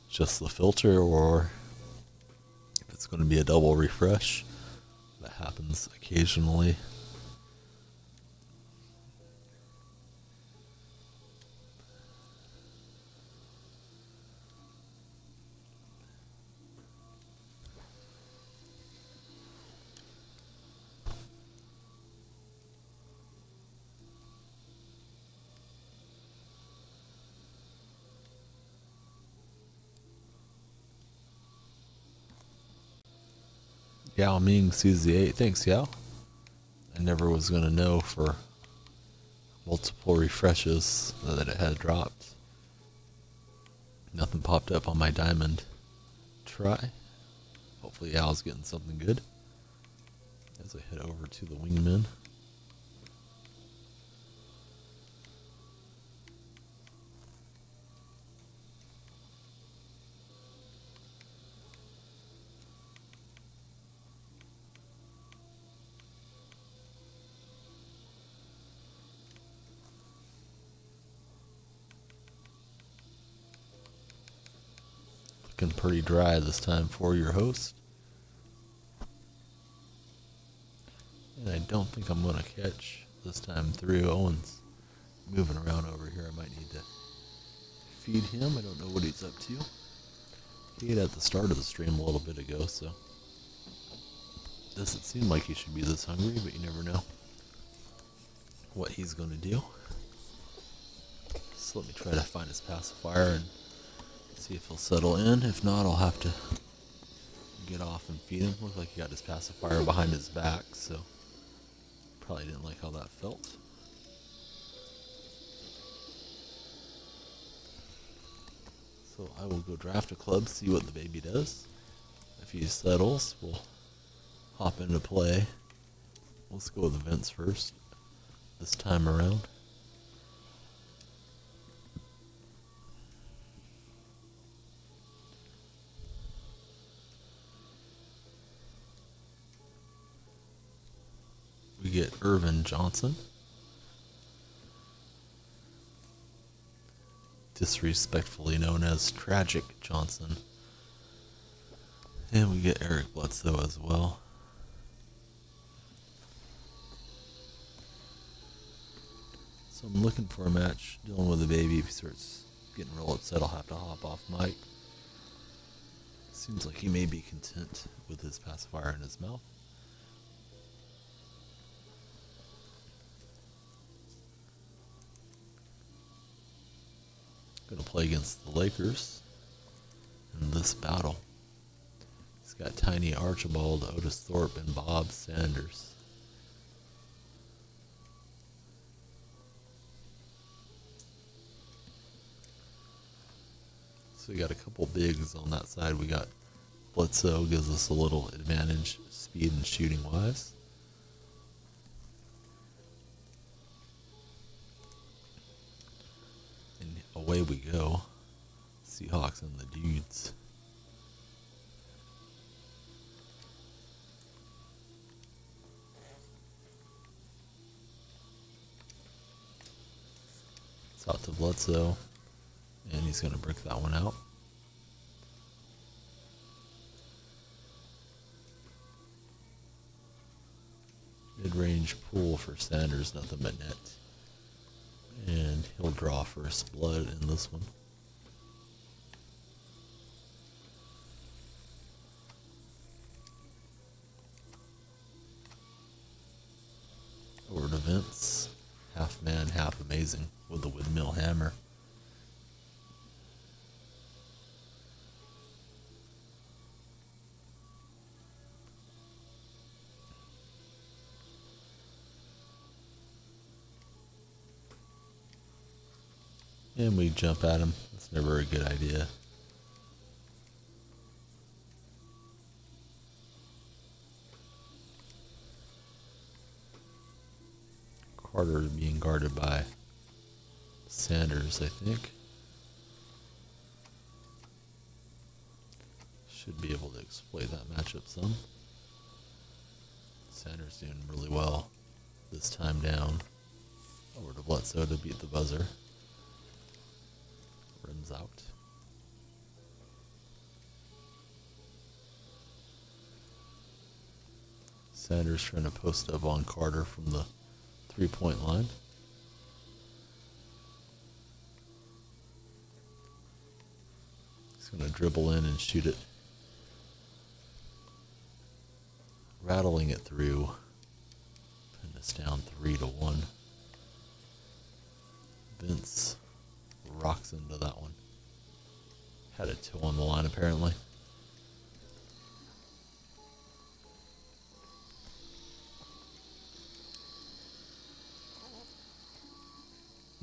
just the filter or if it's going to be a double refresh. That happens occasionally. Yao Ming sees the 8. Thanks, Yao. I never was going to know for multiple refreshes that it had dropped. Nothing popped up on my diamond try. Hopefully Yao's getting something good as I head over to the wingman. looking pretty dry this time for your host. And I don't think I'm going to catch this time through. Owen's moving around over here. I might need to feed him. I don't know what he's up to. He ate at the start of the stream a little bit ago, so doesn't seem like he should be this hungry, but you never know what he's going to do. So let me try to find his pacifier and see if he'll settle in. If not, I'll have to get off and feed him. Looks like he got his pacifier behind his back, so probably didn't like how that felt. So I will go draft a club, see what the baby does. If he settles, we'll hop into play. Let's go with events first this time around. We get Irvin Johnson, disrespectfully known as Tragic Johnson, and we get Eric Bledsoe as well. So I'm looking for a match, dealing with a baby. If he starts getting real upset, I'll have to hop off mic. Seems like he may be content with his pacifier in his mouth. Going to play against the Lakers in this battle. He's got Tiny Archibald, Otis Thorpe, and Bob Sanders. So we got a couple bigs on that side. We got Bledsoe, gives us a little advantage, speed and shooting wise. And away we go. Seahawks and the Dudes. It's out to Bledsoe. And he's going to break that one out. Mid-range pull for Sanders, nothing but net. And he'll draw first blood in this one. Over to Vince. Half man, half amazing with the windmill hammer. And we jump at him. That's never a good idea. Carter being guarded by Sanders, I think. Should be able to exploit that matchup some. Sanders doing really well this time down. Over to Bledsoe to beat the buzzer. Rims out. Sanders trying to post up on Carter from the 3-point line. He's going to dribble in and shoot it. Rattling it through. Putting us down 3-1. Vince rocks into that one. Had a toe on the line apparently.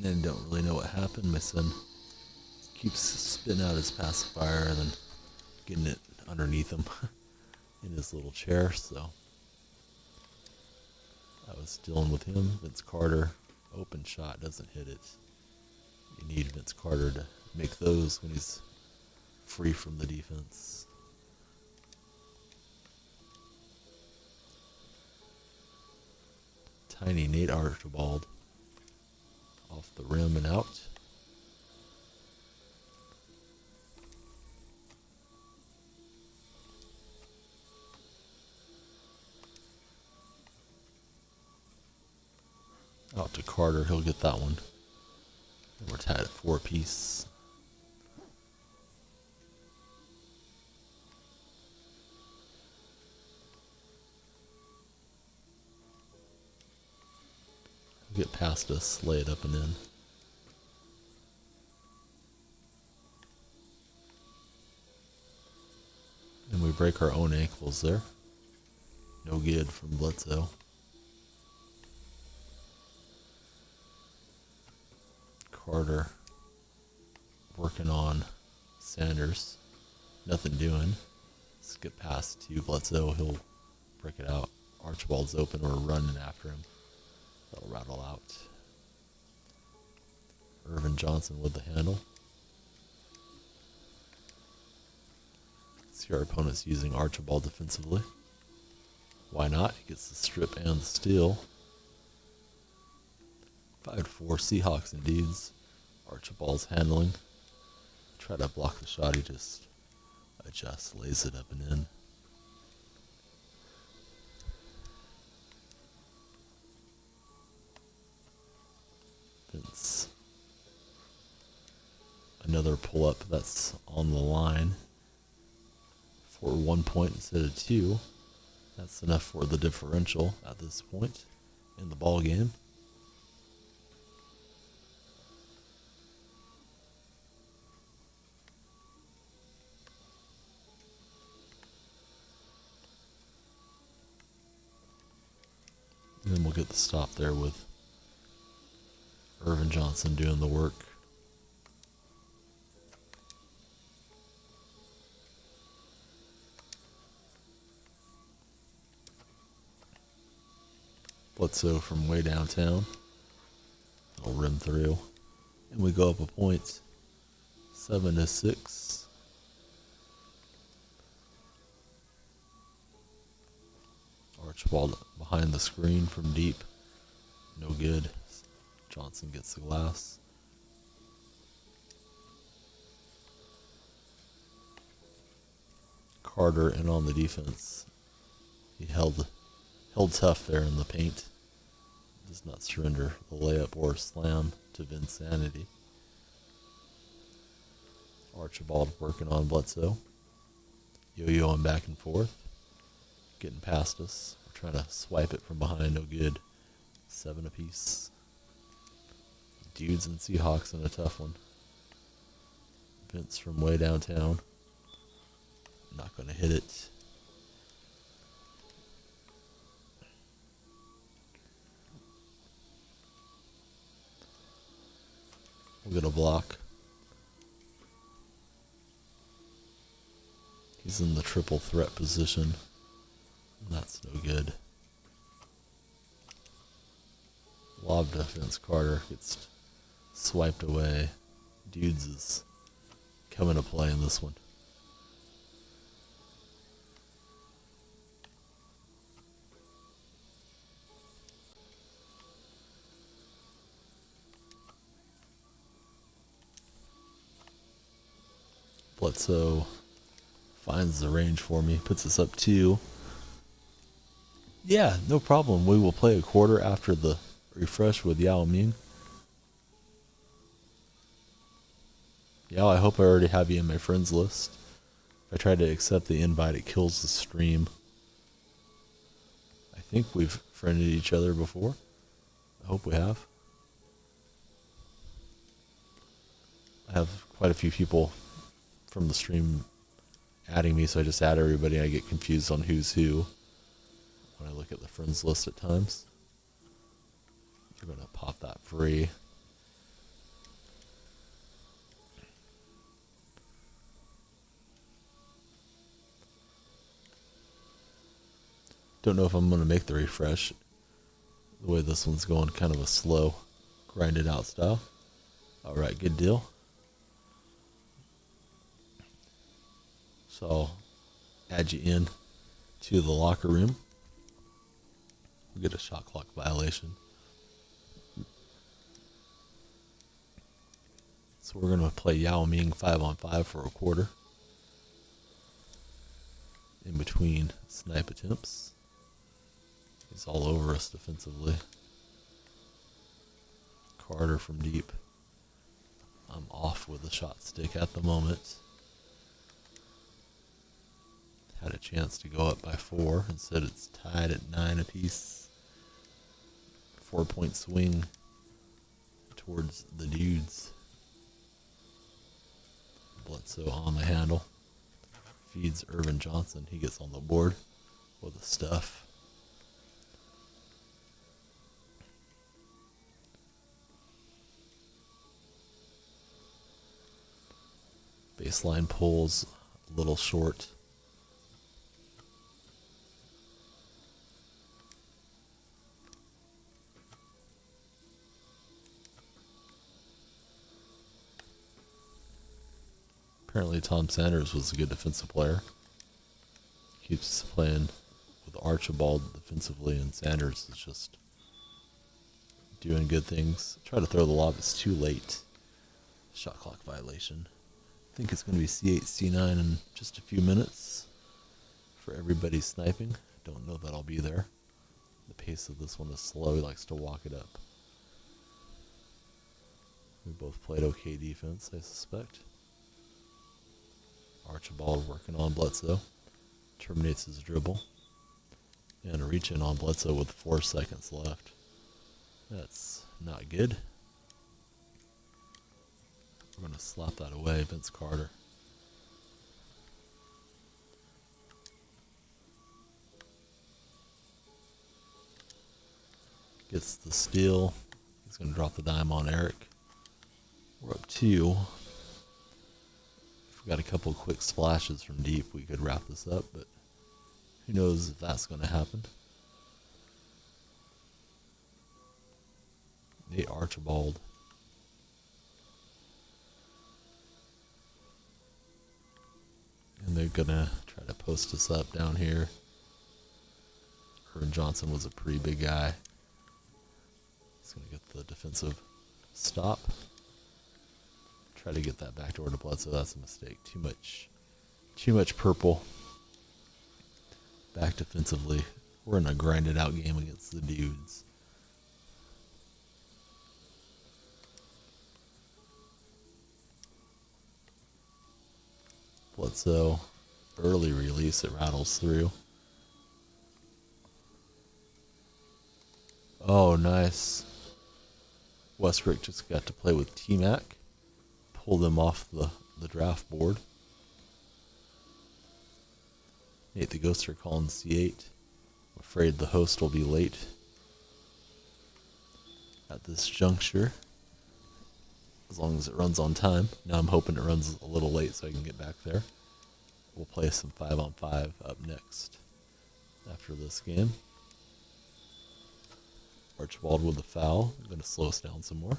And don't really know what happened. My son keeps spitting out his pacifier and then getting it underneath him in his little chair, so I was dealing with him. Vince Carter, open shot, doesn't hit it. You need Vince Carter to make those when he's free from the defense. Tiny Nate Archibald off the rim and out. Out to Carter, he'll get that one. And we're tied at 4 apiece. He'll get past us, lay it up and in. And we break our own ankles there. No good from Bledsoe. Carter working on Sanders. Nothing doing. Let's get past to Bledsoe. He'll break it out. Archibald's open. We're running after him. That'll rattle out. Irvin Johnson with the handle. See our opponent's using Archibald defensively. Why not? He gets the strip and the steal. 5-4 Seahawks and Dudes. Archibald's handling. Try to block the shot. He just adjusts, lays it up and in. Vince. Another pull up that's on the line for 1 point instead of 2. That's enough for the differential at this point in the ball game. And then we'll get the stop there with Irvin Johnson doing the work. Bledsoe from way downtown. It'll rim through. And we go up a point. 7-6. Archibald behind the screen from deep. No good. Johnson gets the glass. Carter in on the defense. He held tough there in the paint. Does not surrender the layup or slam to Vinsanity. Archibald working on Bledsoe. Yo-yoing back and forth. Getting past us. We're trying to swipe it from behind. No good. 7 apiece. Dudes and Seahawks in a tough one. Vince from way downtown. Not going to hit it. We'll get a block. He's in the triple threat position. That's no good. Lob defense. Carter gets swiped away. Dudes is coming to play in this one. Bledsoe finds the range for me, puts us up 2. Yeah, no problem. We will play a quarter after the refresh with Yao Ming. Yao, I hope I already have you in my friends list. If I try to accept the invite, it kills the stream. I think we've friended each other before. I hope we have. I have quite a few people from the stream adding me, so I just add everybody. I get confused on who's who when I look at the friends list at times. We're going to pop that free. Don't know if I'm going to make the refresh. The way this one's going, kind of a slow, grinded out style. Alright, good deal. So I'll add you in to the locker room. We'll get a shot clock violation. So we're going to play Yao Ming 5-on-5 for a quarter. In between snipe attempts. He's all over us defensively. Carter from deep. I'm off with the shot stick at the moment. Had a chance to go up by 4. Instead it's tied at 9 apiece. 4-point swing towards the dudes. Bledsoe on the handle. Feeds Irvin Johnson. He gets on the board with the stuff. Baseline pulls a little short. Apparently Tom Sanders was a good defensive player. Keeps playing with Archibald defensively, and Sanders is just doing good things. Try to throw the lob. It's too late. Shot clock violation. I think it's going to be C8, C9 in just a few minutes for everybody sniping. Don't know that I'll be there. The pace of this one is slow. He likes to walk it up. We both played okay defense, I suspect. Archibald working on Bledsoe. Terminates his dribble. And a reach in on Bledsoe with 4 seconds left. That's not good. We're going to slap that away, Vince Carter. Gets the steal. He's going to drop the dime on Eric. We're up 2. If we got a couple quick splashes from deep, we could wrap this up, but who knows if that's going to happen. Nate Archibald. And they're going to try to post us up down here. Irvin Johnson was a pretty big guy. He's going to get the defensive stop. Try to get that back door to Bledsoe. That's a mistake. Too much purple. Back defensively. We're in a grinded out game against the dudes. Bledsoe, early release, it rattles through. Oh, nice. Westbrook just got to play with T-Mac. Pulled him off the draft board. Nate the Ghoster calling C8. Afraid the host will be late at this juncture. As long as it runs on time. Now I'm hoping it runs a little late so I can get back there. We'll play some 5-on-5 up next after this game. Archibald with a foul. I'm going to slow us down some more.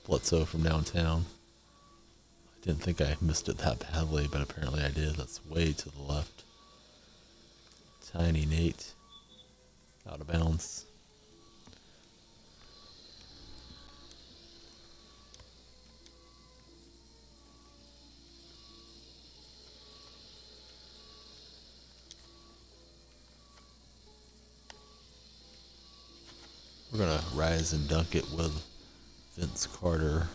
Bledsoe from downtown. I didn't think I missed it that badly, but apparently I did. That's way to the left. Tiny Nate. Out of bounds. We're going to rise and dunk it with Vince Carter.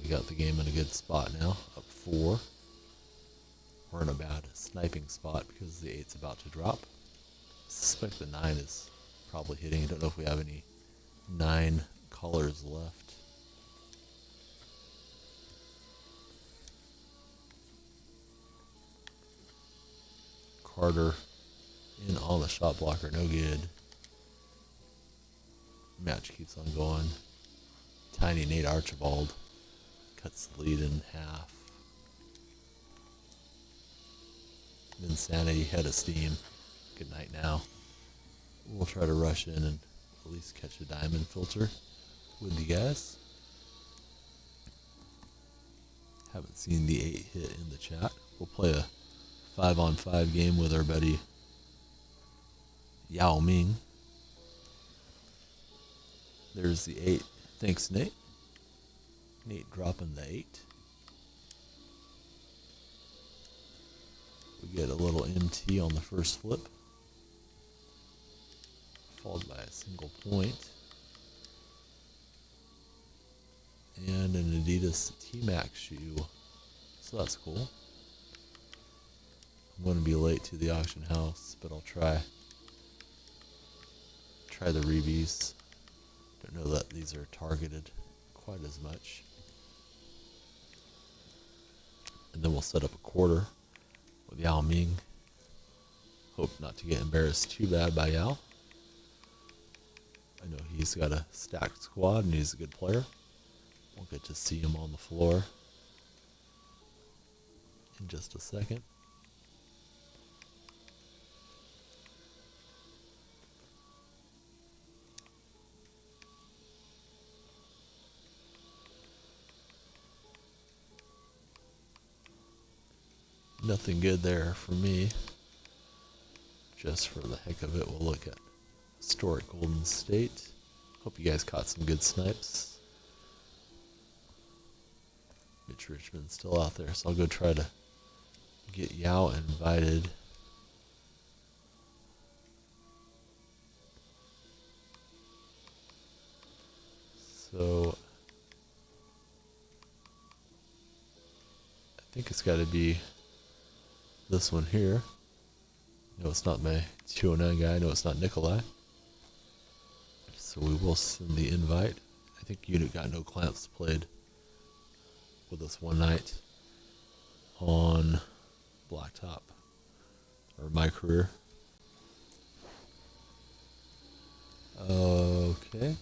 We got the game in a good spot now, up 4. We're in a bad sniping spot because the 8's about to drop. I suspect the 9 is probably hitting. I don't know if we have any 9 colors left. Carter in on the shot blocker, no good. Match keeps on going. Tiny Nate Archibald cuts the lead in half. Insanity, head of steam. Good night now. We'll try to rush in and at least catch a diamond filter with you guys. Haven't seen the 8 hit in the chat. We'll play a 5-on-5 game with our buddy Yao Ming. There's the 8. Thanks, Nate. Nate dropping the 8. We get a little MT on the first flip, followed by a single point, and an Adidas T-Max shoe. So that's cool. I'm going to be late to the auction house, but I'll try the Reeves. Don't know that these are targeted quite as much. And then we'll set up a quarter with Yao Ming. Hope not to get embarrassed too bad by Yao. I know he's got a stacked squad and he's a good player. We'll get to see him on the floor in just a second. Nothing good there for me. Just for the heck of it, we'll look at historic Golden State. Hope you guys caught some good snipes. Mitch Richmond's still out there, so I'll go try to get Yao invited. So I think it's got to be this one here. No, it's not my 209 guy. No, it's not Nikolai. So we will send the invite. I think Unit Got No Clamps played with us one night on Blacktop, or my career. Okay.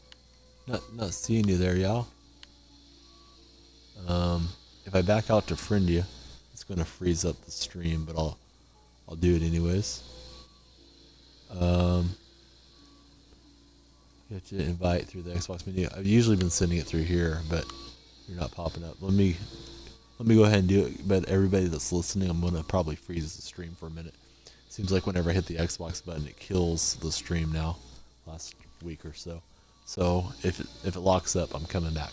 Not seeing you there, Yao. If I back out to friend you, it's gonna freeze up the stream, but I'll do it anyways. You have to invite through the Xbox menu. I've usually been sending it through here, but you're not popping up. Let me go ahead and do it. But everybody that's listening, I'm gonna probably freeze the stream for a minute. Seems like whenever I hit the Xbox button, it kills the stream now. Last week or so. So if it locks up, I'm coming back.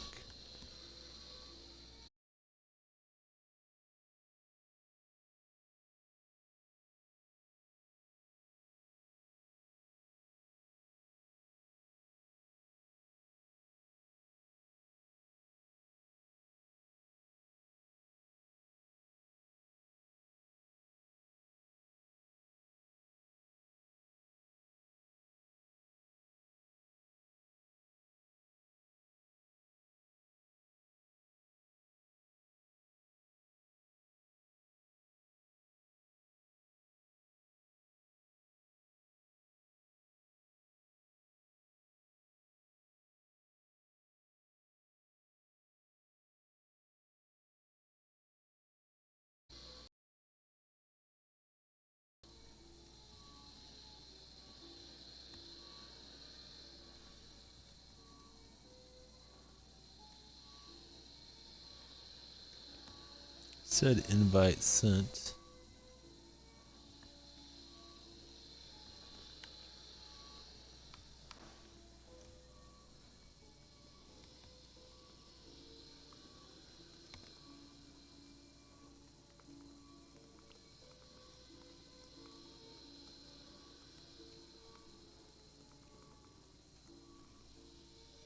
Said invite sent.